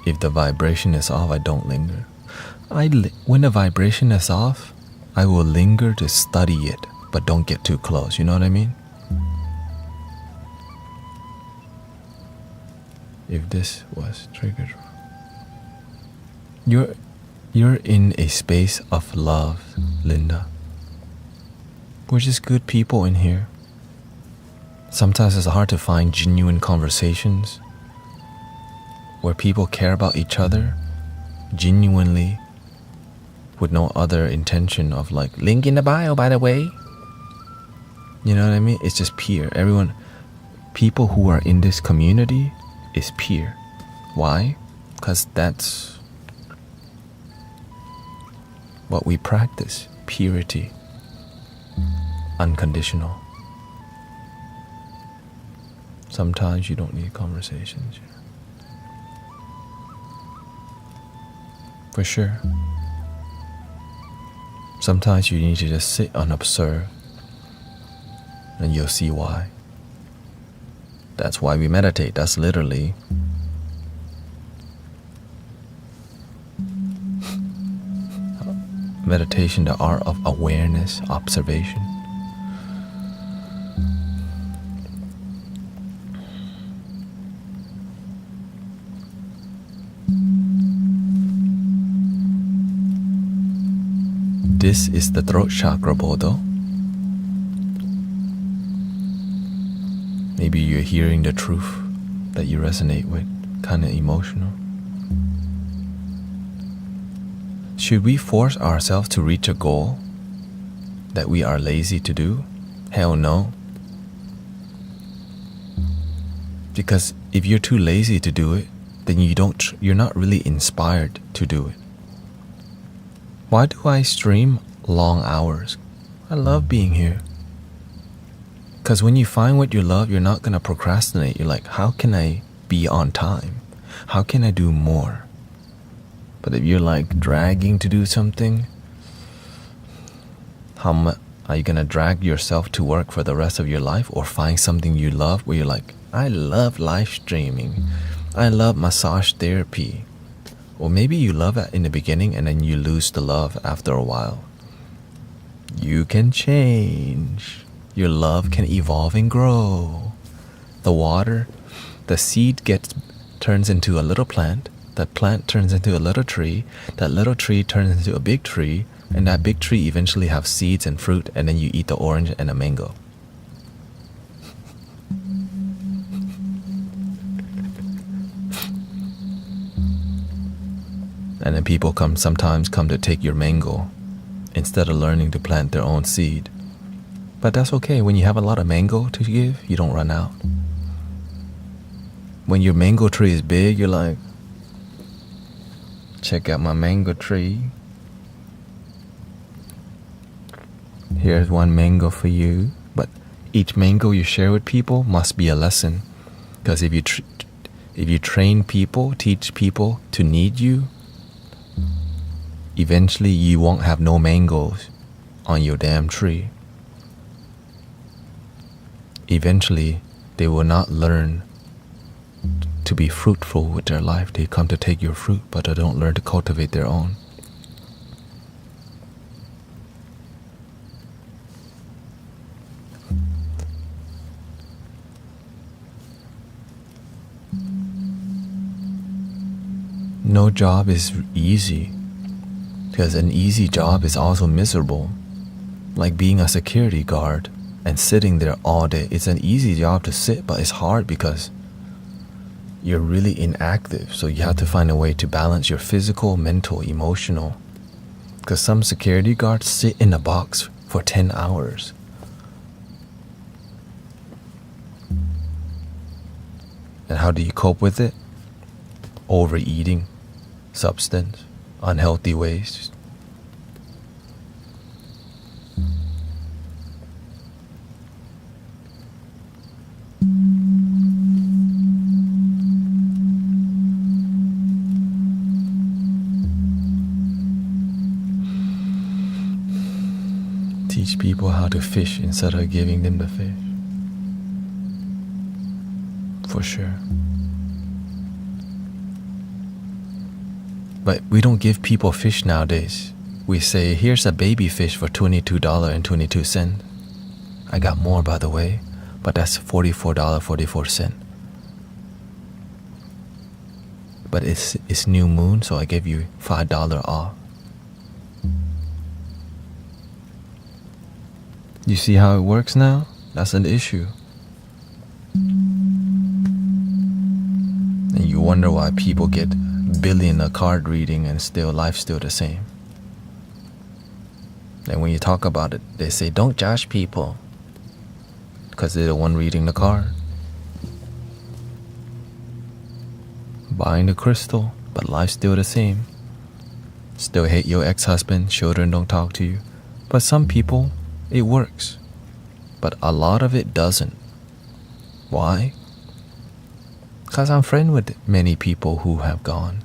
If the vibration is off, I don't linger. When the vibration is off, I will linger to study it, but don't get too close. You know what I mean? If this was triggered, you're in a space of love, Linda. We're just good people in here. Sometimes it's hard to find genuine conversations where people care about each other genuinely, with no other intention of like, link in the bio, by the way. You know what I mean? It's just peer. People who are in this community is peer. Why? Because that's what we practice. Purity. Unconditional. Sometimes you don't need conversations. For sure. Sometimes you need to just sit and observe, and you'll see why. That's why we meditate. That's literally meditation, the art of awareness, observation. This is the throat chakra, Bodo. Maybe you're hearing the truth that you resonate with, kind of emotional. Should we force ourselves to reach a goal that we are lazy to do? Hell no. Because if you're too lazy to do it, then you're not really inspired to do it. Why do I stream long hours? I love being here. Because when you find what you love, you're not going to procrastinate. You're like, how can I be on time? How can I do more? But if you're like dragging to do something, how are you going to drag yourself to work for the rest of your life, or find something you love where you're like, I love live streaming. I love massage therapy. Or maybe you love it in the beginning and then you lose the love after a while. You can change. Your love can evolve and grow. The water, the seed turns into a little plant. That plant turns into a little tree. That little tree turns into a big tree. And that big tree eventually have seeds and fruit, and then you eat the orange and the mango. And then people sometimes come to take your mango instead of learning to plant their own seed. But that's okay. When you have a lot of mango to give, you don't run out. When your mango tree is big, you're like, check out my mango tree. Here's one mango for you. But each mango you share with people must be a lesson. Because if you train people, teach people to need you, eventually you won't have no mangoes on your damn tree. Eventually, they will not learn to be fruitful with their life. They come to take your fruit, but they don't learn to cultivate their own. No job is easy, because an easy job is also miserable. Like being a security guard and sitting there all day. It's an easy job to sit, but it's hard because you're really inactive. So you have to find a way to balance your physical, mental, emotional. Because some security guards sit in a box for 10 hours. And how do you cope with it? Overeating, substance, unhealthy ways. Teach people how to fish instead of giving them the fish. For sure. But we don't give people fish nowadays. We say, here's a baby fish for $22.22. I got more, by the way, but that's $44.44. But it's new moon, so I gave you $5 off. You see how it works now? That's an issue. And you wonder why people get billion a card reading and still life's still the same. And when you talk about it, they say don't judge people because they're the one reading the card. Buying the crystal, but life's still the same. Still hate your ex-husband, children don't talk to you. But some people, it works. But a lot of it doesn't. Why? Because I'm friends with many people who have gone.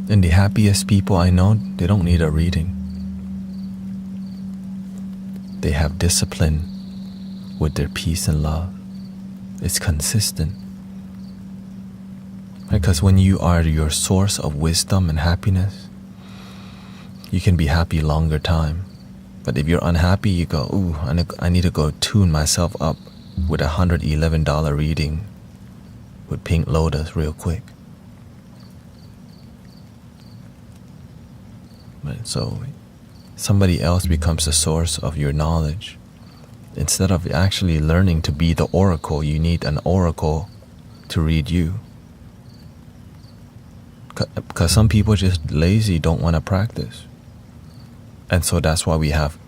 And the happiest people I know, they don't need a reading. They have discipline with their peace and love. It's consistent. Because when you are your source of wisdom and happiness, you can be happy longer time. But if you're unhappy, you go, ooh, I need to go tune myself up with a $111 reading with Pink Lotus real quick. So somebody else becomes the source of your knowledge. Instead of actually learning to be the oracle, you need an oracle to read you. Because some people are just lazy, don't want to practice. And so that's why we have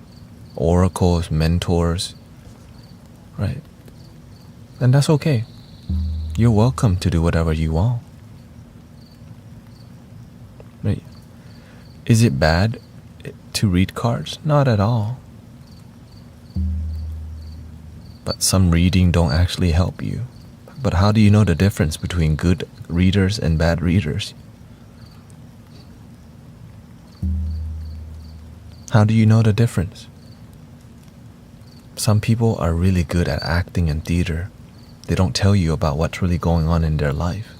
oracles, mentors, right? And that's okay. You're welcome to do whatever you want. Right? Is it bad to read cards? Not at all. But some reading don't actually help you. But how do you know the difference between good readers and bad readers? How do you know the difference? Some people are really good at acting in theater. They don't tell you about what's really going on in their life,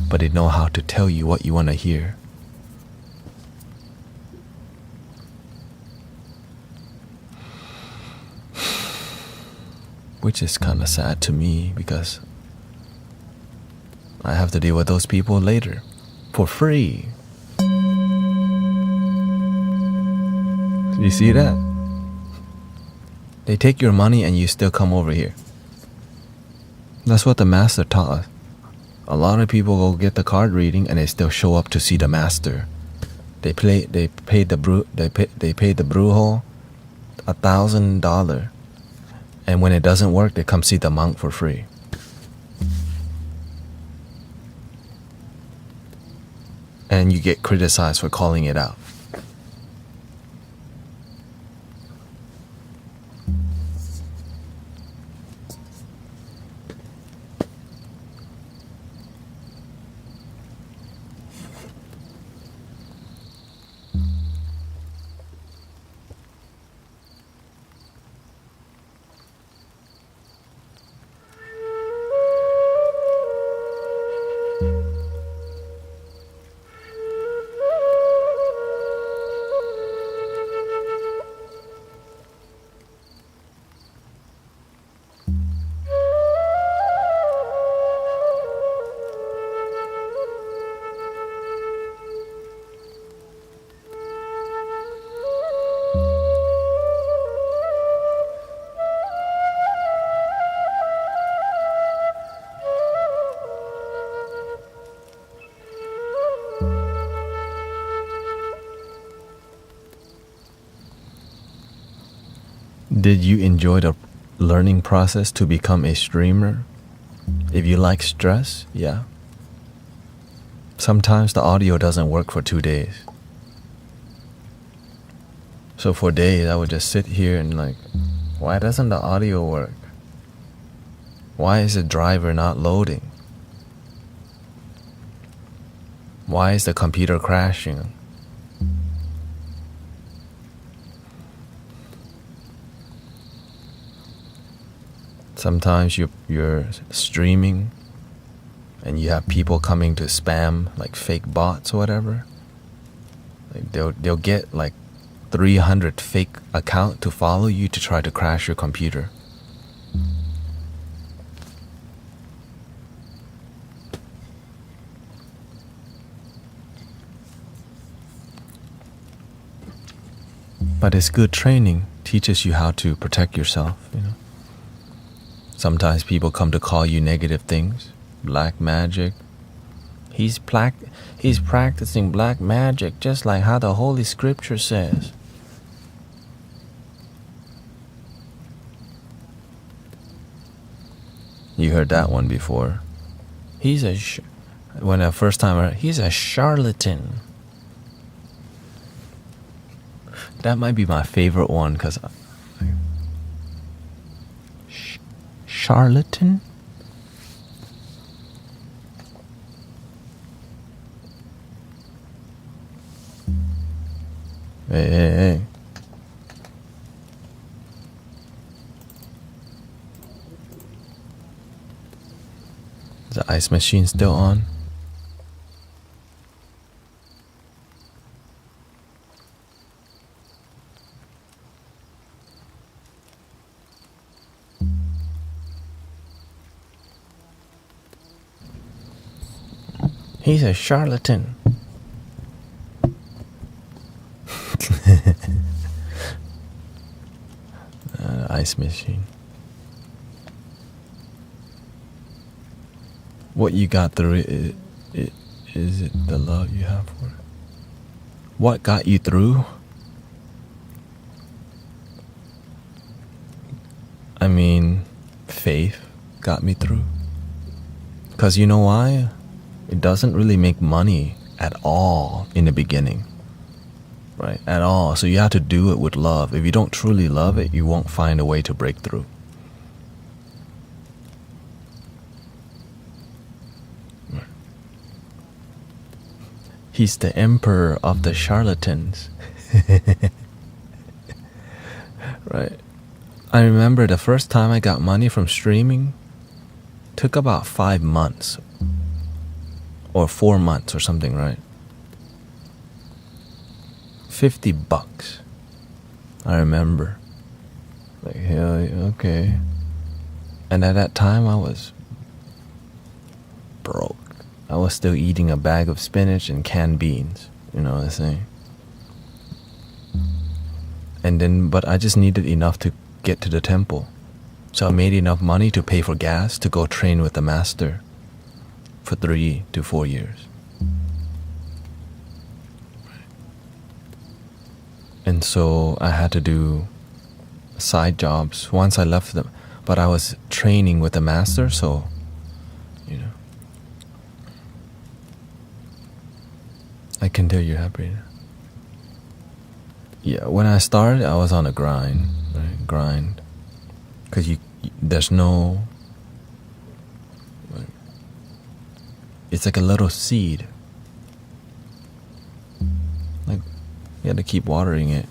but they know how to tell you what you want to hear. Which is kind of sad to me because I have to deal with those people later for free. You see that? They take your money and you still come over here. That's what the master taught us. A lot of people go get the card reading and they still show up to see the master. They paid the brujo $1,000, and when it doesn't work, they come see the monk for free. And you get criticized for calling it out. Did you enjoy the learning process to become a streamer? If you like stress, yeah. Sometimes the audio doesn't work for 2 days. So for days I would just sit here and like, why doesn't the audio work? Why is the driver not loading? Why is the computer crashing? Sometimes you're streaming and you have people coming to spam, like fake bots or whatever. Like they'll get like 300 fake accounts to follow you to try to crash your computer. But it's good training, teaches you how to protect yourself, you know. Sometimes people come to call you negative things, black magic. He's practicing black magic just like how the Holy Scripture says. You heard that one before. When the first time I heard, he's a charlatan. That might be my favorite one because charlatan? Hey. Is the ice machine still on? He's a charlatan. Ice machine. What you got through it, is it the love you have for it? What got you through? I mean, faith got me through. Because you know why? It doesn't really make money at all in the beginning, right? At all. So you have to do it with love. If you don't truly love it, you won't find a way to break through. He's the emperor of the charlatans. Right? I remember the first time I got money from streaming took about 5 months. Or 4 months or something, right? $50. I remember. Like, hell, okay. And at that time, I was broke. I was still eating a bag of spinach and canned beans. You know what I'm saying? And then, but I just needed enough to get to the temple. So I made enough money to pay for gas to go train with the master for 3 to 4 years. And so I had to do side jobs once I left them. But I was training with the master, so, you know. I can tell you're happy. Yeah, when I started, I was on a grind, right? Grind. Because there's no, it's like a little seed. Like, you have to keep watering it.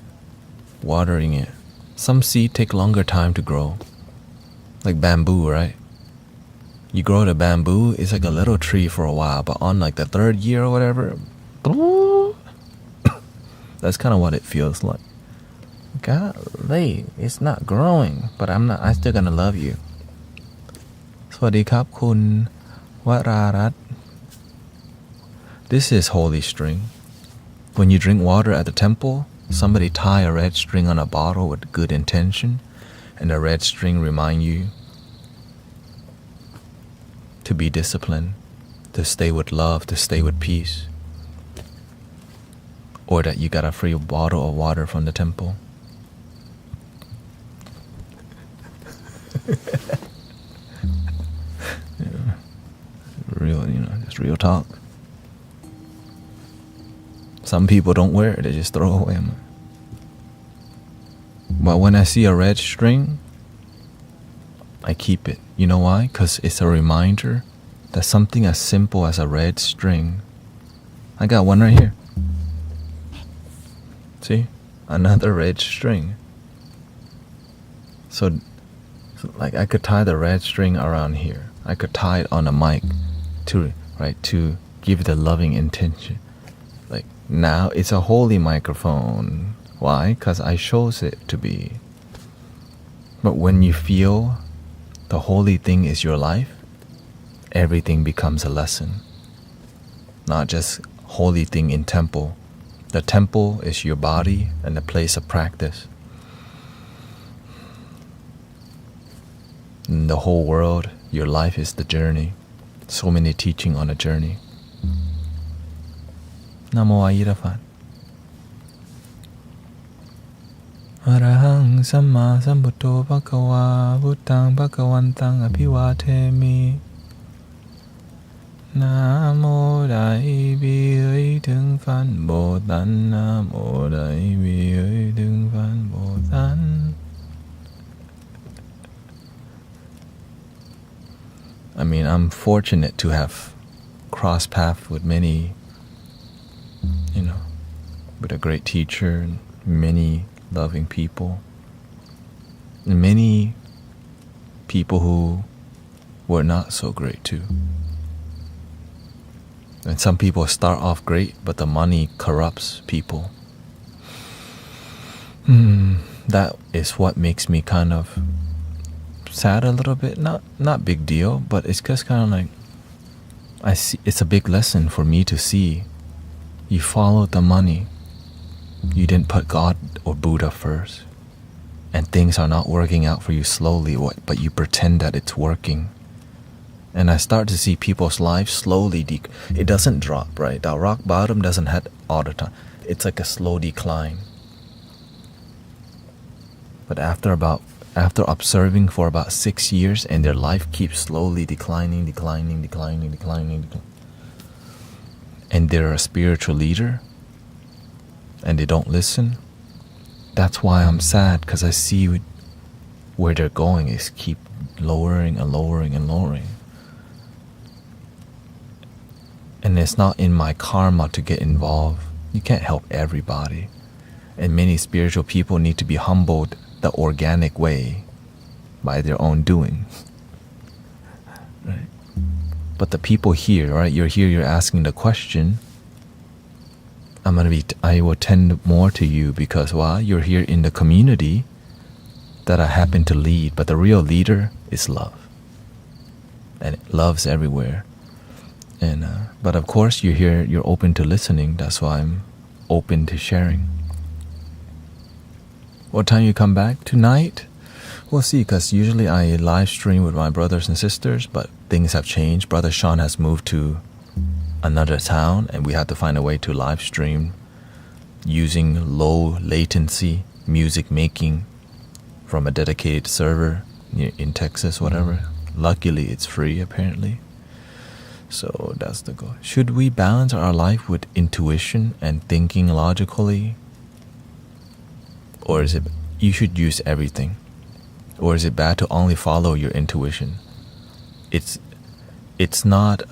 Some seed take longer time to grow. Like bamboo, right? You grow the bamboo, it's like a little tree for a while, but on like the 3rd year or whatever, that's kind of what it feels like. Golly, it's not growing, but I'm still gonna love you. สวัสดีครับคุณวรารัตน์ This is holy string. When you drink water at the temple, somebody tie a red string on a bottle with good intention, and the red string remind you to be disciplined, to stay with love, to stay with peace, or that you got a free bottle of water from the temple. Real, just real talk. Some people don't wear it, they just throw away them. But when I see a red string, I keep it. You know why? Because it's a reminder that something as simple as a red string. I got one right here. See? Another red string. So like I could tie the red string around here. I could tie it on a mic to give the loving intention. Like now it's a holy microphone. Why? Because I chose it to be. But when you feel the holy thing is your life, everything becomes a lesson. Not just holy thing in temple. The temple is your body and the place of practice. In the whole world, your life is the journey. So many teaching on a journey. Namo Ayirafat. Arahang Samma Sambuddho Bhagava Buddhang Bhagavantang Abhivatemi. Namo Dai Bi Đừng Phan Bồ Tát. Namo Dai Bi Đừng Phan Bồ Tát. I mean, I'm fortunate to have crossed paths with many, with a great teacher and many loving people. And many people who were not so great too. And some people start off great, but the money corrupts people. That is what makes me kind of sad a little bit. Not big deal, but it's just kind of like I see it's a big lesson for me to see. You followed the money. You didn't put God or Buddha first. And things are not working out for you slowly, but you pretend that it's working. And I start to see people's lives slowly it doesn't drop, right? The rock bottom doesn't hit all the time. It's like a slow decline. But after observing for about 6 years, and their life keeps slowly declining, and they're a spiritual leader, and they don't listen, that's why I'm sad, because I see where they're going is keep lowering and lowering and lowering. And it's not in my karma to get involved. You can't help everybody. And many spiritual people need to be humbled the organic way by their own doing. Right? But the people here, right? You're here, you're asking the question. I will tend more to you because why? You're here in the community that I happen to lead, but the real leader is love. And love's everywhere. And but of course you're here, you're open to listening. That's why I'm open to sharing. What time you come back? Tonight? We'll see, because usually I live stream with my brothers and sisters, but things have changed. Brother Sean has moved to another town, and we had to find a way to live stream using low latency music making from a dedicated server in Texas, whatever. Luckily, it's free, apparently. So that's the goal. Should we balance our life with intuition and thinking logically? Or is it you should use everything? Or is it bad to only follow your intuition? It's not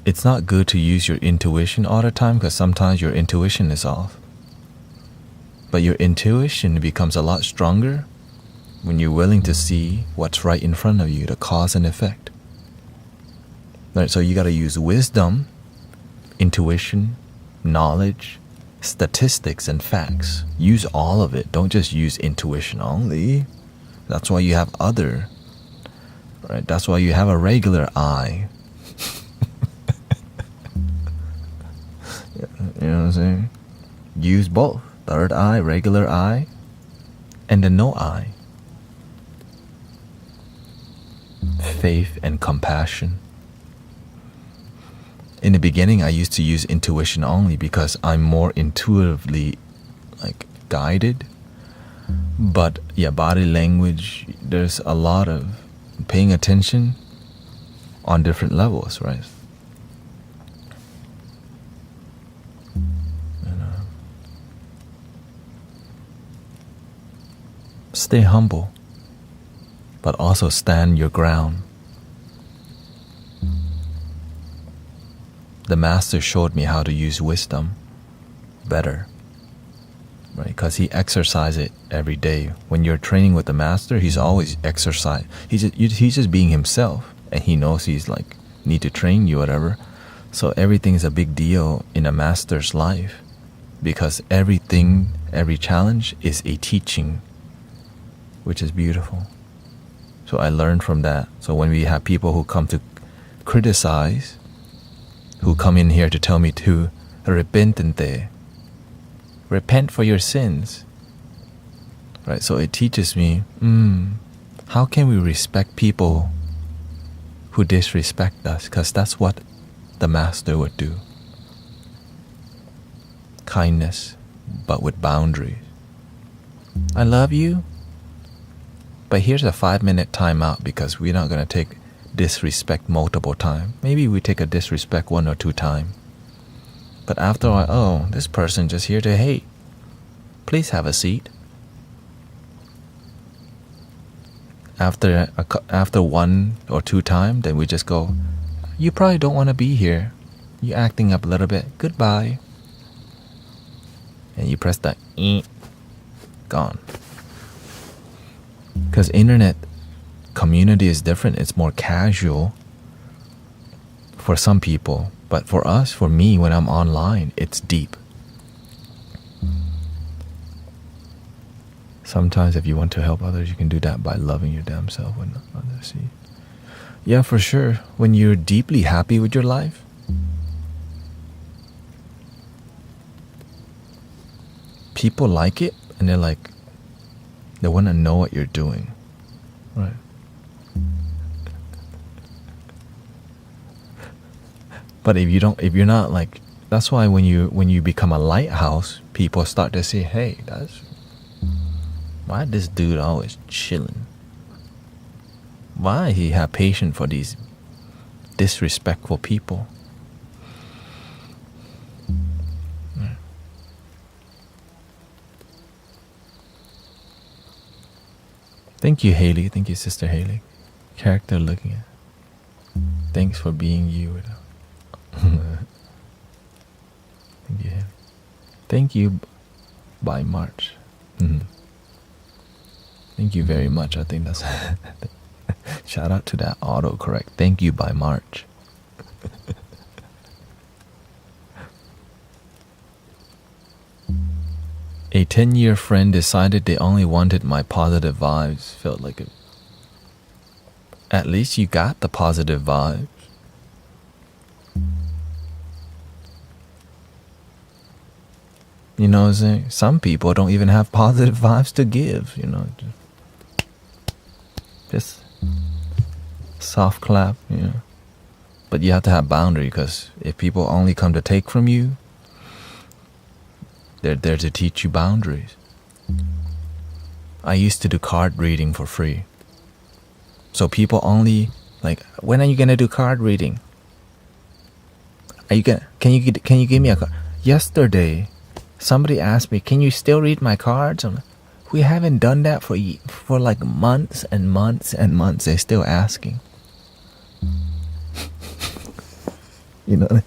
it's not good to use your intuition all the time, because sometimes your intuition is off. But your intuition becomes a lot stronger when you're willing to see what's right in front of you, the cause and effect. Right, so you got to use wisdom, intuition, knowledge, statistics, and facts. Use all of it. Don't just use intuition only. That's why you have other. Right? That's why you have a regular eye. You know what I'm saying? Use both. Third eye, regular eye, and the no eye. Faith and compassion. In the beginning, I used to use intuition only because I'm more intuitively guided. But yeah, body language, there's a lot of paying attention on different levels, right? Stay humble, but also stand your ground. The master showed me how to use wisdom better, right? Because he exercises it every day. When you're training with the master, he's always exercise. He's just being himself, and he knows he's need to train you, whatever. So everything's a big deal in a master's life, because every challenge is a teaching, which is beautiful. So I learned from that. So when we have people who come to criticize, who come in here to tell me to repentente, repent for your sins, right? So it teaches me, how can we respect people who disrespect us? Because that's what the master would do. Kindness, but with boundaries. I love you, but here's a 5-minute timeout, because we're not going to take disrespect multiple times. Maybe we take a disrespect 1 or 2 times. But after a while, this person just here to hate. Please have a seat. After 1 or 2 times, then we just go, you probably don't want to be here. You're acting up a little bit. Goodbye. And you press that, gone. Because internet community is different. It's more casual for some people. But for us, for me, when I'm online, it's deep. Sometimes if you want to help others, you can do that by loving your damn self when others see. Yeah, for sure. When you're deeply happy with your life, people like it, and they want to know what you're doing, right? But if you're not that's why when you become a lighthouse, people start to say, hey, why this dude always chilling? Why he have patience for these disrespectful people? Thank you, Haley. Thank you, Sister Haley. Character looking at. Thanks for being you. Thank you, Haley. Thank you by March. Thank you very much. I think that's shout out to that autocorrect. Thank you by March. A 10-year friend decided they only wanted my positive vibes. Felt like it. At least you got the positive vibes. You know what I'm saying? Some people don't even have positive vibes to give, you know. Just soft clap, you know. But you have to have boundary, because if people only come to take from you, they're there to teach you boundaries. I used to do card reading for free. So people only like, when are you gonna do card reading? Are you gonna? Can you give me a card? Yesterday, somebody asked me, "Can you still read my cards?" I'm like, we haven't done that for like months and months and months. They're still asking. You know.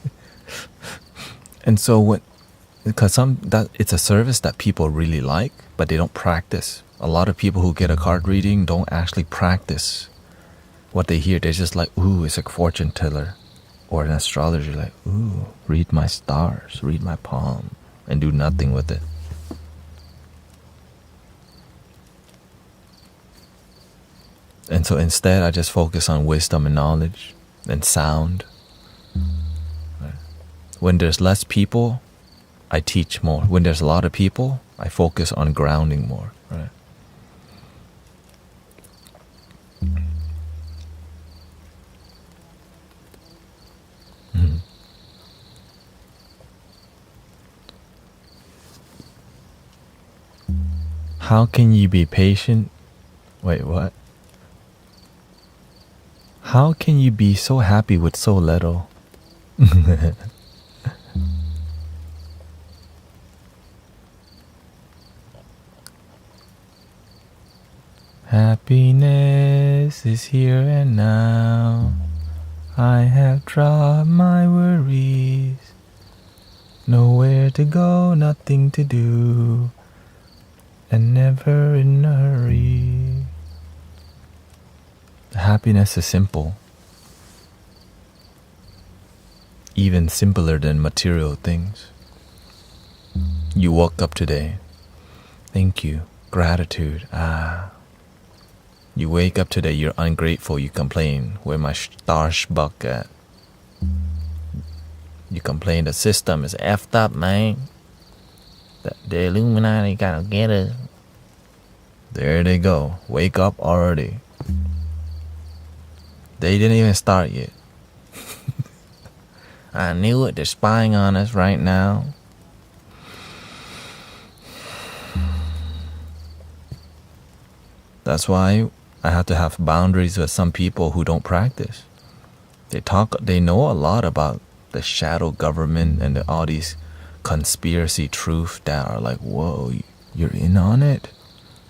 And so because it's a service that people really like, but they don't practice. A lot of people who get a card reading don't actually practice what they hear. They're just like, ooh, it's a fortune teller or an astrologer. Like, ooh, read my stars, read my palm, and do nothing with it. And so instead, I just focus on wisdom and knowledge and sound. Right? When there's less people, I teach more. When there's a lot of people, I focus on grounding more. Right? Mm-hmm. How can you be patient? Wait, what? How can you be so happy with so little? Happiness is here and now. I have dropped my worries. Nowhere to go, nothing to do, and never in a hurry. Happiness is simple, even simpler than material things. You woke up today. Thank you. Gratitude. You wake up today, you're ungrateful, you complain, where my Starbucks at? You complain the system is effed up, man. The Illuminati gotta get us. There they go. Wake up already. They didn't even start yet. I knew it. They're spying on us right now. That's why I have to have boundaries with some people who don't practice. They know a lot about the shadow government and all these conspiracy truth that are like, whoa, you're in on it.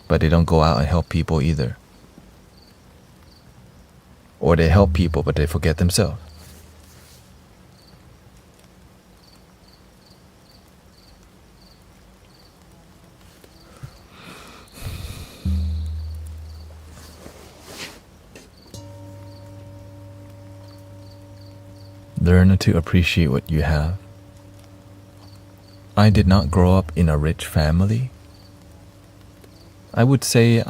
But they don't go out and help people either. Or they help people, but they forget themselves. Learn to appreciate what you have. I did not grow up in a rich family. I would say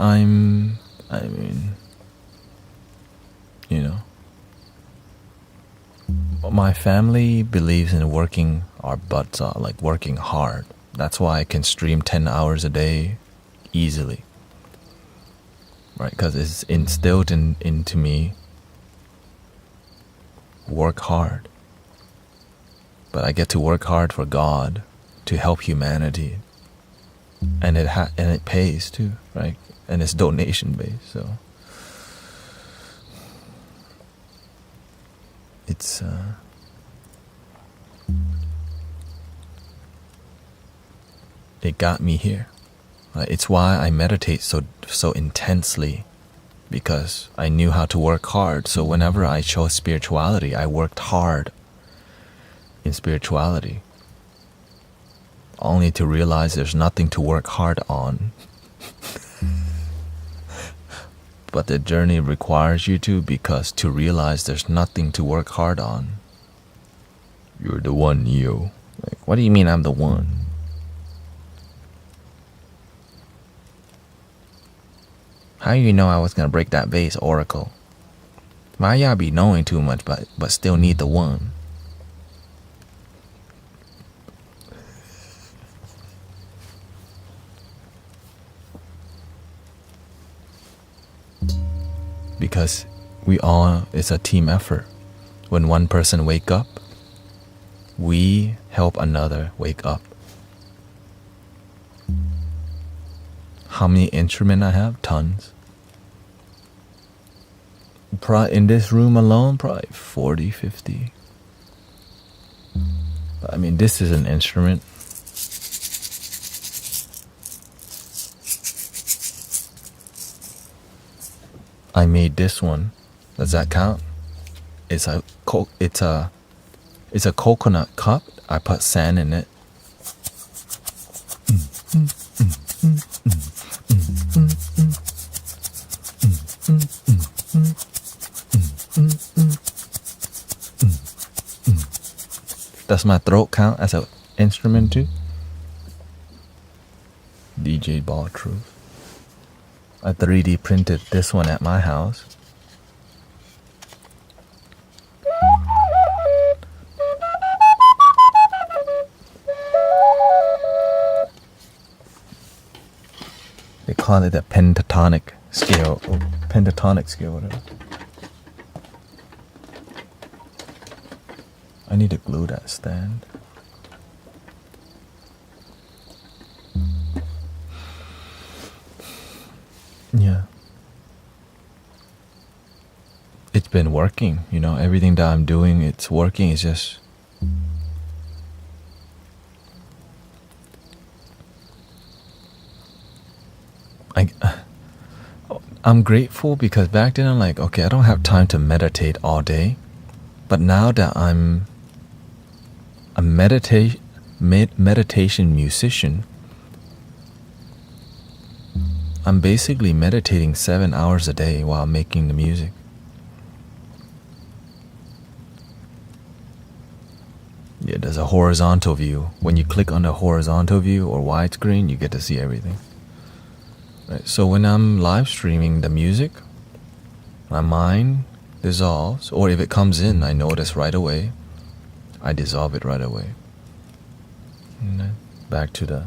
my family believes in working our butts off, like working hard. That's why I can stream 10 hours a day easily. Right? Because it's instilled into me. Work hard. But I get to work hard for God to help humanity. And it pays too, right? And it's donation based, so it's it got me here. It's why I meditate so intensely, because I knew how to work hard. So whenever I chose spirituality, I worked hard in spirituality, only to realize there's nothing to work hard on. But the journey requires you because to realize there's nothing to work hard on. You're the one, Neo. Like, what do you mean I'm the one? How you know I was gonna break that vase, Oracle? Why y'all be knowing too much but still need the one? because it's a team effort. When one person wake up, we help another wake up. How many instruments I have? Tons. In this room alone, probably 40, 50. But I mean, this is an instrument. I made this one. Does that count? It's a coconut cup. I put sand in it. Does my throat count as an instrument too? DJ Ball Truth. I 3D printed this one at my house. They call it a pentatonic scale, or pentatonic scale, whatever. I need to glue that stand. Yeah. It's been working, everything that I'm doing, it's working. It's just I'm grateful because back then I'm like, okay, I don't have time to meditate all day. But now that I'm a meditation musician, I'm basically meditating 7 hours a day while making the music. Yeah, there's a horizontal view. When you click on the horizontal view or widescreen, you get to see everything. Right, so when I'm live streaming the music, my mind dissolves, or if it comes in, I notice right away. I dissolve it right away. And then back to the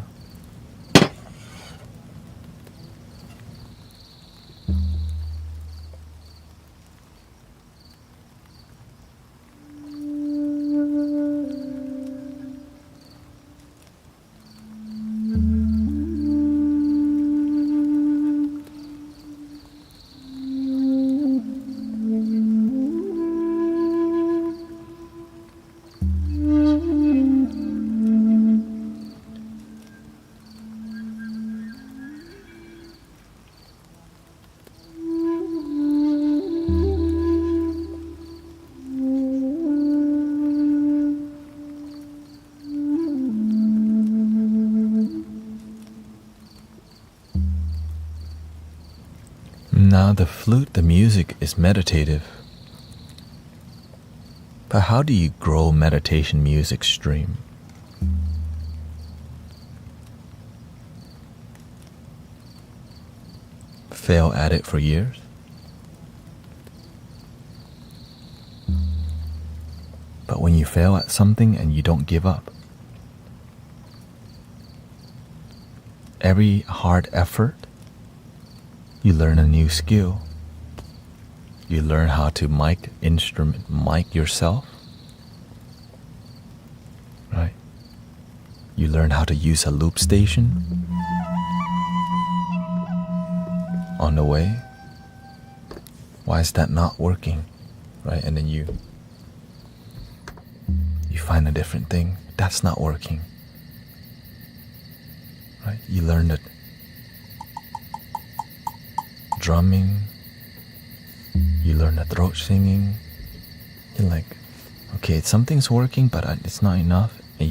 Now the flute, the music is meditative. But how do you grow meditation music stream? Fail at it for years? But when you fail at something and you don't give up, every hard effort, you learn a new skill. You learn how to mic yourself. Right? You learn how to use a loop station on the way. Why is that not working? Right? And then you find a different thing. That's not working. Right? You learn that drumming, you learn the throat singing. You're like, okay, something's working, but it's not enough. And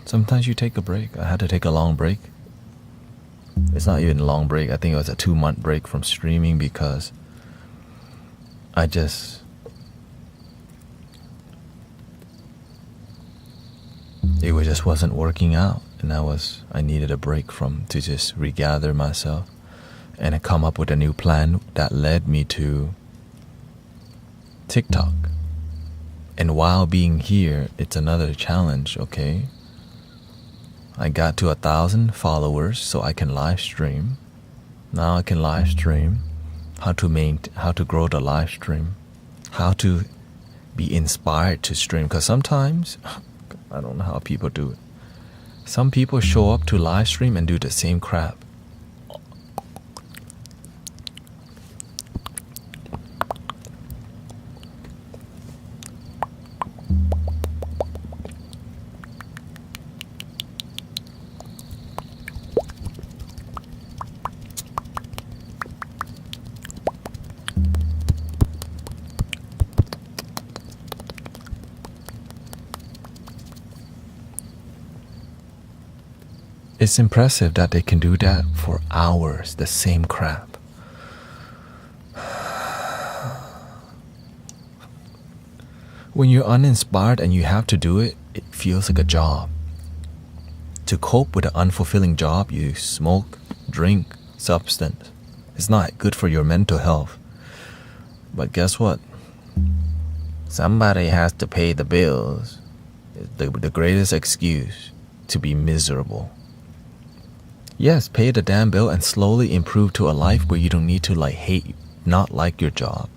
sometimes you take a break. I had to take a long break. It's not even a long break. I think it was a 2-month break from streaming because it just wasn't working out. And I needed a break to just regather myself. And I come up with a new plan that led me to TikTok. And while being here, it's another challenge, okay? I got to 1,000 followers so I can live stream. Now I can live stream how to grow the live stream, how to be inspired to stream. Because sometimes, I don't know how people do it. Some people show up to live stream and do the same crap. It's impressive that they can do that for hours, the same crap. When you're uninspired and you have to do it, it feels like a job. To cope with an unfulfilling job, you smoke, drink, substance. It's not good for your mental health. But guess what? Somebody has to pay the bills. The greatest excuse to be miserable. Yes, pay the damn bill and slowly improve to a life where you don't need to not like your job.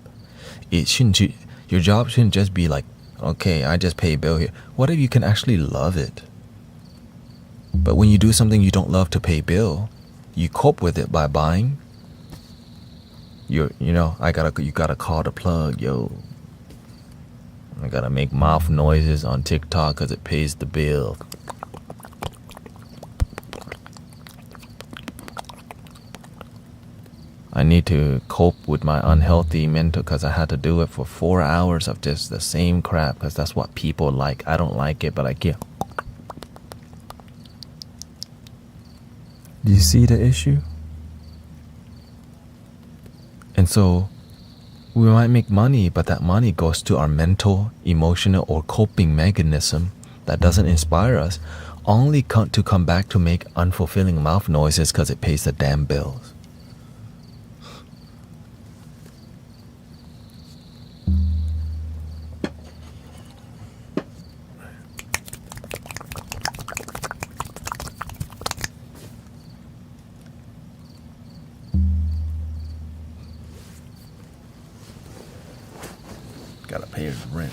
Your job shouldn't just be like, okay, I just pay a bill here. What if you can actually love it? But when you do something you don't love to pay bill, you cope with it by buying. You gotta call the plug, yo. I gotta make mouth noises on TikTok because it pays the bill. I need to cope with my unhealthy mental because I had to do it for 4 hours of just the same crap because that's what people like. I don't like it, but I can't. Do you see the issue? And so we might make money, but that money goes to our mental, emotional, or coping mechanism that doesn't inspire us, only to come back to make unfulfilling mouth noises because it pays the damn bills. Gotta pay his rent.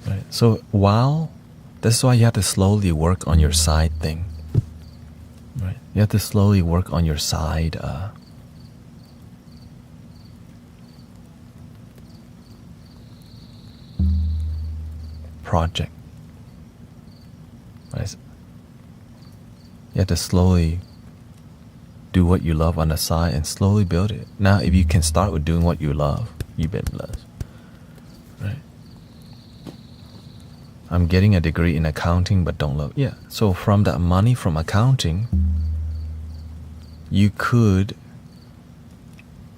Right. So this is why you have to slowly work on your side thing. Right. You have to slowly work on your side project. Right. You have to slowly do what you love on the side and slowly build it. Now, if you can start with doing what you love, you've been blessed. Right. I'm getting a degree in accounting but don't love. Yeah. So from that money from accounting, you could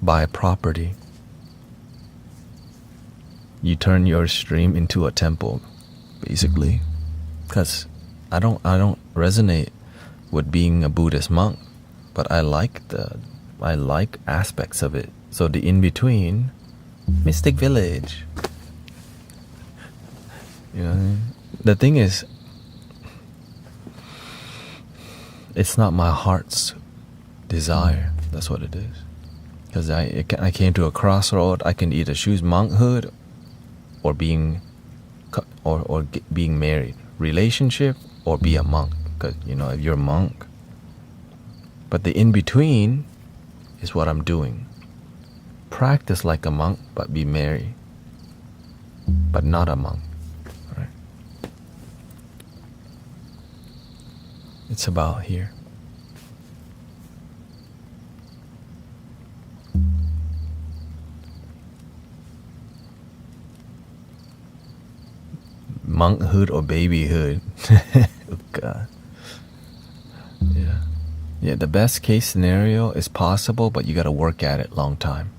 buy property. You turn your stream into a temple, basically. Because I don't resonate with being a Buddhist monk, but I like aspects of it. So the in-between, Mystic Village. You know what I mean? The thing is, it's not my heart's desire. That's what it is. Because I came to a crossroad. I can either choose monkhood or being married, relationship, or be a monk. Because if you're a monk, but the in between is what I'm doing. Practice like a monk, but be married, but not a monk. Right? It's about here. Monkhood or babyhood. Oh God. Yeah, the best case scenario is possible, but you gotta work at it long time.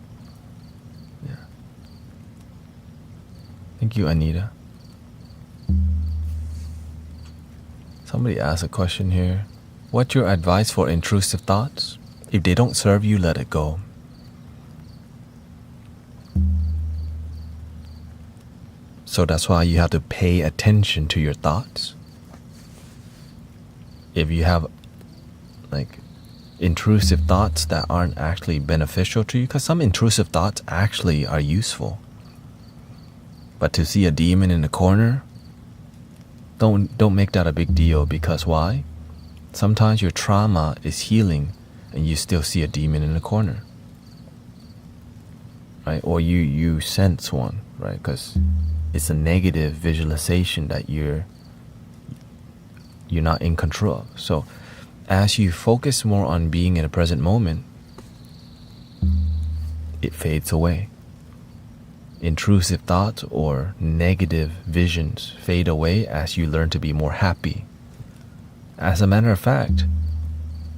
Yeah. Thank you, Anita. Somebody asked a question here. What's your advice for intrusive thoughts? If they don't serve you, let it go. So that's why you have to pay attention to your thoughts. If intrusive thoughts that aren't actually beneficial to you, because some intrusive thoughts actually are useful. But to see a demon in the corner, don't make that a big deal, because why? Sometimes your trauma is healing and you still see a demon in the corner, right? Or you sense one, right? Because it's a negative visualization that you're not in control of. So as you focus more on being in the present moment, it fades away. Intrusive thoughts or negative visions fade away as you learn to be more happy. As a matter of fact,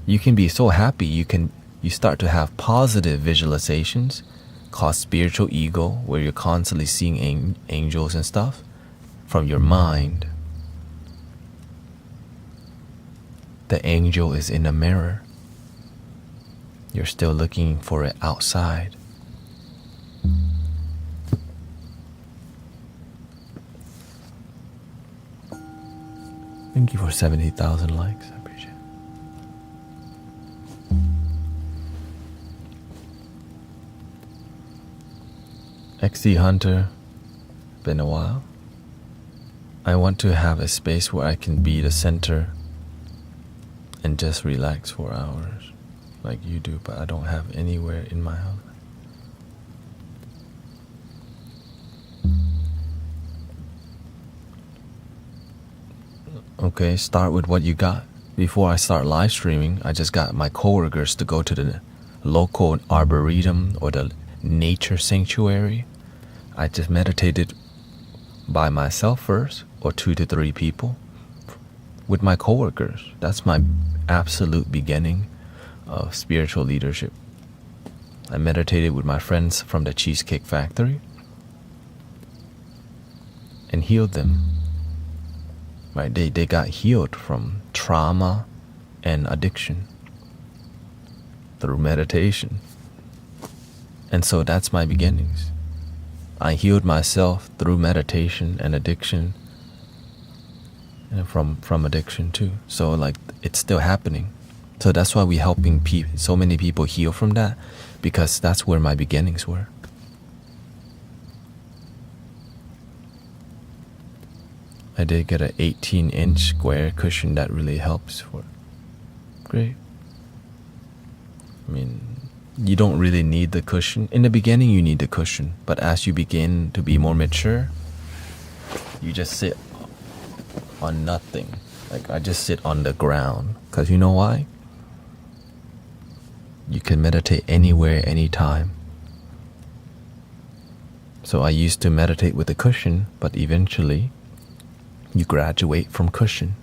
you can be so happy you start to have positive visualizations called spiritual ego, where you're constantly seeing angels and stuff from your mind. The angel is in a mirror. You're still looking for it outside. Thank you for 70,000 likes. I appreciate it. XD Hunter, been a while. I want to have a space where I can be the center and just relax for hours like you do, but I don't have anywhere in my house. Okay, start with what you got. Before I start live streaming, I just got my coworkers to go to the local arboretum or the nature sanctuary. I just meditated by myself first, or 2 to 3 people with my coworkers. That's my absolute beginning of spiritual leadership. I meditated with my friends from the Cheesecake Factory and healed them. Right? They got healed from trauma and addiction through meditation. And so that's my beginnings. I healed myself through meditation and addiction, and from addiction too. So like it's still happening. So that's why we're helping so many people heal from that, because that's where my beginnings were. I did get an 18-inch square cushion that really helps for it. Great. I mean, you don't really need the cushion. In the beginning, you need the cushion. But as you begin to be more mature, you just sit on nothing. Like I just sit on the ground. Because you know why? You can meditate anywhere, anytime. So I used to meditate with a cushion, but eventually you graduate from cushion.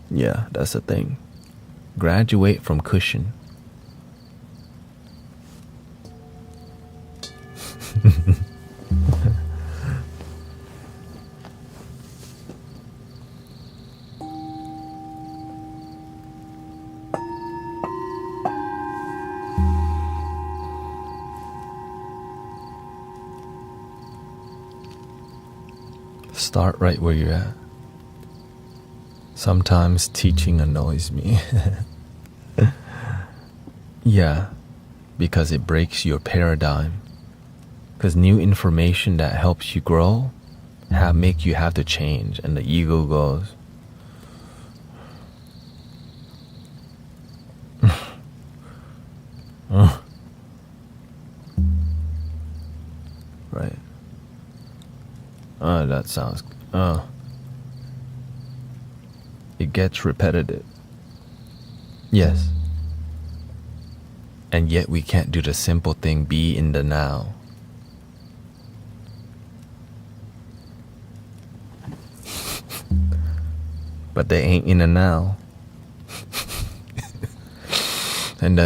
Yeah, that's the thing. Graduate from cushion. Start right where you're at. Sometimes teaching annoys me. Yeah, because it breaks your paradigm. Because new information that helps you grow make you have to change, and the ego goes, right. That sounds, it gets repetitive. Yes. And yet we can't do the simple thing, be in the now. But they ain't in the now. And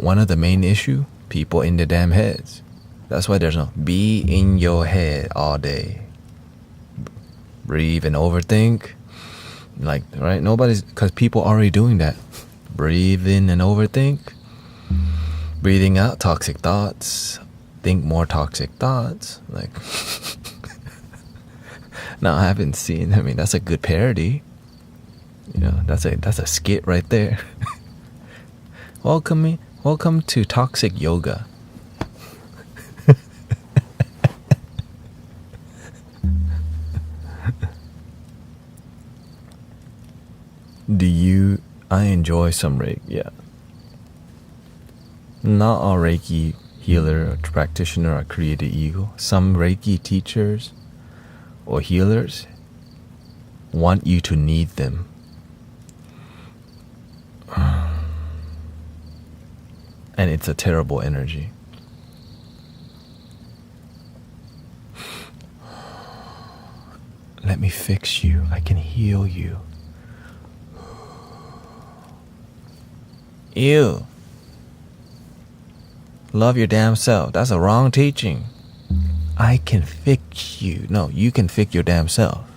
one of the main issue, people in the damn heads. That's why there's no be in your head all day. Breathe and overthink. Like, right? Because people are already doing that. Breathe in and overthink. Breathing out toxic thoughts. Think more toxic thoughts. Like, now I haven't seen, that's a good parody. You know, that's a skit right there. Welcome to Toxic Yoga. I enjoy some Reiki, yeah. Not all Reiki healer or practitioner are created equal. Some Reiki teachers or healers want you to need them. And it's a terrible energy. Let me fix you. I can heal you. Ew. Love your damn self. That's a wrong teaching. I can fix you. No, you can fix your damn self.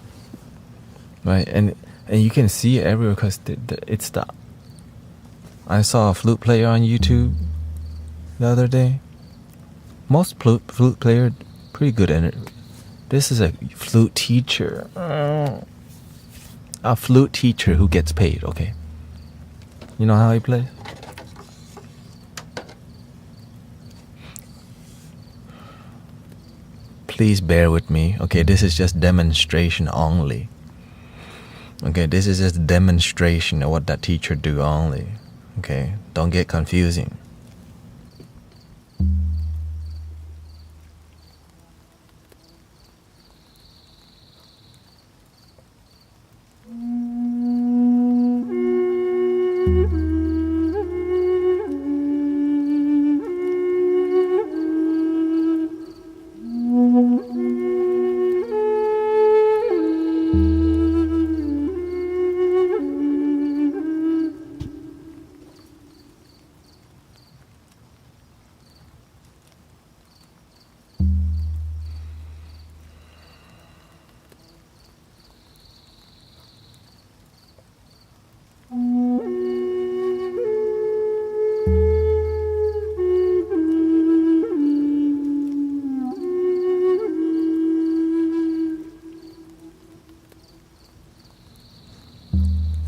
Right? And you can see it everywhere because it's the... I saw a flute player on YouTube the other day. Most flute player, pretty good at it. This is a flute teacher. A flute teacher who gets paid, okay? You know how he plays? Please bear with me. Okay, this is just demonstration only. Okay, this is just demonstration of what that teacher do only. Okay, don't get confusing.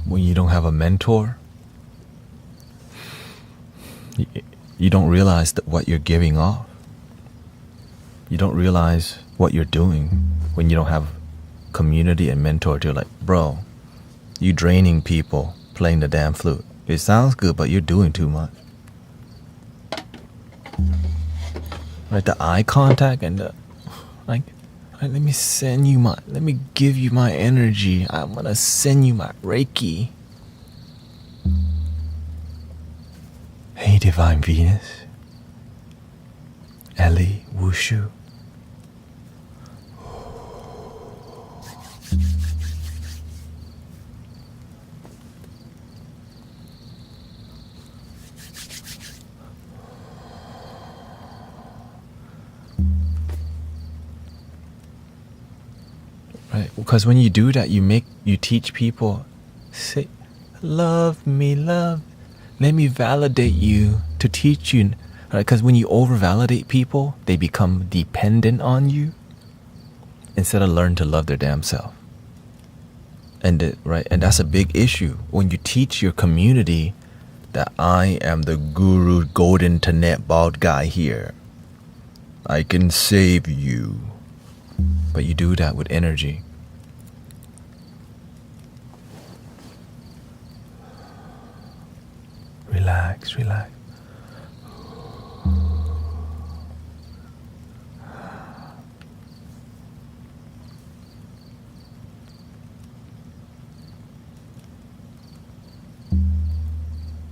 When you don't have a mentor, you don't realize that what you're giving off. You don't realize what you're doing when you don't have community and mentor. You're like, bro, you draining people playing the damn flute. It sounds good, but you're doing too much. Right, the eye contact and the like. Right, let me give you my energy. I'm gonna send you my Reiki. Hey, Divine Venus, Ellie, Wushu. Right, because when you do that, you teach people, say, love me, love. Let me validate you to teach you. Right, because when you over-validate people, they become dependent on you instead of learn to love their damn self. And that's a big issue. When you teach your community that I am the guru, golden thanettaout guy here, I can save you. But you do that with energy. Relax, relax.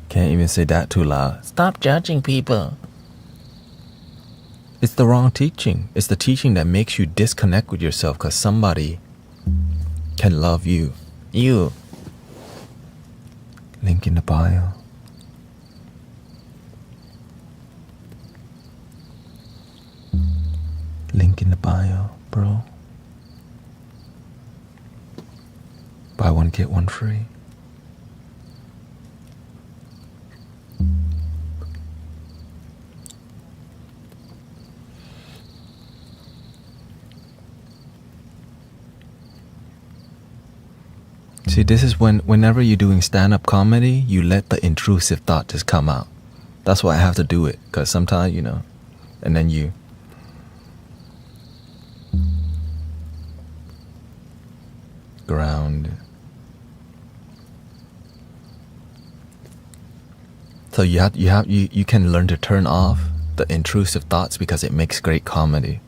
Can't even say that too loud. Stop judging people. It's the wrong teaching. It's the teaching that makes you disconnect with yourself because somebody can love you. You. Link in the bio. Link in the bio, bro. Buy one, get one free. See, this is whenever you're doing stand-up comedy, you let the intrusive thought just come out. That's why I have to do it, because sometimes, and then you ground. So you can learn to turn off the intrusive thoughts because it makes great comedy.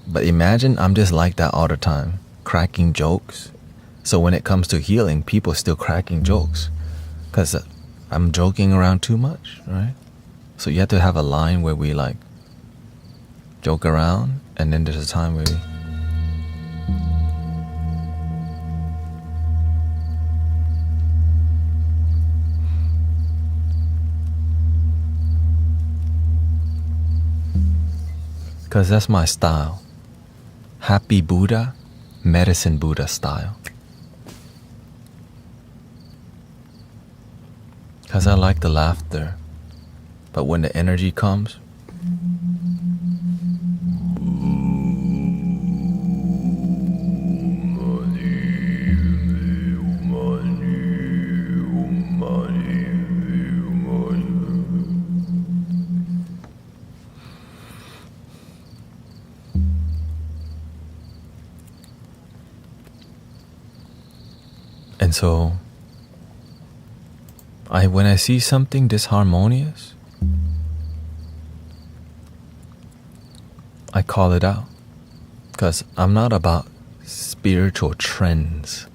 But imagine I'm just like that all the time, cracking jokes. So when it comes to healing, people still cracking jokes because I'm joking around too much, right? So you have to have a line where we like joke around, and then there's a time where we because that's my style. Happy Buddha, medicine Buddha style. Because I like the laughter. But when the energy comes, and so when I see something disharmonious, I call it out. Because I'm not about spiritual trends.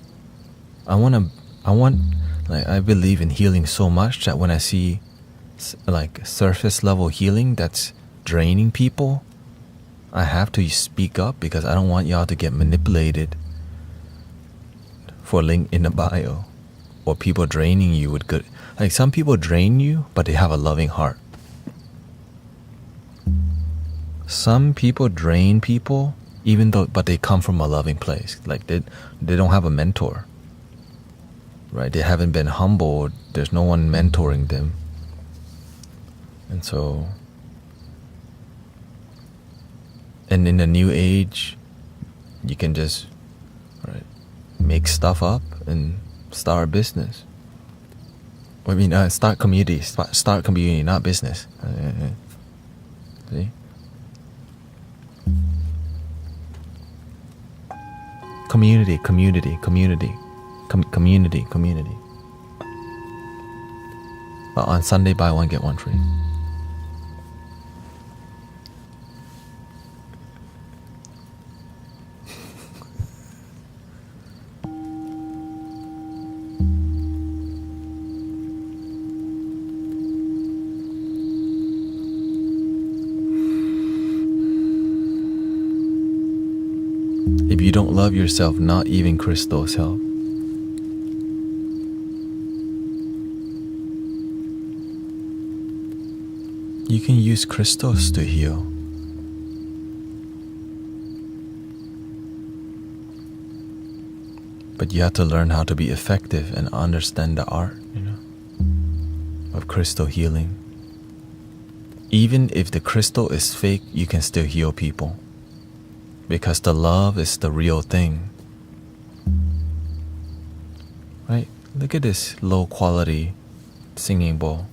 I believe in healing so much that when I see like surface level healing that's draining people, I have to speak up because I don't want y'all to get manipulated for link in the bio, or people draining you with good. Like some people drain you, but they have a loving heart. Some people drain people, but they come from a loving place. Like they don't have a mentor, right? They haven't been humbled. There's no one mentoring them, and so. And in the new age, you can just make stuff up and start a business. I mean, start community. Start community, not business. See? Community. But on Sunday, buy one, get one free. If you don't love yourself, not even crystals help. You can use crystals to heal. But you have to learn how to be effective and understand the art, of crystal healing. Even if the crystal is fake, you can still heal people. Because the love is the real thing. Right? Look at this low quality singing bowl.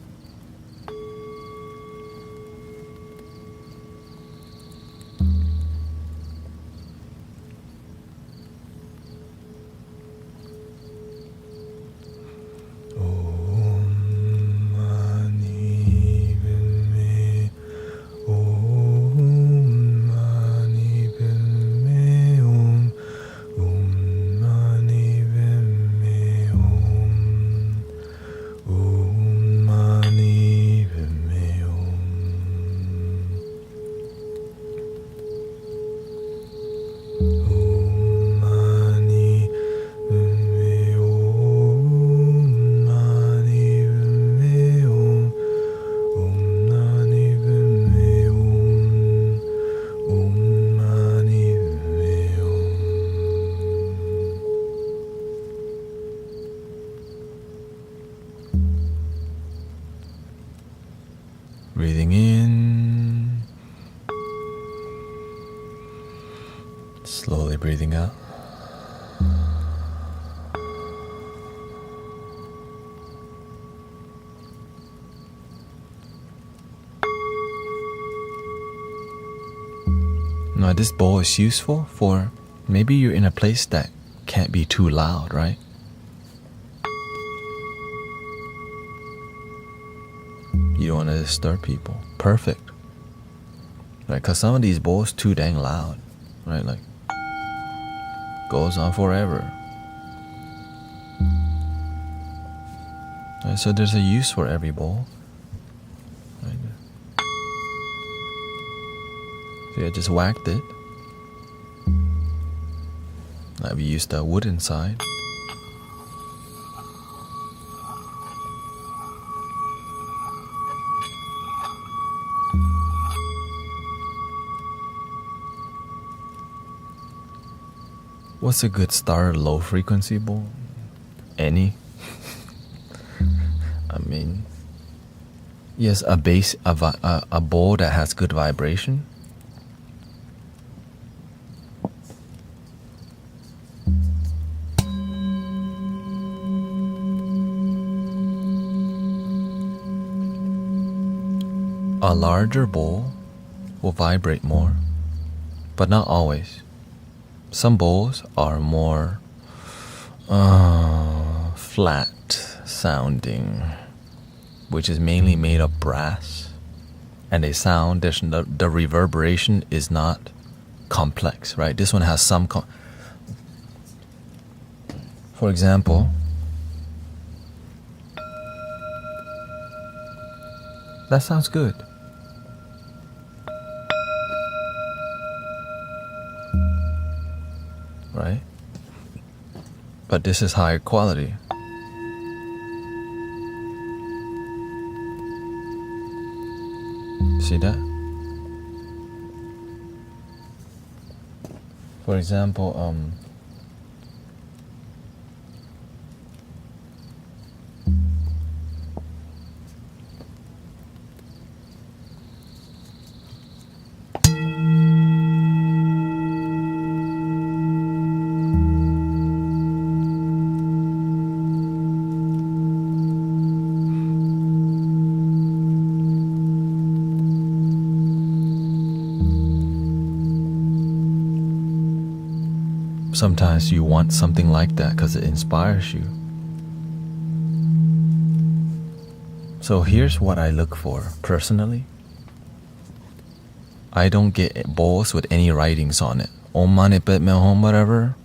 Breathing in, slowly breathing out. Now, this bowl is useful for maybe you're in a place that can't be too loud, right? You don't want to disturb people. Perfect. Right? Because some of these bowls too dang loud, right? Like, goes on forever. Right? So there's a use for every bowl. Right? So I just whacked it. I've used the wooden side. What's a good starter low frequency bowl? Any? I mean, yes, a bowl that has good vibration. A larger bowl will vibrate more, but not always. Some bowls are more flat sounding, which is mainly made of brass, and they sound, the reverberation is not complex, right? This one has some for example, that sounds good. Right? But this is higher quality. See that? For example, sometimes you want something like that because it inspires you. So here's what I look for personally. I don't get bowls with any writings on it. Om Mani Padme Hum, whatever.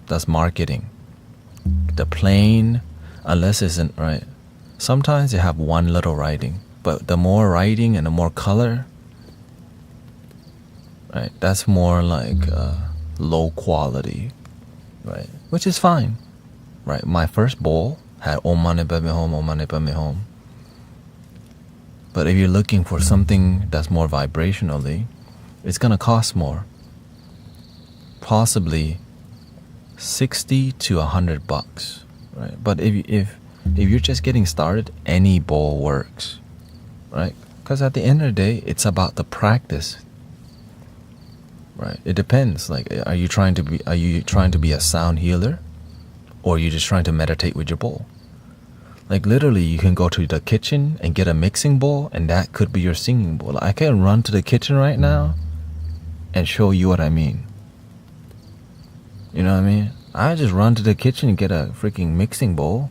That's marketing. The plain, unless it's isn't right. Sometimes they have one little writing, but the more writing and the more color, right? That's more like low quality, right? Which is fine, right? My first bowl had Om Mani Padme Hum, Om Mani Padme Hum. But if you're looking for something that's more vibrationally, it's gonna cost more. Possibly $60 to $100, right? But if you're just getting started, any bowl works, right? Because at the end of the day, it's about the practice, right? It depends. Like, are you trying to be a sound healer, or are you just trying to meditate with your bowl? Like, literally, you can go to the kitchen and get a mixing bowl, and that could be your singing bowl. I can run to the kitchen right now and show you what I mean. You know what I mean? I just run to the kitchen and get a freaking mixing bowl.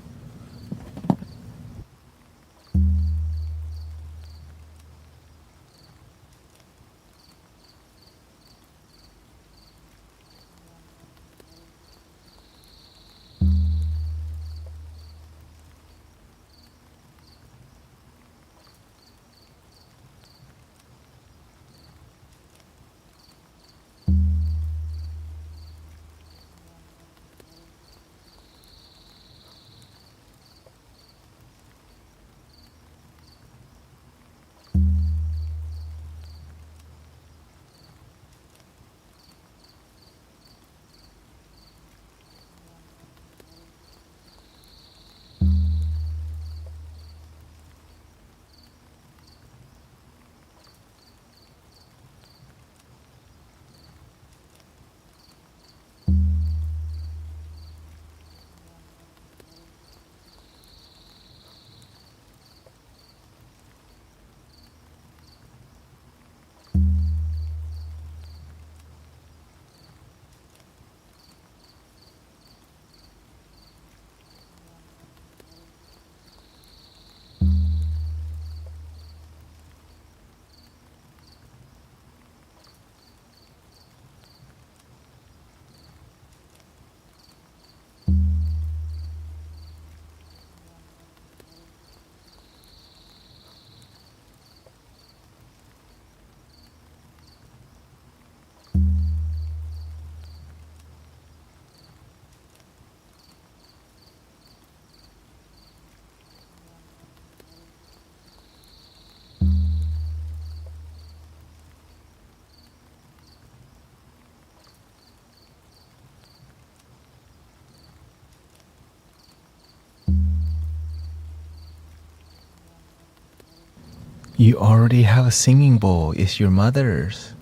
You already have a singing bowl. It's your mother's.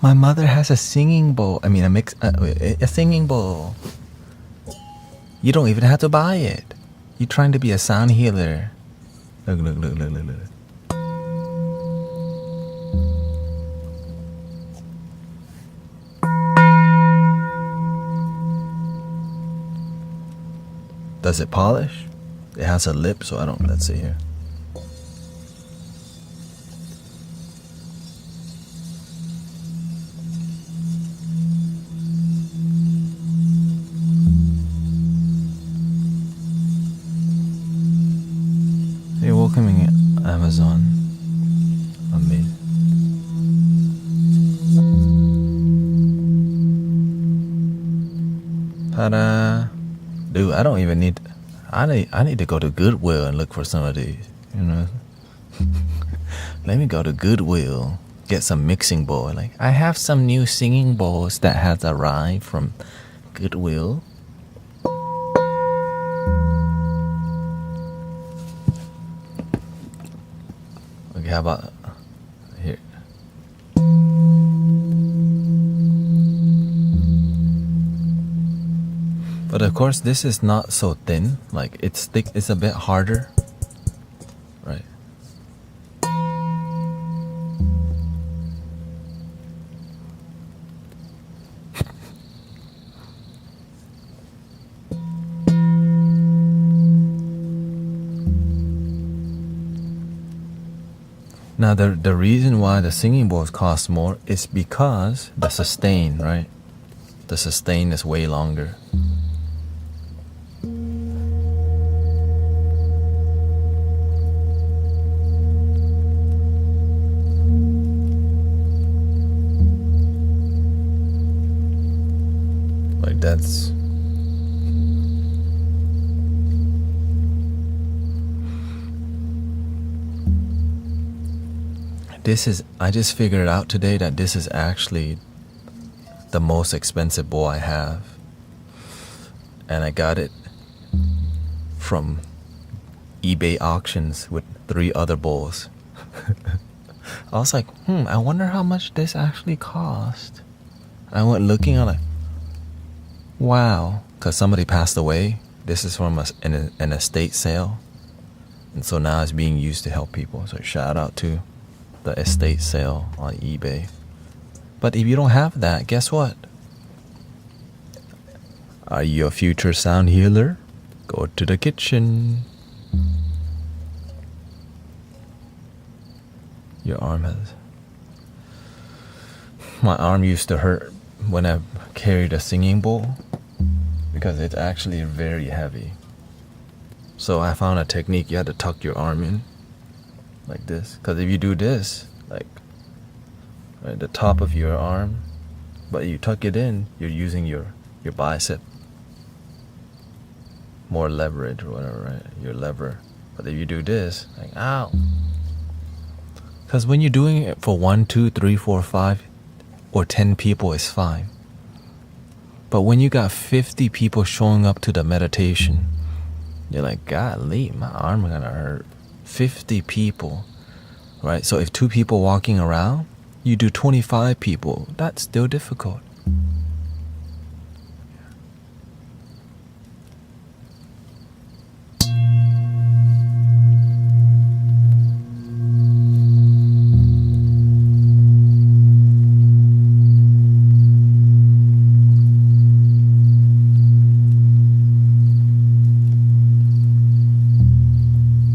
My mother has a singing bowl. I mean, a singing bowl. You don't even have to buy it. You're trying to be a sound healer. Look, look, look, look, look, look. Does it polish? It has a lip, so I don't. Let's see here. You're welcoming Amazon. Amazing. Ta-da! Dude, I don't even need. I need to go to Goodwill and look for some of these. You know. Let me go to Goodwill, get some mixing bowl. Like, I have some new singing bowls that has arrived from Goodwill. Okay, how about here? But of course, this is not so thin. Like, it's thick. It's a bit harder, right? Now, the reason why the singing bowls cost more is because the sustain, right? The sustain is way longer. Like, that's... I just figured out today that this is actually the most expensive bowl I have. And I got it from eBay auctions with 3 other bowls. I was like, I wonder how much this actually cost. I went looking, I'm like, wow. Because somebody passed away. This is from an estate sale. And so now it's being used to help people. So shout out to the estate sale on eBay. But if you don't have that, guess what? Are you a future sound healer? Go to the kitchen. Your arm has... My arm used to hurt when I carried a singing bowl because it's actually very heavy. So I found a technique. You had to tuck your arm in like this, because if you do this, like right, the top of your arm, but you tuck it in, you're using your bicep, more leverage or whatever, right? Your lever. But if you do this, like, ow, because when you're doing it for 1, 2, 3, 4, 5 or 10 people, it's fine. But when you got 50 people showing up to the meditation, you're like, golly, my arm is gonna hurt. 50 people, right? So if 2 people walking around, you do 25 people, that's still difficult.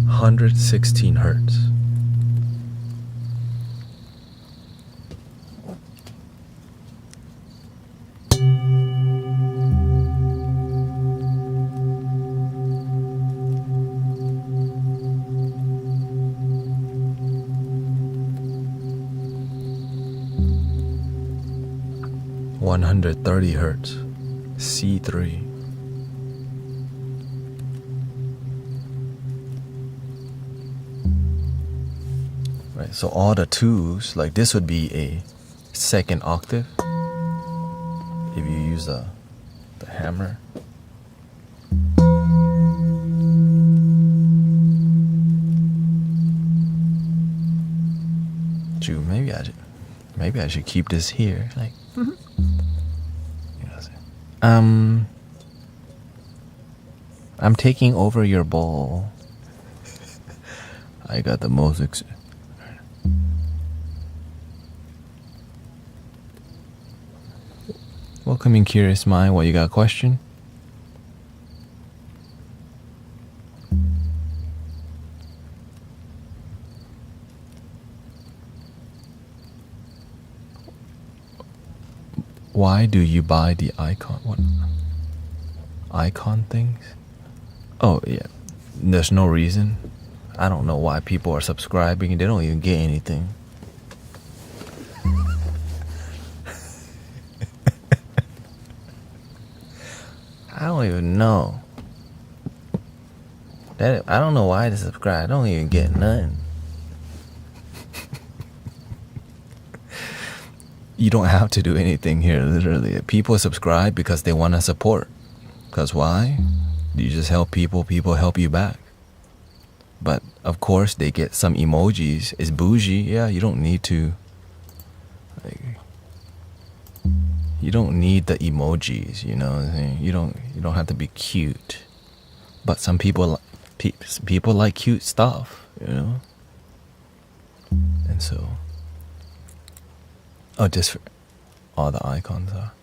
(116 hertz). (130 hertz). C3. Right, so all the 2s, like this would be a 2nd octave if you use the hammer. shoot, maybe I should keep this here. Like, you know what I'm saying? I'm taking over your bowl. I got the most Welcoming curious mind. What, you got a question? Why do you buy the icon? What? Icon things? Oh, yeah. There's no reason. I don't know why people are subscribing. They don't even get anything. I don't even know. I don't know why they subscribe. I don't even get nothing. You don't have to do anything here, literally. People subscribe because they want to support. Because why? You just help people, people help you back. But of course they get some emojis. It's bougie. Yeah, you don't need to. Like, you don't need the emojis, you know what I'm saying? You don't have to be cute. But some people like cute stuff, you know? And so, oh, just for all the icons are.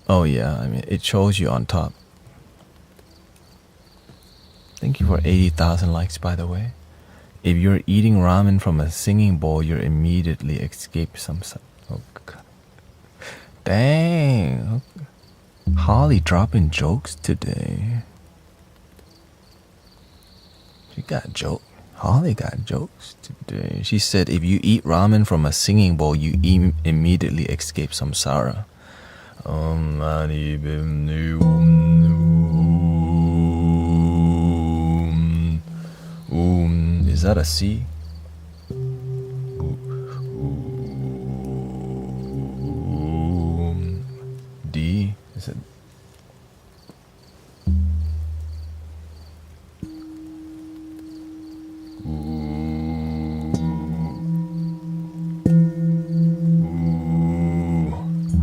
Oh yeah, I mean, it shows you on top. Thank you for 80,000 likes, by the way. If you're eating ramen from a singing bowl, you immediately escape some. Oh, God. Dang. Holly dropping jokes today. Holly got jokes today. She said, if you eat ramen from a singing bowl, you immediately escape samsara. Is that a C? D? Is it?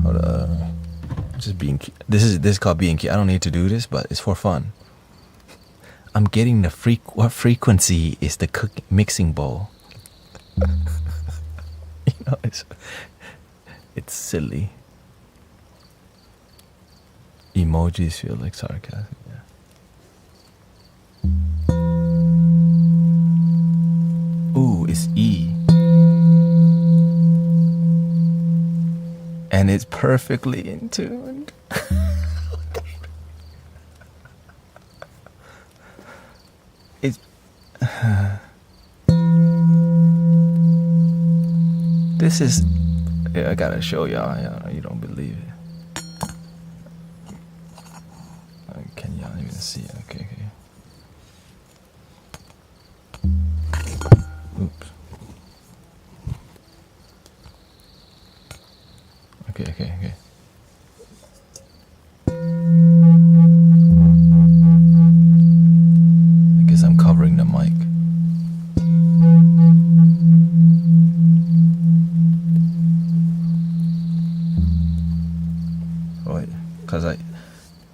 Hold on. Just being cute. This is called being cute. I don't need to do this, but it's for fun. I'm getting the what frequency is the mixing bowl? You know, it's silly. Emojis feel like sarcasm. Yeah. Ooh, it's E. And it's perfectly in tune. It's this is, yeah, I gotta show y'all. You don't believe it. Can y'all even see it? Okay. Oops. Okay. I guess I'm covering the mic. Wait,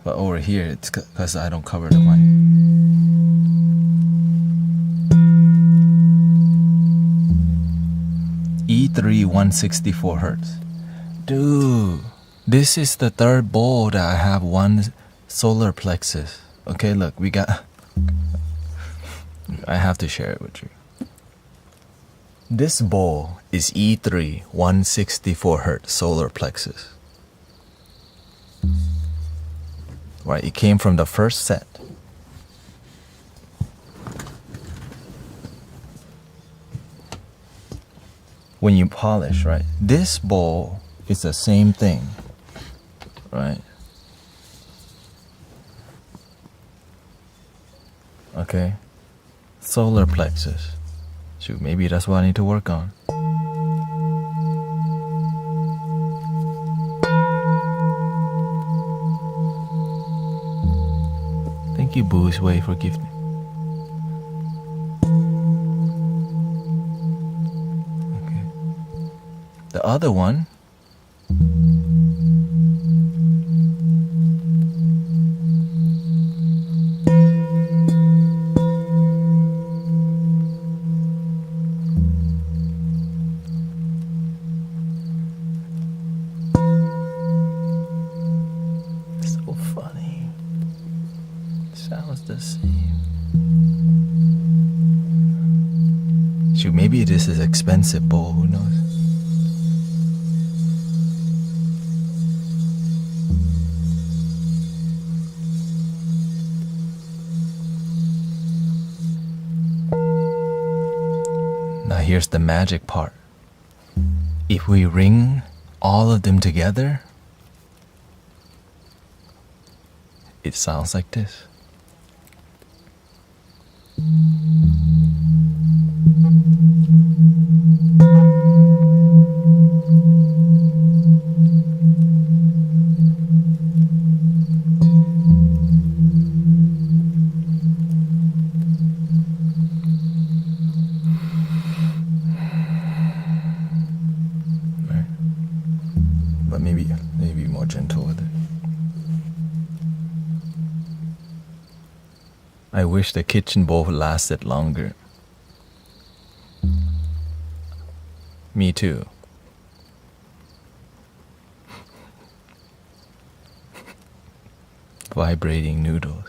but over here it's because I don't cover the mic. E3 164 hertz. Dude, this is the third bowl that I have one solar plexus. Okay, look, I have to share it with you. This bowl is E3 164 hertz solar plexus. Right, it came from the first set. When you polish, right? This bowl is the same thing, right? Okay. Solar plexus. Shoot, maybe that's what I need to work on. Thank you, Boo's Way, for gifting. Okay. other one. So funny. Sounds the same. Shoot, maybe this is expensive bowl, who knows? Now here's the magic part. If we ring all of them together, it sounds like this. But maybe more gentle with it. I wish the kitchen bowl lasted longer. Me too. Vibrating noodles.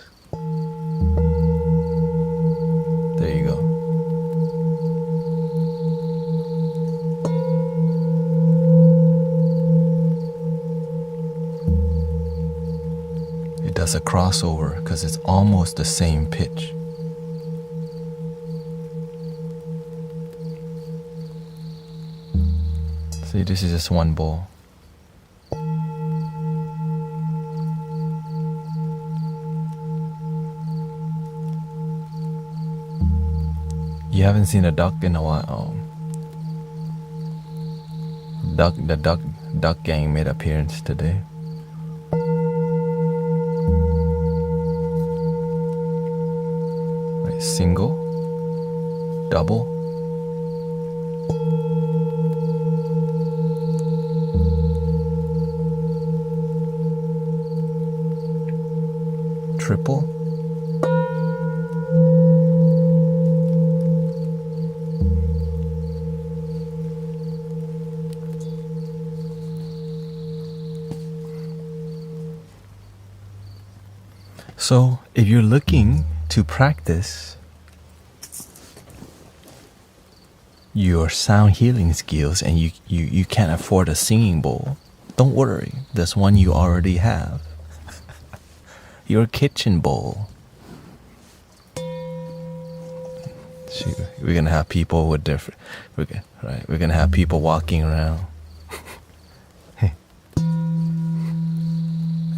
There you go. It does a crossover because it's almost the same pitch. See, this is just one bowl. You haven't seen a duck in a while. The duck gang made appearance today. Right, single, double, triple, so if you're looking to practice your sound healing skills and you can't afford a singing bowl, don't worry, there's one you already have. Your kitchen bowl. Shoot, we're gonna have people with different. We're gonna have people walking around. Hey,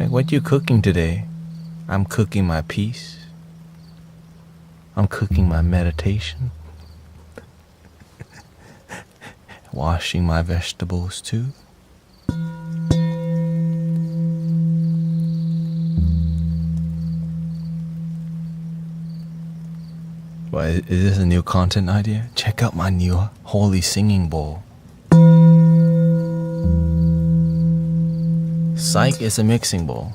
what you cooking today? I'm cooking my peace. I'm cooking my meditation. Washing my vegetables too. What, is this a new content idea? Check out my new holy singing bowl. Psych is a mixing bowl.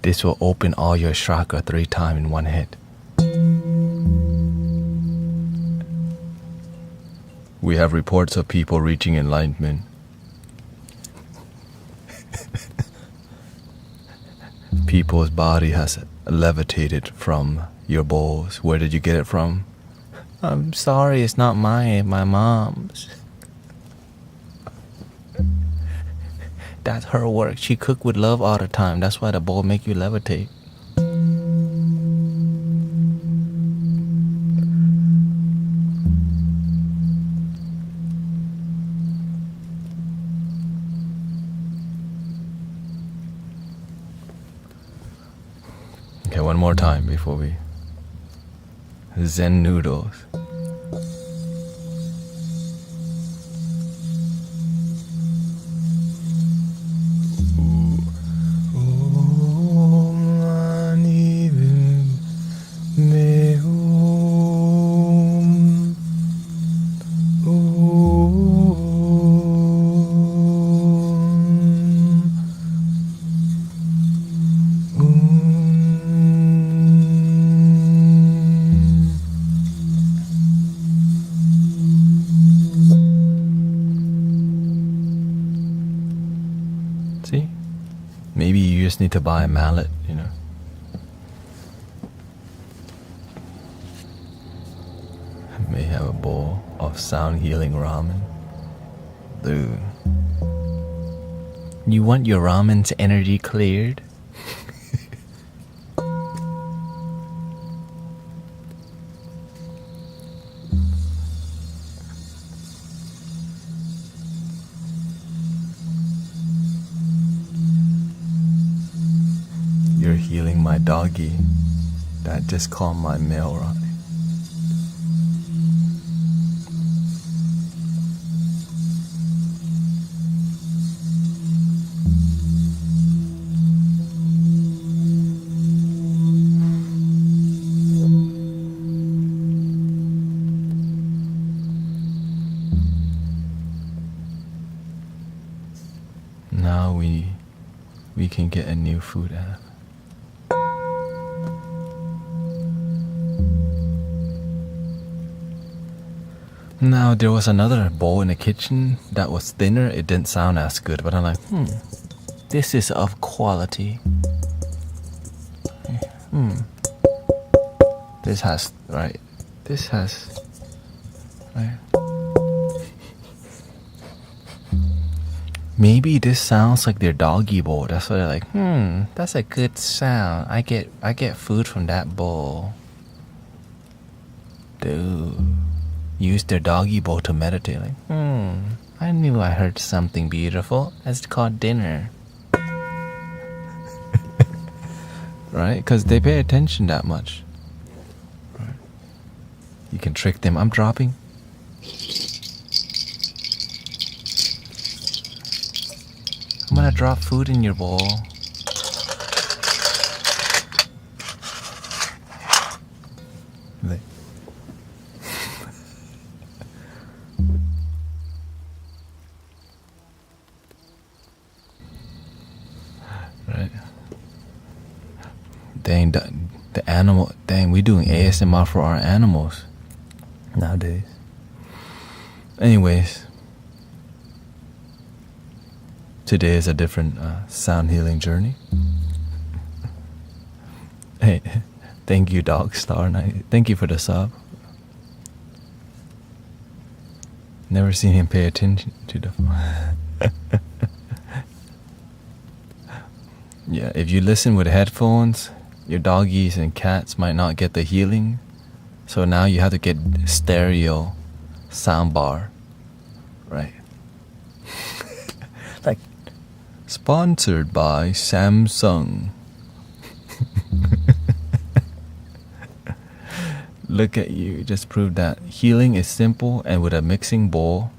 This will open all your chakra 3 times in one hit. We have reports of people reaching enlightenment. People's body has levitated from your bowls. Where did you get it from? I'm sorry, it's not mine, my mom's. That's her work. She cook with love all the time. That's why the bowl make you levitate. Okay, one more time before we Zen noodles. Maybe you just need to buy a mallet, you know. May have a bowl of sound healing ramen. Dude. You want your ramen's energy cleared? You're healing my doggy that just calmed my male right. Now we can get a new food app. Now there was another bowl in the kitchen that was thinner. It didn't sound as good, but I'm like, this is of quality. This has right. Maybe this sounds like their doggy bowl. That's why they're like, that's a good sound. I get food from that bowl. Dude. Use their doggy bowl to meditate. Like, I knew I heard something beautiful. It's called dinner. Right? Because they pay attention that much. Right. You can trick them. I'm dropping. I'm gonna drop food in your bowl. Right. Dang, the animal. Dang, we doing ASMR for our animals nowadays. Anyways. Today is a different sound healing journey. Hey, thank you, Dog Star. Thank you for the sub. Never seen him pay attention to the. Yeah, if you listen with headphones, your doggies and cats might not get the healing. So now you have to get stereo sound bar, right? Like. Sponsored by Samsung. Look at you, just proved that healing is simple and with a mixing bowl.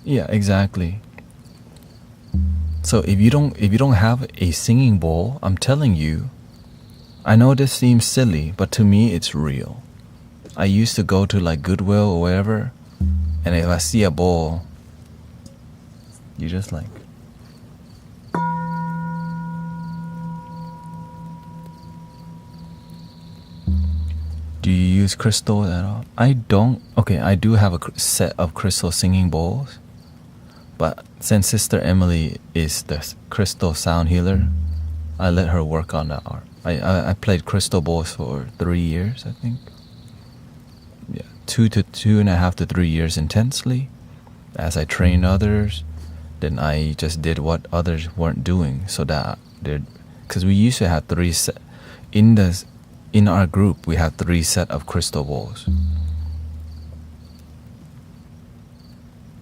Yeah, exactly. So if you don't have a singing bowl, I'm telling you, I know this seems silly, but to me it's real. I used to go to like Goodwill or wherever, and if I see a bowl, you just like. Do you use crystal at all? I don't. Okay, I do have a set of crystal singing bowls. But since Sister Emily is the crystal sound healer, I let her work on that art. I played crystal bowls for 3 years, I think. Yeah, 2.5 to 3 years intensely. As I trained others, then I just did what others weren't doing. So that because we used to have 3 set in our group, we have 3 set of crystal bowls.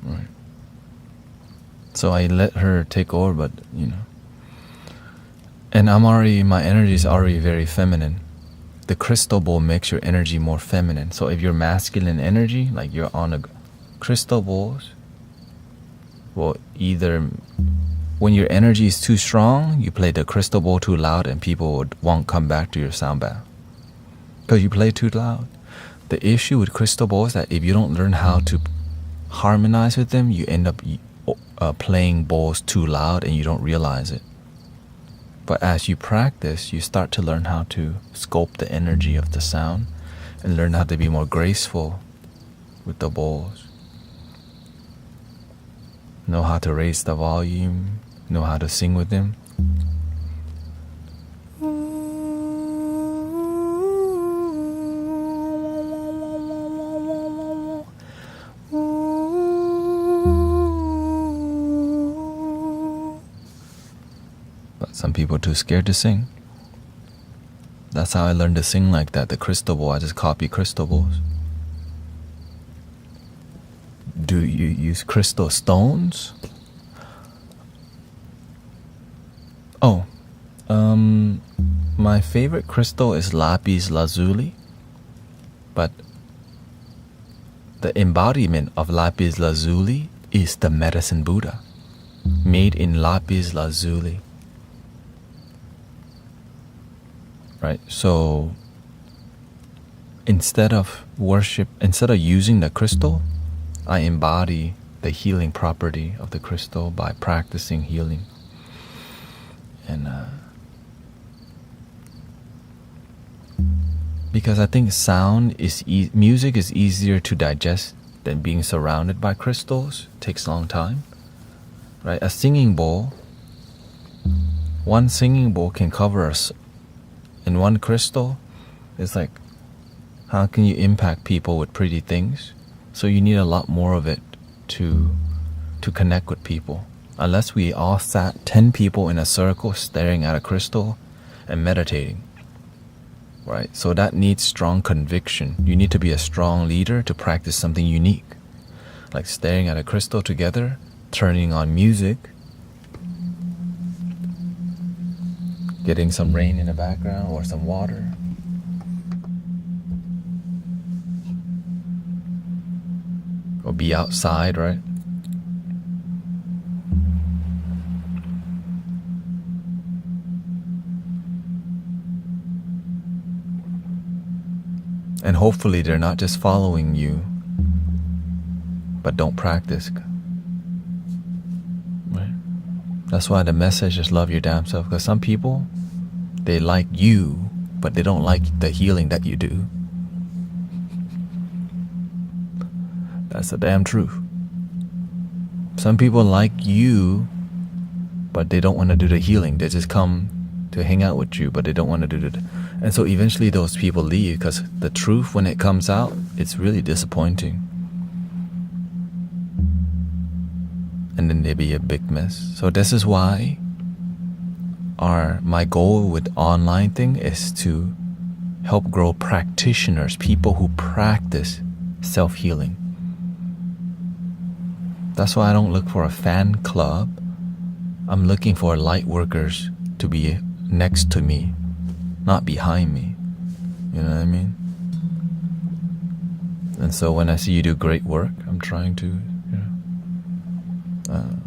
Right. So I let her take over, but and my energy is already very feminine. The crystal bowl makes your energy more feminine. So if you're masculine energy, like you're on a crystal bowls, well, either when your energy is too strong, you play the crystal bowl too loud and people won't come back to your sound bath. Because you play too loud. The issue with crystal bowls is that if you don't learn how to harmonize with them, you end up playing bowls too loud and you don't realize it. But as you practice, you start to learn how to sculpt the energy of the sound and learn how to be more graceful with the bowls. Know how to raise the volume, know how to sing with them. But some people are too scared to sing. That's how I learned to sing like that. The crystal ball, I just copy crystal balls. Do you use crystal stones? Oh, my favorite crystal is lapis lazuli, but the embodiment of lapis lazuli is the medicine Buddha, made in lapis lazuli. Right? So instead of using the crystal, I embody the healing property of the crystal by practicing healing. And because I think music is easier to digest than being surrounded by crystals. It takes a long time, right? A singing bowl, one singing bowl can cover us. In one crystal, it's like, how can you impact people with pretty things? So you need a lot more of it to connect with people. Unless we all sat 10 people in a circle staring at a crystal and meditating, right? So that needs strong conviction. You need to be a strong leader to practice something unique, like staring at a crystal together, turning on music, getting some rain in the background or some water. Or be outside, right? And hopefully they're not just following you, but don't practice. Right? That's why the message is love your damn self. Because some people, they like you, but they don't like the healing that you do. That's the damn truth. Some people like you, but they don't want to do the healing. They just come to hang out with you, but they don't want to do it. And so eventually those people leave because the truth, when it comes out, it's really disappointing. And then they be a big mess. So this is why my goal with online thing is to help grow practitioners, people who practice self-healing. That's why I don't look for a fan club. I'm looking for light workers to be next to me, not behind me. You know what I mean? And so when I see you do great work, I'm trying to,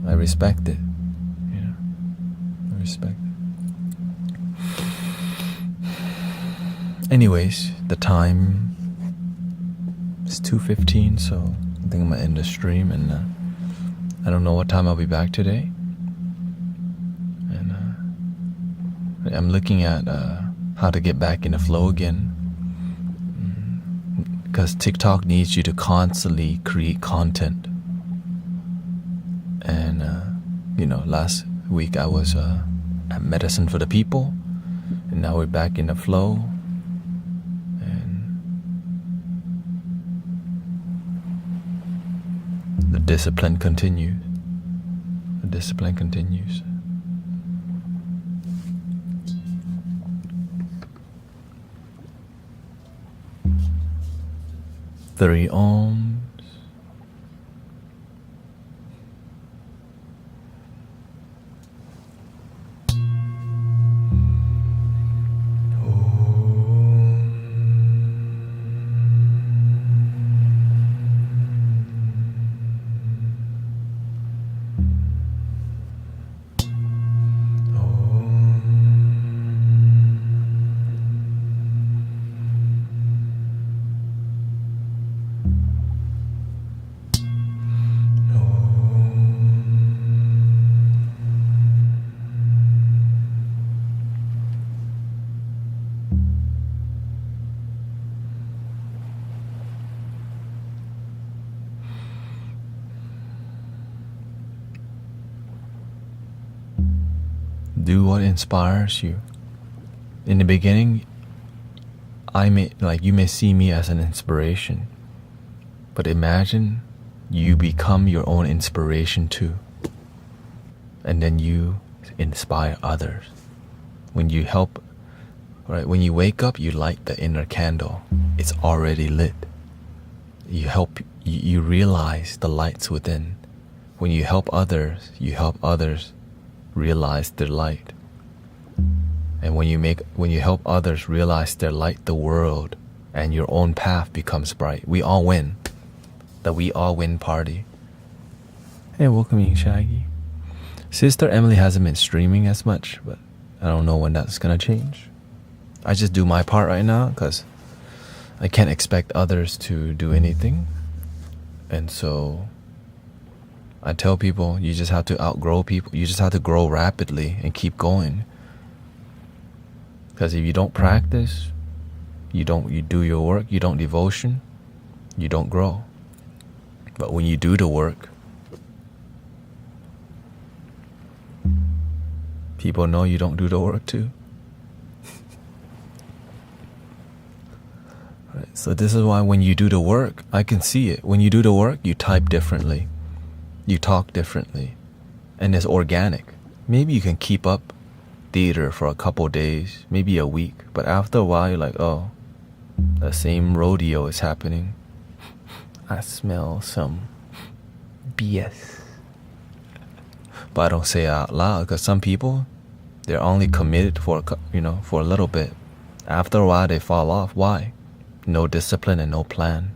I respect it. I respect it. Anyways, the time is 2:15, so I think I'm gonna end the stream, and I don't know what time I'll be back today. And I'm looking at how to get back in the flow again, because TikTok needs you to constantly create content. And last week I was at Medicine for the People, and now we're back in the flow. And the discipline continues. The discipline continues. Three Ohms. Do what inspires you. In the beginning, you may see me as an inspiration, but imagine you become your own inspiration too, and then you inspire others. When you help, right? When you wake up, you light the inner candle. It's already lit. You realize the lights within. When you help others realize their light. And when you help others realize their light, the world and your own path becomes bright. We all win. The we all win party. Hey, welcome in, Shaggy. Sister Emily hasn't been streaming as much, but I don't know when that's gonna change. I just do my part right now because I can't expect others to do anything. And so I tell people, you just have to outgrow people. You just have to grow rapidly and keep going. Because if you don't practice, you do your work, you don't devotion, you don't grow. But when you do the work, people know you don't do the work too. Right, so this is why when you do the work, I can see it. When you do the work, you type differently. You talk differently. And it's organic. Maybe you can keep up theater for a couple days, maybe a week. But after a while, you're like, oh, the same rodeo is happening. I smell some BS. But I don't say it out loud because some people, they're only committed for a little bit. After a while, they fall off. Why? No discipline and no plan.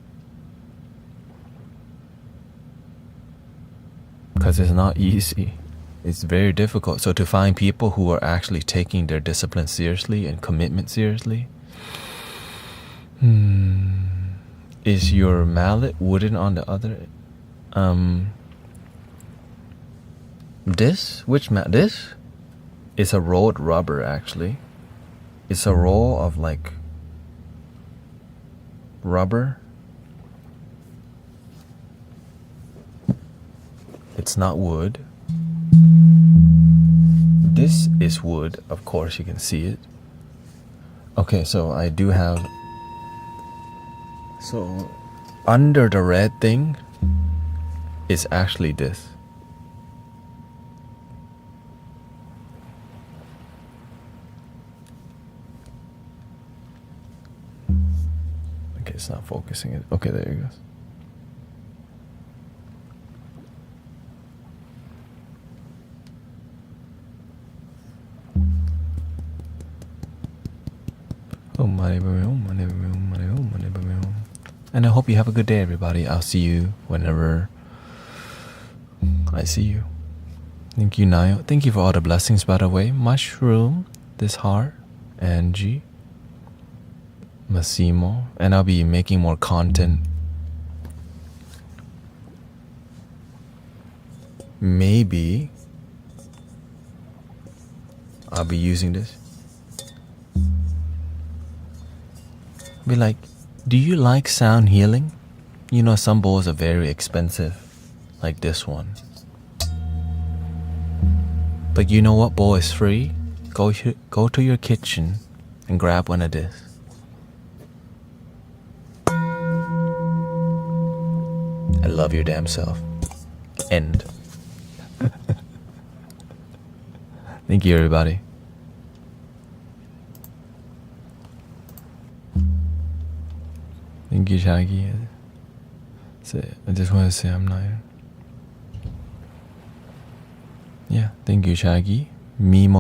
Because it's not easy. It's very difficult. So to find people who are actually taking their discipline seriously and commitment seriously. Is your mallet wooden on the other? This is a rolled rubber actually. It's a roll of like rubber. It's not wood. This is wood, of course you can see it. Okay, so I do have, so under the red thing is actually this. Okay, it's not focusing it. Okay, there it goes. And I hope you have a good day, everybody. I'll see you whenever I see you. Thank you, Nayo. Thank you for all the blessings, by the way. Mushroom, this heart, Angie, Massimo. And I'll be making more content. Maybe I'll be using this. Be like, do you like sound healing? You know, some bowls are very expensive, like this one. But you know what bowl is free? Go to your kitchen and grab one of this. I love your damn self. End. Thank you, everybody. Thank you, Shaggy. I just want to say I'm not. Yeah, thank you, Shaggy. Mimo.